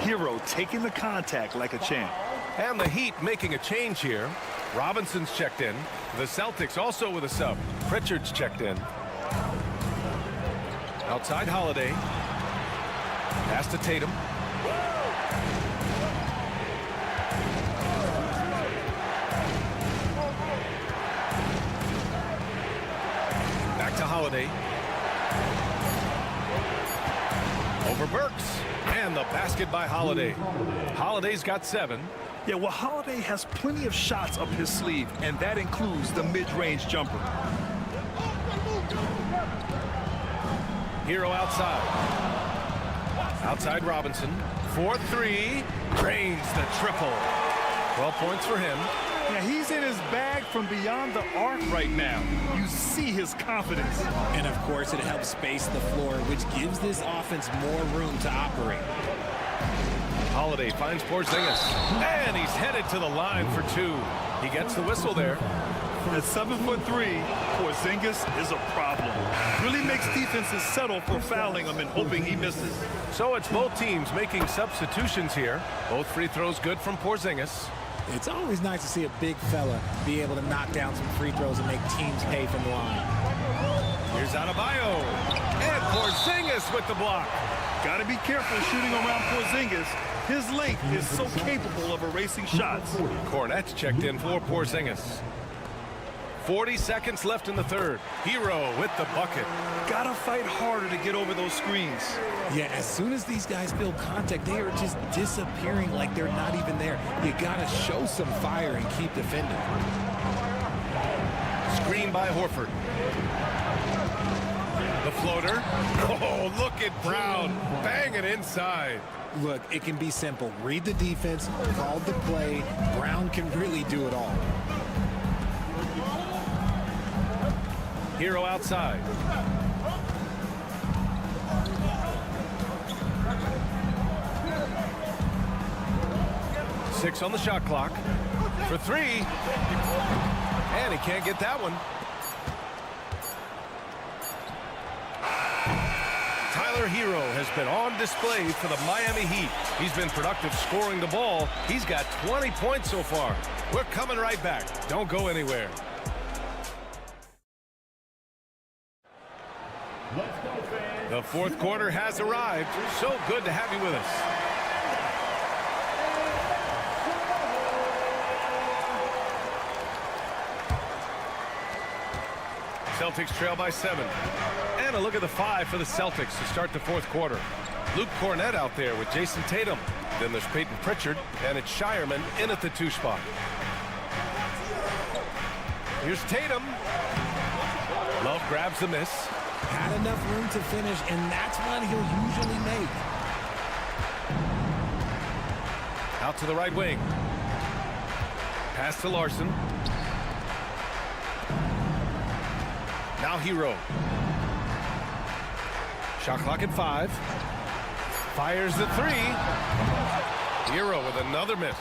Hero taking the contact like a champ. And the Heat making a change here. Robinson's checked in. The Celtics also with a sub. Pritchard's checked in. Outside Holiday. Pass to Tatum. Back to Holiday. Over Burks. And the basket by Holiday. Holiday's got 7. Yeah, well, Holiday has plenty of shots up his sleeve, and that includes the mid-range jumper. Hero outside. Outside Robinson. 4-3. Drains the triple. 12 points for him. Yeah, he's in his bag from beyond the arc right now. You see his confidence. And, of course, it helps space the floor, which gives this offense more room to operate. Holiday finds Porzingis. And he's headed to the line for 2. He gets the whistle there. At 7'3", Porzingis is a problem. Really makes defenses settle for fouling him and hoping he misses. So it's both teams making substitutions here. Both free throws good from Porzingis. It's always nice to see a big fella be able to knock down some free throws and make teams pay from the line. Here's Adebayo. And Porzingis with the block. Got to be careful shooting around Porzingis. His length is so capable of erasing shots. Cornette's checked in for Porzingis. 40 seconds left in the third. Hero with the bucket. Gotta fight harder to get over those screens. Yeah, as soon as these guys feel contact, they are just disappearing like they're not even there. You gotta show some fire and keep defending. screen by Horford. The floater. Oh, look at Brown. Bang it inside. Look, it can be simple. Read the defense, call the play. Brown can really do it all. Hero outside. Six on the shot clock. For three. And he can't get that one. Tyler Hero has been on display for the Miami Heat. He's been productive scoring the ball. He's got 20 points so far. We're coming right back. Don't go anywhere. The fourth quarter has arrived. So good to have you with us. Celtics trail by 7. And a look at the 5 for the Celtics to start the fourth quarter. Luke Cornett out there with Jason Tatum. Then there's Peyton Pritchard, and it's Shireman in at the 2 spot. Here's Tatum. Love grabs the miss. Had enough room to finish, and that's one he'll usually make. Out to the right wing. Pass to Larson. Now Hero. Shot clock at 5. Fires the 3. Hero with another miss.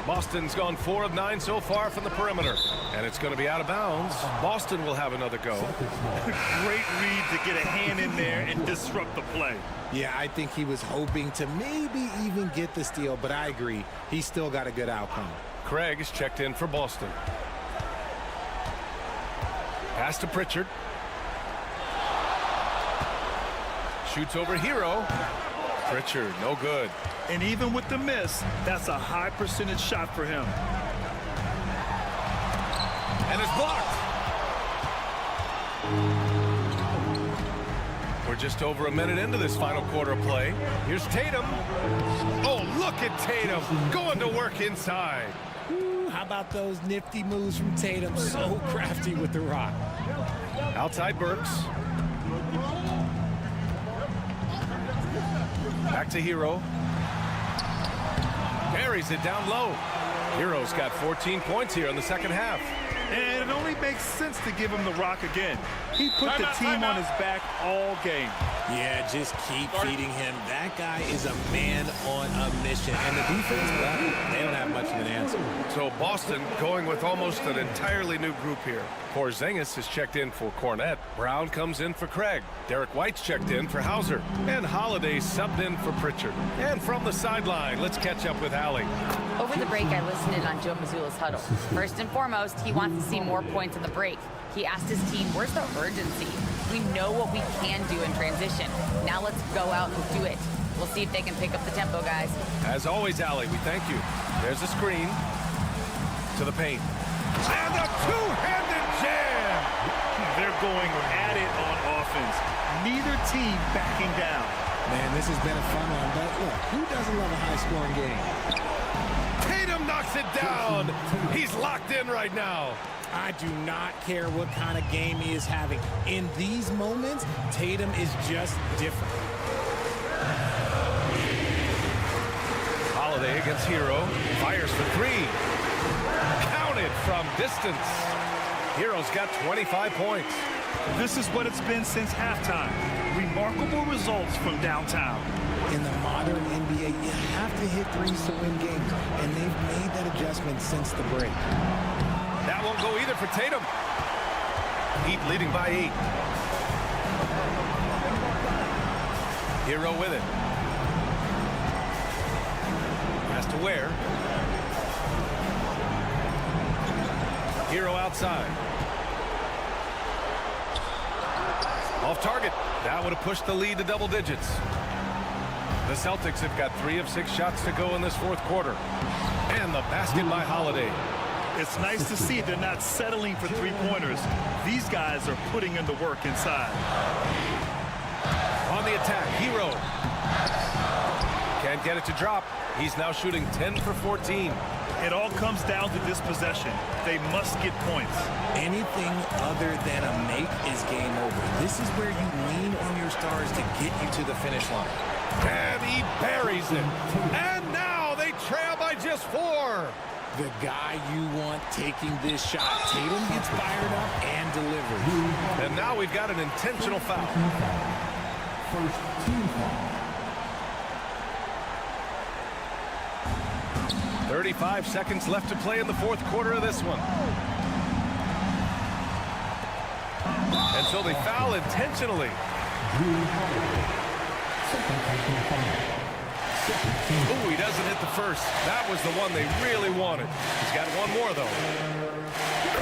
Boston's gone 4 of 9 so far from the perimeter. And it's going to be out of bounds. Boston will have another go. Great read to get a hand in there and disrupt the play. Yeah, I think he was hoping to maybe even get the steal, but I agree. He's still got a good outcome. Craig is checked in for Boston. Pass to Pritchard. Shoots over Hero. Pritchard, no good. And even with the miss, that's a high percentage shot for him. And it's blocked. We're just over a minute into this final quarter of play. Here's Tatum. Oh, look at Tatum going to work inside. Ooh, how about those nifty moves from Tatum? So crafty with the rock. Outside Burks. Back to Hero. Buries it down low. Hero's got 14 points here in the second half. And it only makes sense to give him the rock again. He put the team on his back all game. Yeah, just keep feeding him. That guy is a man on a mission. And the defense, well, they don't have much of an answer. So Boston going with almost an entirely new group here. Porzingis is checked in for Cornett. Brown comes in for Craig. Derek White's checked in for Hauser. And Holiday subbed in for Pritchard. And from the sideline, let's catch up with Allie. Over the break, I listened in on Joe Mazzulla's huddle. First and foremost, he wants to see more points at the break. He asked his team, where's the urgency? We know what we can do in transition. Now let's go out and do it. We'll see if they can pick up the tempo, guys. As always, Allie, we thank you. There's a screen to the paint. And a two-handed jam! They're going at it on offense. Neither team backing down. Man, this has been a fun one, but look, who doesn't love a high-scoring game? Tatum knocks it down. He's locked in right now. I do not care what kind of game he is having. In these moments, Tatum is just different. Holiday against Hero. Fires for 3. Counted from distance. Hero's got 25 points. This is what it's been since halftime. Remarkable results from downtown. In the modern NBA, you have to hit threes to win games, and they've made that adjustment since the break. That won't go either for Tatum. Heat leading by 8. Hero with it. Pass to Ware. Hero outside. Off target. That would have pushed the lead to double digits. The Celtics have got 3 of 6 shots to go in this fourth quarter. And the basket by Holiday. It's nice to see they're not settling for three-pointers. These guys are putting in the work inside. On the attack, Hero. Can't get it to drop. He's now shooting 10 for 14. It all comes down to this possession. They must get points. Anything other than a make is game over. This is where you lean on your stars to get you to the finish line. And he buries it. And now they trail by just 4. The guy you want taking this shot. Tatum gets fired up and delivers. And now we've got an intentional foul. First team foul. 35 seconds left to play in the fourth quarter of this one. And so they foul intentionally. Ooh, he doesn't hit the first. That was the one they really wanted. He's got one more, though.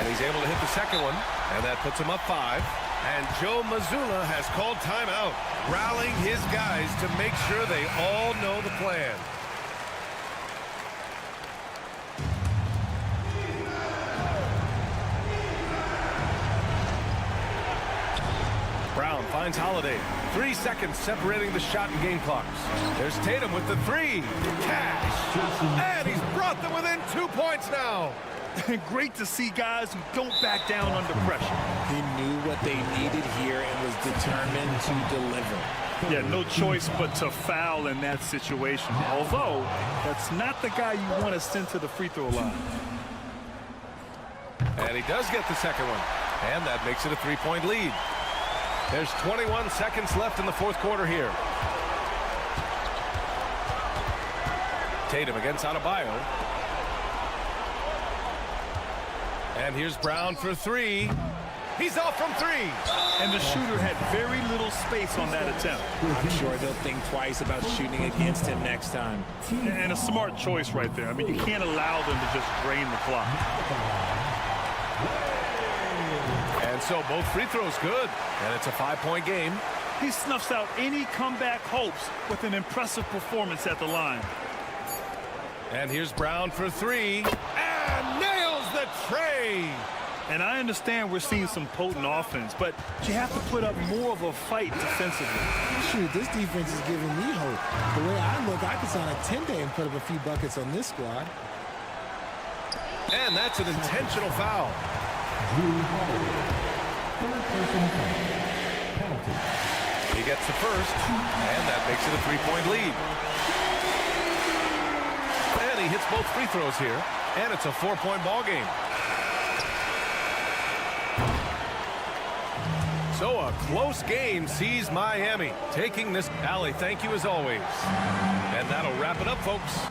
And he's able to hit the second one. And that puts him up 5. And Joe Mazzulla has called timeout, rallying his guys to make sure they all know the plan. Brown finds Holiday. 3 seconds separating the shot and game clocks. There's Tatum with the 3. Cash. And he's brought them within 2 points now. Great to see guys who don't back down under pressure. He knew what they needed here and was determined to deliver. Yeah, no choice but to foul in that situation. Although, that's not the guy you want to send to the free throw line. And he does get the second one. And that makes it a 3-point lead. There's 21 seconds left in the fourth quarter here. Tatum against Adebayo. And here's Brown for 3. He's off from 3. And the shooter had very little space on that attempt. I'm sure they'll think twice about shooting against him next time. And a smart choice right there. I mean, you can't allow them to just drain the clock. And so both free throws good. And it's a 5-point game. He snuffs out any comeback hopes with an impressive performance at the line. And here's Brown for 3. And nails the tray. And I understand we're seeing some potent offense, but you have to put up more of a fight defensively. Shoot, this defense is giving me hope. The way I look, I could sign a 10-day and put up a few buckets on this squad. And that's an intentional foul. He gets the first, and that makes it a 3-point lead. And he hits both free throws here, and it's a 4-point ball game. So a close game sees Miami taking this. Allie, thank you as always. And that'll wrap it up, folks.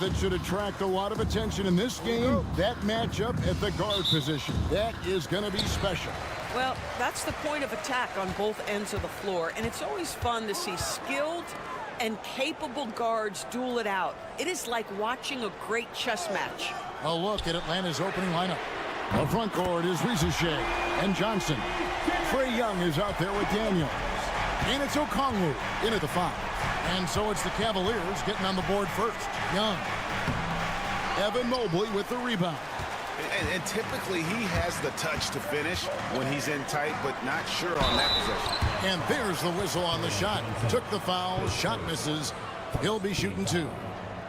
That should attract a lot of attention in this game. That matchup at the guard position. That is going to be special. Well, that's the point of attack on both ends of the floor, and it's always fun to see skilled and capable guards duel it out. It is like watching a great chess match. A look at Atlanta's opening lineup. The front court is Rizachet and Johnson. Trae Young is out there with Daniels. And it's Okongwu in at the 5. And so it's the Cavaliers getting on the board first. Young. Evan Mobley with the rebound. And typically he has the touch to finish when he's in tight, but not sure on that possession. And there's the whistle on the shot. Took the foul, shot misses. He'll be shooting 2.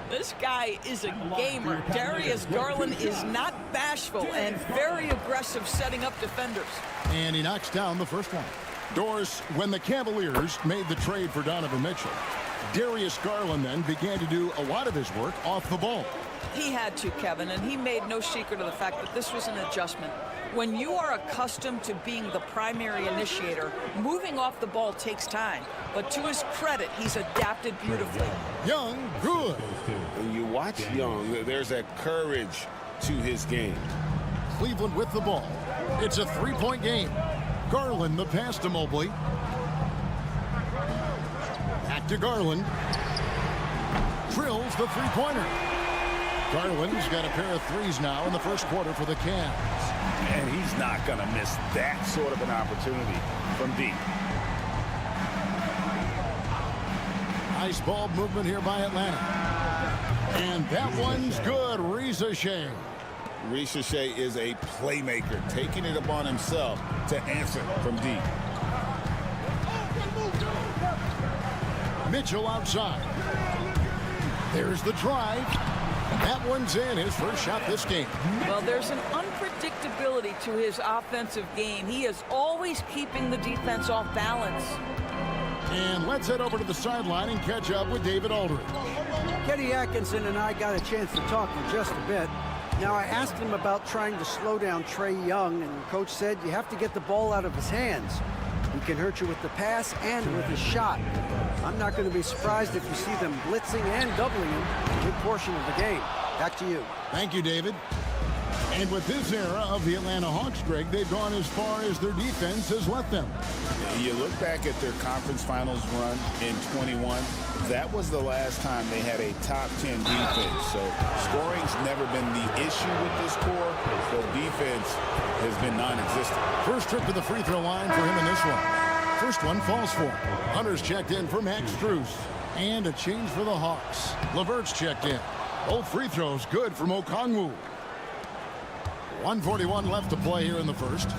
This guy is a gamer. Darius Garland is not bashful and very aggressive setting up defenders. And he knocks down the first one. Doris, when the Cavaliers made the trade for Donovan Mitchell, Darius Garland then began to do a lot of his work off the ball. He had to, Kevin, and he made no secret of the fact that this was an adjustment. When you are accustomed to being the primary initiator, moving off the ball takes time. But to his credit, he's adapted beautifully. Young, good. When you watch Young, there's a courage to his game. Cleveland with the ball. It's a three-point game. Garland the pass to Mobley. Back to Garland. Drills the three-pointer. Garland's got a pair of threes now in the first quarter for the Cavs. And he's not going to miss that sort of an opportunity from deep. Nice ball movement here by Atlanta. And that one's good. Ricochet. Ricochet is a playmaker, taking it upon himself to answer from deep. Mitchell outside. There's the drive. That one's in, his first shot this game. Well, there's an unpredictability to his offensive game. He is always keeping the defense off balance. And let's head over to the sideline and catch up with David Aldridge. Kenny Atkinson and I got a chance to talk for just a bit. Now, I asked him about trying to slow down Trae Young, and the coach said you have to get the ball out of his hands. He can hurt you with the pass and with his shot. I'm not going to be surprised if you see them blitzing and doubling him a good portion of the game. Back to you. Thank you, David. And with this era of the Atlanta Hawks, Greg, they've gone as far as their defense has let them. You look back at their conference finals run in 21. That was the last time they had a top 10 defense. So scoring's never been the issue with this core. The defense has been non-existent. First trip to the free throw line for him in this one. First one falls for him. Hunter's checked in for Max Strus. And a change for the Hawks. LeVert's checked in. Both free throws good from Okongwu. 1:41 left to play here in the first.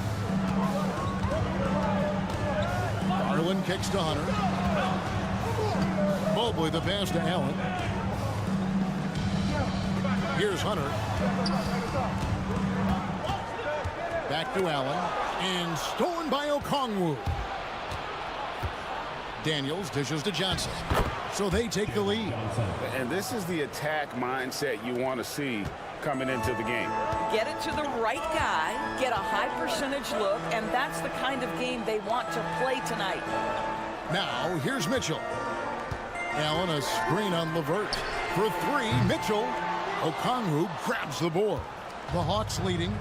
Garland kicks to Hunter. Mobley the pass to Allen. Here's Hunter. Back to Allen. And stolen by Okongwu. Daniels dishes to Johnson. So they take the lead. And this is the attack mindset you want to see coming into the game. Get it to the right guy, get a high percentage look, and that's the kind of game they want to play tonight. Now, here's Mitchell. Allen, a screen on LeVert. For three, Mitchell. Okongwu grabs the board. The Hawks leading.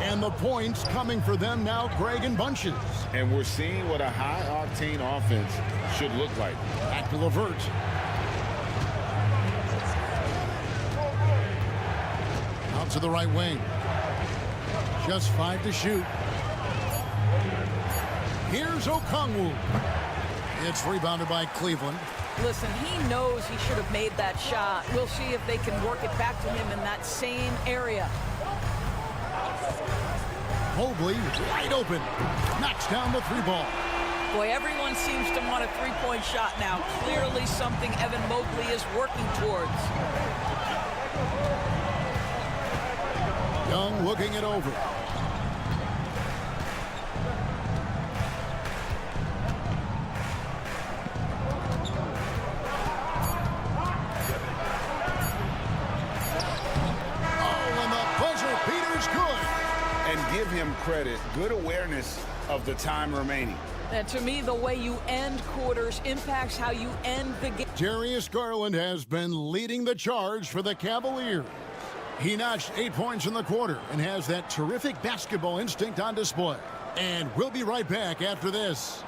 And the points coming for them now, Greg, in bunches. And we're seeing what a high-octane offense should look like. Back to LeVert. Out to the right wing. Just 5 to shoot. Here's Okongwu. It's rebounded by Cleveland. Listen, he knows he should have made that shot. We'll see if they can work it back to him in that same area. Mobley wide open. Knocks down the three ball. Boy, everyone seems to want a three-point shot now. Clearly something Evan Mobley is working towards. Young looking it over. And give him credit. Good awareness of the time remaining. And to me, the way you end quarters impacts how you end the game. Darius Garland has been leading the charge for the Cavaliers. He notched 8 points in the quarter and has that terrific basketball instinct on display. And we'll be right back after this.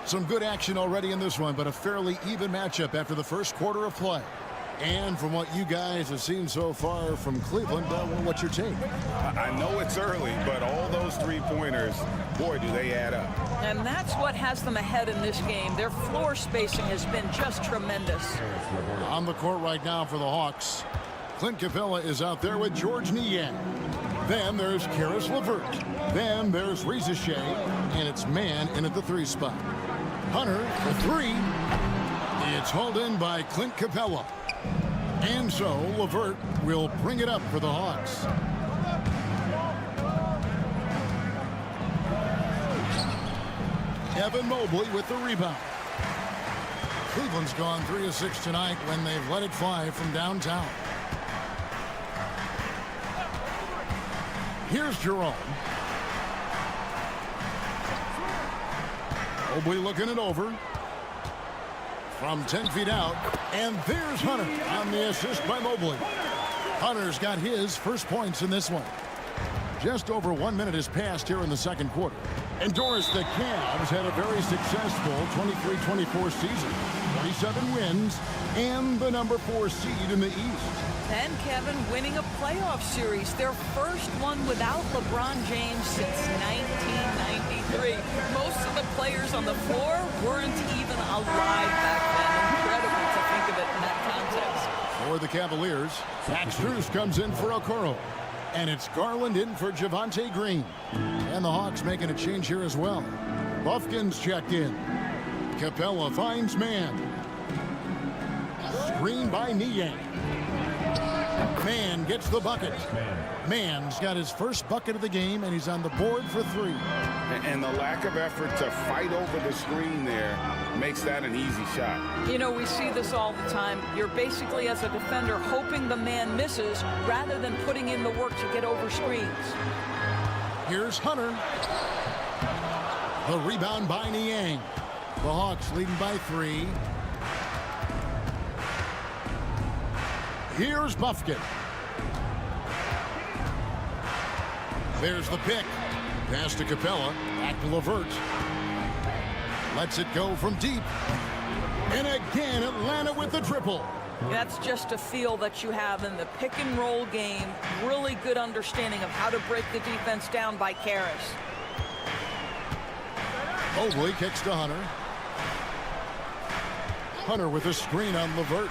Some good action already in this one, but a fairly even matchup after the first quarter of play. And from what you guys have seen so far from Cleveland, what's your take? I know it's early, but all those three-pointers, boy, do they add up. And that's what has them ahead in this game. Their floor spacing has been just tremendous. On the court right now for the Hawks, Clint Capella is out there with George Niang. Then there's Karis LeVert. Then there's Ricochet, and it's man in at the 3 spot. Hunter for 3. It's hauled in by Clint Capella. And so LeVert will bring it up for the Hawks. Evan Mobley with the rebound. Cleveland's gone 3 of 6 tonight when they've let it fly from downtown. Here's Jerome. Mobley looking it over. From 10 feet out. And there's Hunter on the assist by Mobley. Hunter's got his first points in this one. Just over 1 minute has passed here in the second quarter. And Doris, the Cavs had a very successful 23-24 season. 27 wins and the number 4 seed in the East. And Kevin winning a playoff series, their first one without LeBron James since 1993. Most of the players on the floor weren't even alive back then. Incredible to think of it in that context. For the Cavaliers, Max Strus comes in for Okoro. And it's Garland in for Javonte Green. And the Hawks making a change here as well. Buffkin's checked in. Capella finds man. Screen by Niang. Man gets the bucket. Man's got his first bucket of the game, and he's on the board for 3. And the lack of effort to fight over the screen there makes that an easy shot. You know, we see this all the time. You're basically, as a defender, hoping the man misses rather than putting in the work to get over screens. Here's Hunter. The rebound by Niang. The Hawks leading by 3. Here's Buffkin. There's the pick. Pass to Capella. Back to LeVert. Lets it go from deep. And again, Atlanta with the triple. That's just a feel that you have in the pick and roll game. Really good understanding of how to break the defense down by Karras. Mobley kicks to Hunter. Hunter with a screen on LeVert.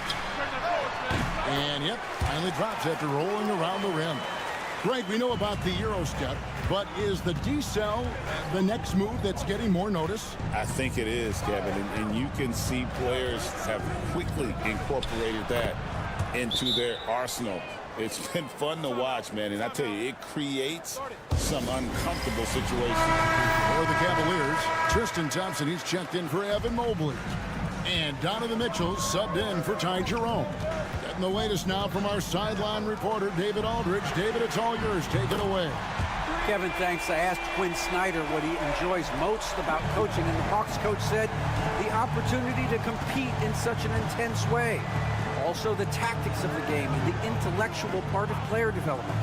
And yep, finally drops after rolling around the rim. Greg, we know about the Euro step, but is the decel the next move that's getting more notice? I think it is, Kevin, and you can see players have quickly incorporated that into their arsenal. It's been fun to watch, man, and I tell you, it creates some uncomfortable situations. For the Cavaliers, Tristan Thompson, he's checked in for Evan Mobley. And Donovan Mitchell subbed in for Ty Jerome. Getting the latest now from our sideline reporter, David Aldridge. David, it's all yours. Take it away. Kevin, thanks. I asked Quinn Snyder what he enjoys most about coaching, and the Hawks coach said the opportunity to compete in such an intense way. Also, the tactics of the game and the intellectual part of player development.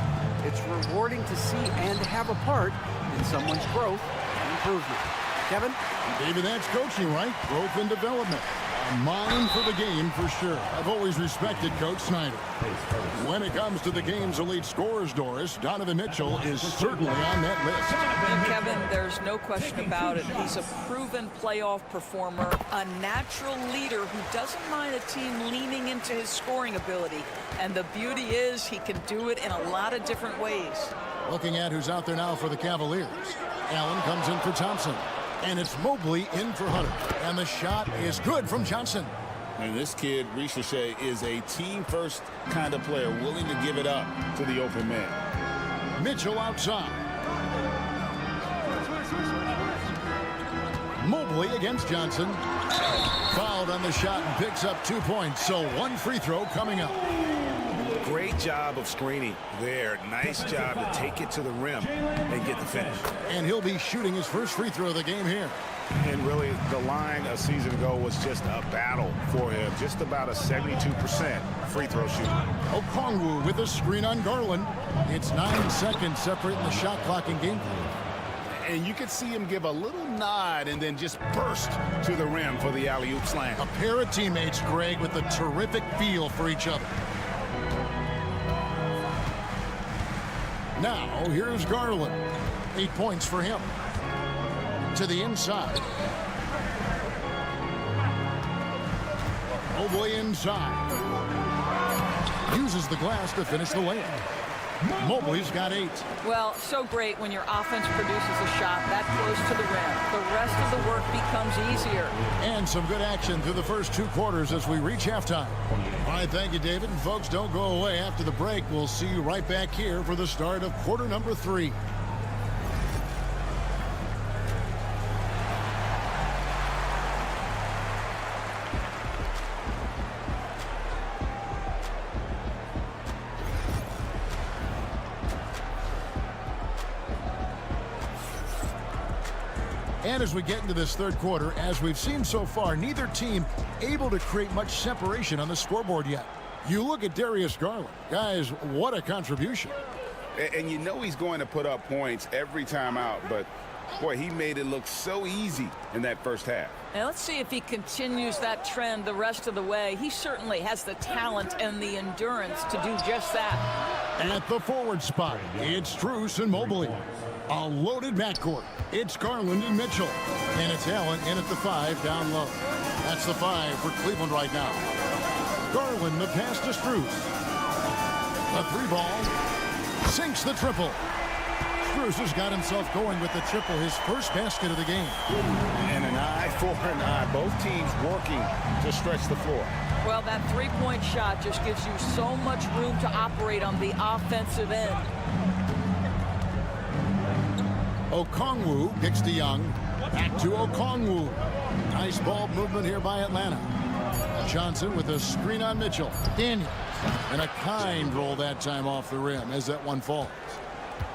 It's rewarding to see and have a part in someone's growth and improvement. Kevin? David, that's coaching, right? Growth and development. A mind for the game, for sure. I've always respected Coach Snyder. When it comes to the game's elite scorers, Doris, Donovan Mitchell is certainly on that list. And Kevin, there's no question about it. He's a proven playoff performer, a natural leader who doesn't mind a team leaning into his scoring ability. And the beauty is he can do it in a lot of different ways. Looking at who's out there now for the Cavaliers. Allen comes in for Thompson. And it's Mobley in for Hunter. And the shot is good from Johnson. And this kid, Ricochet, is a team-first kind of player, willing to give it up to the open man. Mitchell outside. Mobley against Johnson. Fouled on the shot and picks up 2 points. So 1 free throw coming up. Great job of screening there. Nice job to take it to the rim and get the finish. And he'll be shooting his first free throw of the game here. And really, the line a season ago was just a battle for him. Just about a 72% free throw shooter. Okongwu with a screen on Garland. It's 9 seconds separating the shot clock and game clock. And you can see him give a little nod and then just burst to the rim for the alley-oop slam. A pair of teammates, Greg, with a terrific feel for each other. Now, here's Garland. 8 points for him. To the inside. Mobley inside. Uses the glass to finish the layup. Mobley's got 8. Well, so great when your offense produces a shot that close to the rim. The rest of the work becomes easier. And some good action through the first 2 quarters as we reach halftime. All right, thank you, David. And folks, don't go away. After the break, we'll see you right back here for the start of quarter number 3. And as we get into this third quarter, as we've seen so far, neither team able to create much separation on the scoreboard yet. You look at Darius Garland. Guys, what a contribution. And you know he's going to put up points every time out, but boy, he made it look so easy in that first half. Now let's see if he continues that trend the rest of the way. He certainly has the talent and the endurance to do just that. At the forward spot, it's Strus and Mobley. A loaded backcourt. It's Garland and Mitchell. And it's Allen in at the 5 down low. That's the 5 for Cleveland right now. Garland the pass to Strus. The 3-ball. Sinks the triple. Strus has got himself going with the triple, his first basket of the game. And an eye for an eye. Both teams working to stretch the floor. Well, that three-point shot just gives you so much room to operate on the offensive end. Okongwu kicks to Young. Back to Okongwu. Nice ball movement here by Atlanta. Johnson with a screen on Mitchell. Daniels. And a kind roll that time off the rim as that one falls.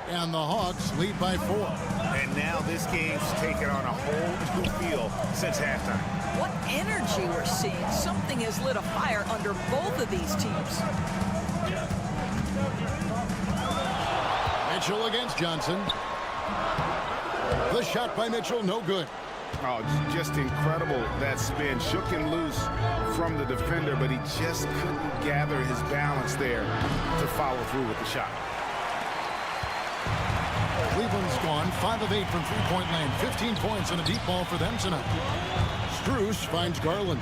And the Hawks lead by 4. And now this game's taken on a whole new feel since halftime. What energy we're seeing. Something has lit a fire under both of these teams. Mitchell against Johnson. The shot by Mitchell, no good. Oh, just incredible. That spin shook him loose from the defender, but he just couldn't gather his balance there to follow through with the shot. Cleveland's gone 5 of 8 from three-point land. 15 points and a deep ball for them tonight. Strus finds Garland.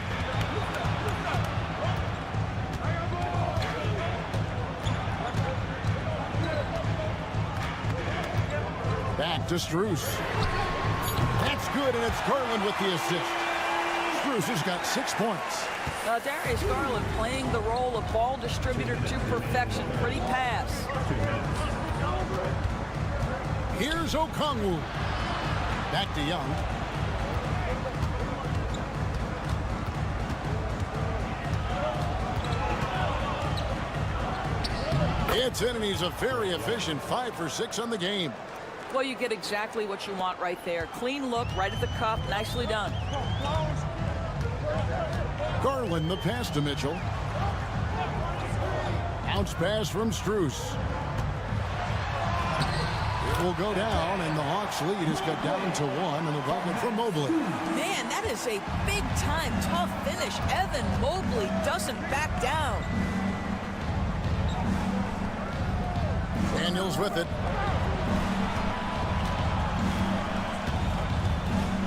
Back to Strus. That's good, and it's Garland with the assist. Strus has got 6 points. Darius Garland playing the role of ball distributor to perfection. Pretty pass. Here's Okongwu. Back to Young. It's in, and he's a very efficient 5 for 6 on the game. Well, you get exactly what you want right there. Clean look, right at the cup. Nicely done. Garland the pass to Mitchell. Bounce pass from Strus. It will go down, and the Hawks lead is cut down to 1 and a bucket from Mobley. Man, that is a big-time tough finish. Evan Mobley doesn't back down. Daniels with it.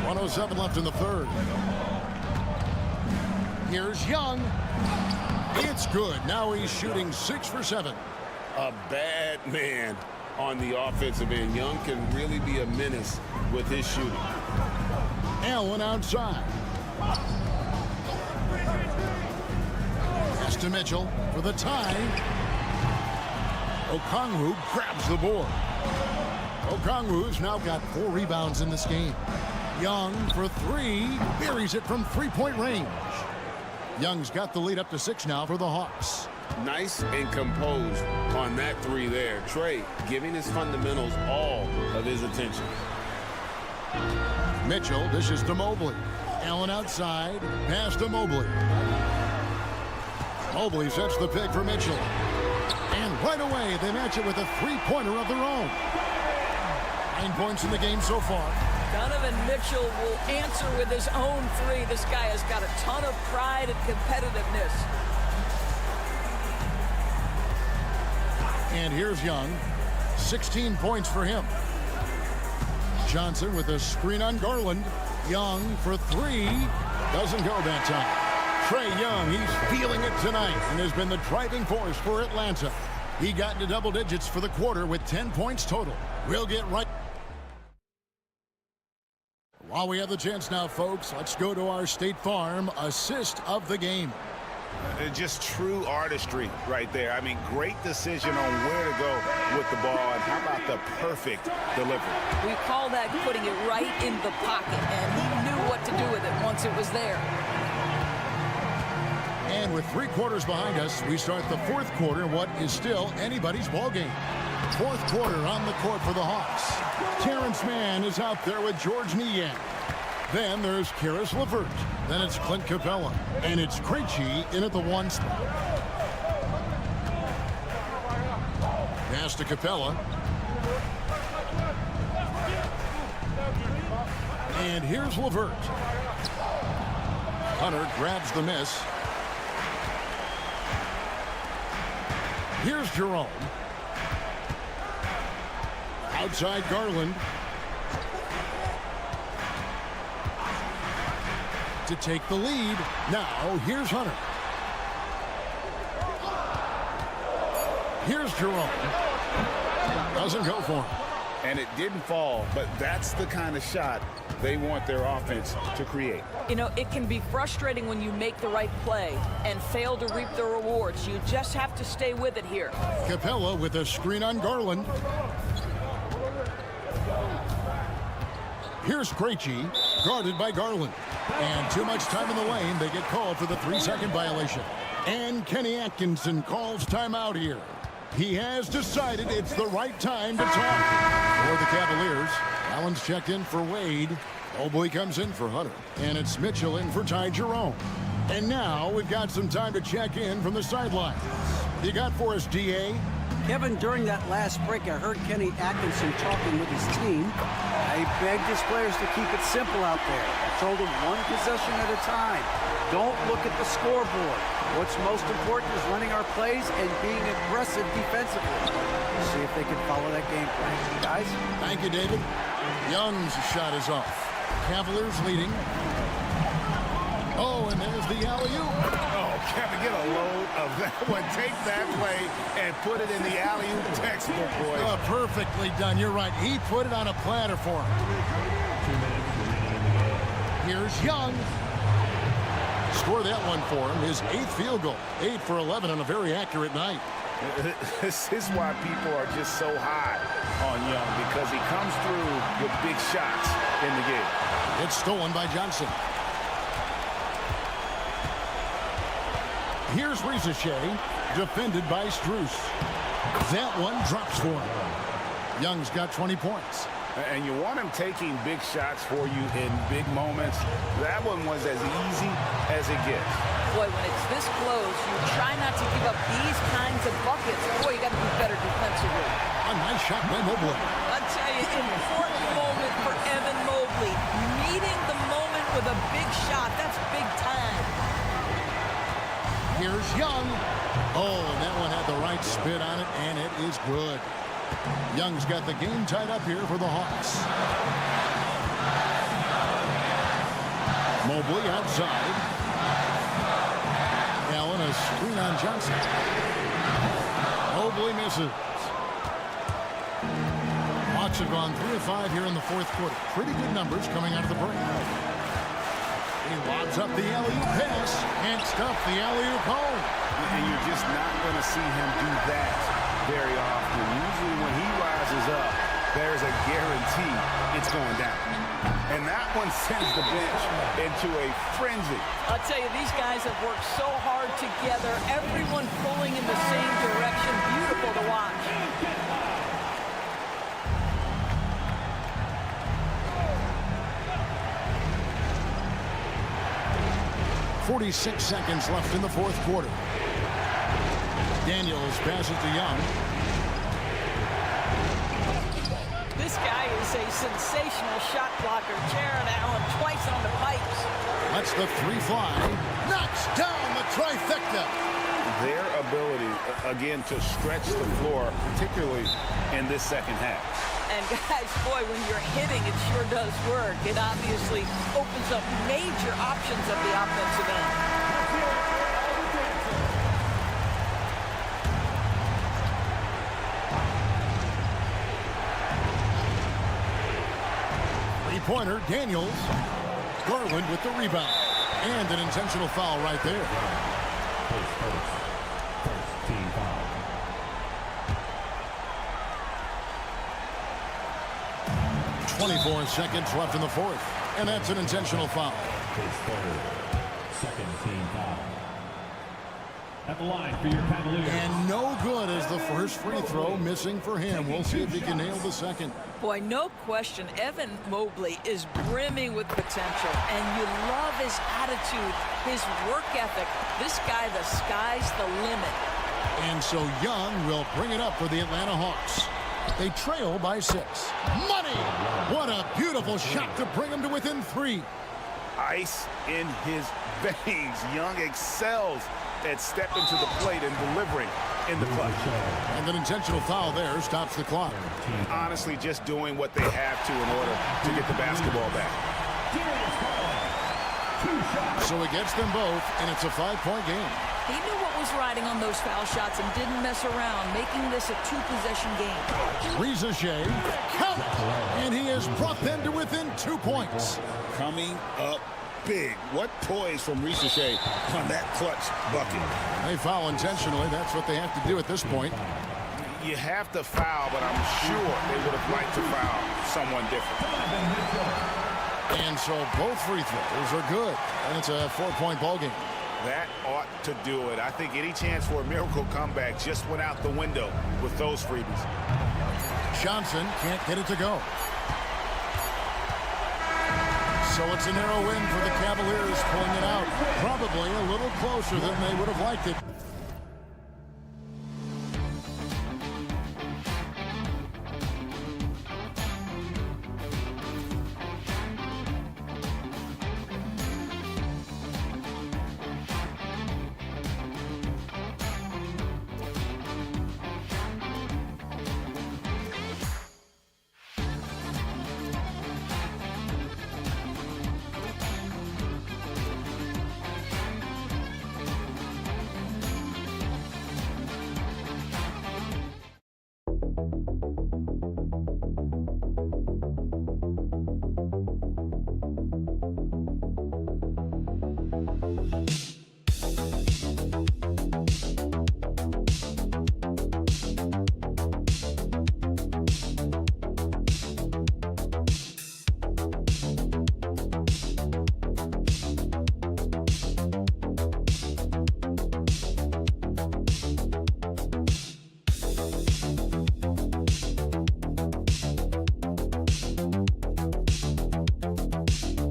1:07 left in the third. Here's Young. It's good. Now he's shooting 6 for 7. A bad man on the offensive end. Young can really be a menace with his shooting. Allen outside. Pass to Mitchell for the tie. Okongwu grabs the board. Okongwu's now got 4 rebounds in this game. Young for 3, buries it from three-point range. Young's got the lead up to 6 now for the Hawks. Nice and composed on that 3 there. Trey giving his fundamentals all of his attention. Mitchell dishes to Mobley. Allen outside, pass to Mobley. Mobley sets the pick for Mitchell. And right away, they match it with a 3-pointer of their own. 9 points in the game so far. Donovan Mitchell will answer with his own 3. This guy has got a ton of pride and competitiveness. And here's Young. 16 points for him. Johnson with a screen on Garland. Young for 3. Doesn't go that time. Trae Young, he's feeling it tonight and has been the driving force for Atlanta. He got into double digits for the quarter with 10 points total. We'll get right. While we have the chance now, folks, let's go to our State Farm assist of the game. Just true artistry right there. I mean, great decision on where to go with the ball, and how about the perfect delivery? We call that putting it right in the pocket, and he knew what to do with it once it was there. And with 3 quarters behind us, we start the 4th quarter, what is still anybody's ball game. Fourth quarter on the court for the Hawks. Terrence Mann is out there with George Niang. Then there's Karis LeVert. Then it's Clint Capella. And it's Krejci in at the 1 spot. Pass to Capella. And here's LeVert. Hunter grabs the miss. Here's Jerome. Outside Garland. To take the lead. Now here's Hunter. Here's Jerome. Doesn't go for him. And it didn't fall, but that's the kind of shot they want their offense to create. You know, it can be frustrating when you make the right play and fail to reap the rewards. You just have to stay with it here. Capella with a screen on Garland. Here's Krejci, guarded by Garland. And too much time in the lane. They get called for the 3-second violation. And Kenny Atkinson calls timeout here. He has decided it's the right time to talk. For the Cavaliers, Allen's checked in for Wade. Mobley comes in for Hunter. And it's Mitchell in for Ty Jerome. And now we've got some time to check in from the sidelines. You got for us, D.A.? Kevin, during that last break, I heard Kenny Atkinson talking with his team. I begged his players to keep it simple out there. I told them one possession at a time. Don't look at the scoreboard. What's most important is running our plays and being aggressive defensively. See if they can follow that game plan, guys. Thank you, David. Young's shot is off. Cavaliers leading. Oh, and there's the alley-oop. Oh, Kevin, get a load of that one. Take that play and put it in the alley-oop textbook, boys. Oh, perfectly done. You're right. He put it on a platter for him. Here's Young. Score that one for him. His 8th field goal. 8 for 11 on a very accurate night. This is why people are just so high on Young, because he comes through with big shots in the game. It's stolen by Johnson. Here's Ricochet, defended by Strus. That one drops for him. Young's got 20 points. And you want him taking big shots for you in big moments. That one was as easy as it gets. Boy, when it's this close, you try not to give up these kinds of buckets. Boy, you got to be better defensively. A nice shot by Mobley. I tell you, important moment for Evan Mobley. Meeting the moment with a big shot. That's big time. Here's Young. Oh, and that one had the right spin on it, and it is good. Young's got the game tied up here for the Hawks. Mobley outside. Allen, a screen on Johnson. Mobley misses. Hawks have gone 3 of 5 here in the 4th quarter. Pretty good numbers coming out of the break. He lobs up the alley-oop pass and stuff the alley-oop home. And you're just not going to see him do that very often. Usually when he rises up, there's a guarantee it's going down. And that one sends the bench into a frenzy. I'll tell you, these guys have worked so hard together. Everyone pulling in the same direction. Beautiful to watch. 46 seconds left in the 4th quarter. Daniels passes to Young. This guy is a sensational shot blocker. Jared Allen twice on the pipes. Lets the 3 fly. Knocks down the trifecta. Their ability, again, to stretch the floor, particularly in this second half. And guys, boy, when you're hitting, it sure does work. It obviously opens up major options at the offensive end. Three-pointer, Daniels. Garland with the rebound. And an intentional foul right there. 24 seconds left in the 4th. And that's an intentional foul. 2nd team foul. at the line for your Cavaliers. And no good as the first free throw missing for him. We'll see if he can nail the second. Boy, no question, Evan Mobley is brimming with potential, and you love his attitude, his work ethic. This guy, the sky's the limit. And so Young will bring it up for the Atlanta Hawks. They trail by 6. Money! What a beautiful shot to bring him to within 3. Ice in his veins. Young excels at stepping to the plate and delivering in the clutch. And an intentional foul there stops the clock. Honestly, just doing what they have to in order to get the basketball back. So he gets them both, and it's a 5-point game. He knew what was riding on those foul shots and didn't mess around, making this a 2-possession game. Ricochet, count it! And he has brought them to within 2 points. Coming up big. What poise from Ricochet on that clutch bucket. They foul intentionally. That's what they have to do at this point. You have to foul, but I'm sure they would have liked to foul someone different. And so both free throws are good. And it's a 4-point ball game. That ought to do it. I think any chance for a miracle comeback just went out the window with those freebies. Johnson can't get it to go. So it's a narrow win for the Cavaliers, pulling it out. Probably a little closer than they would have liked it.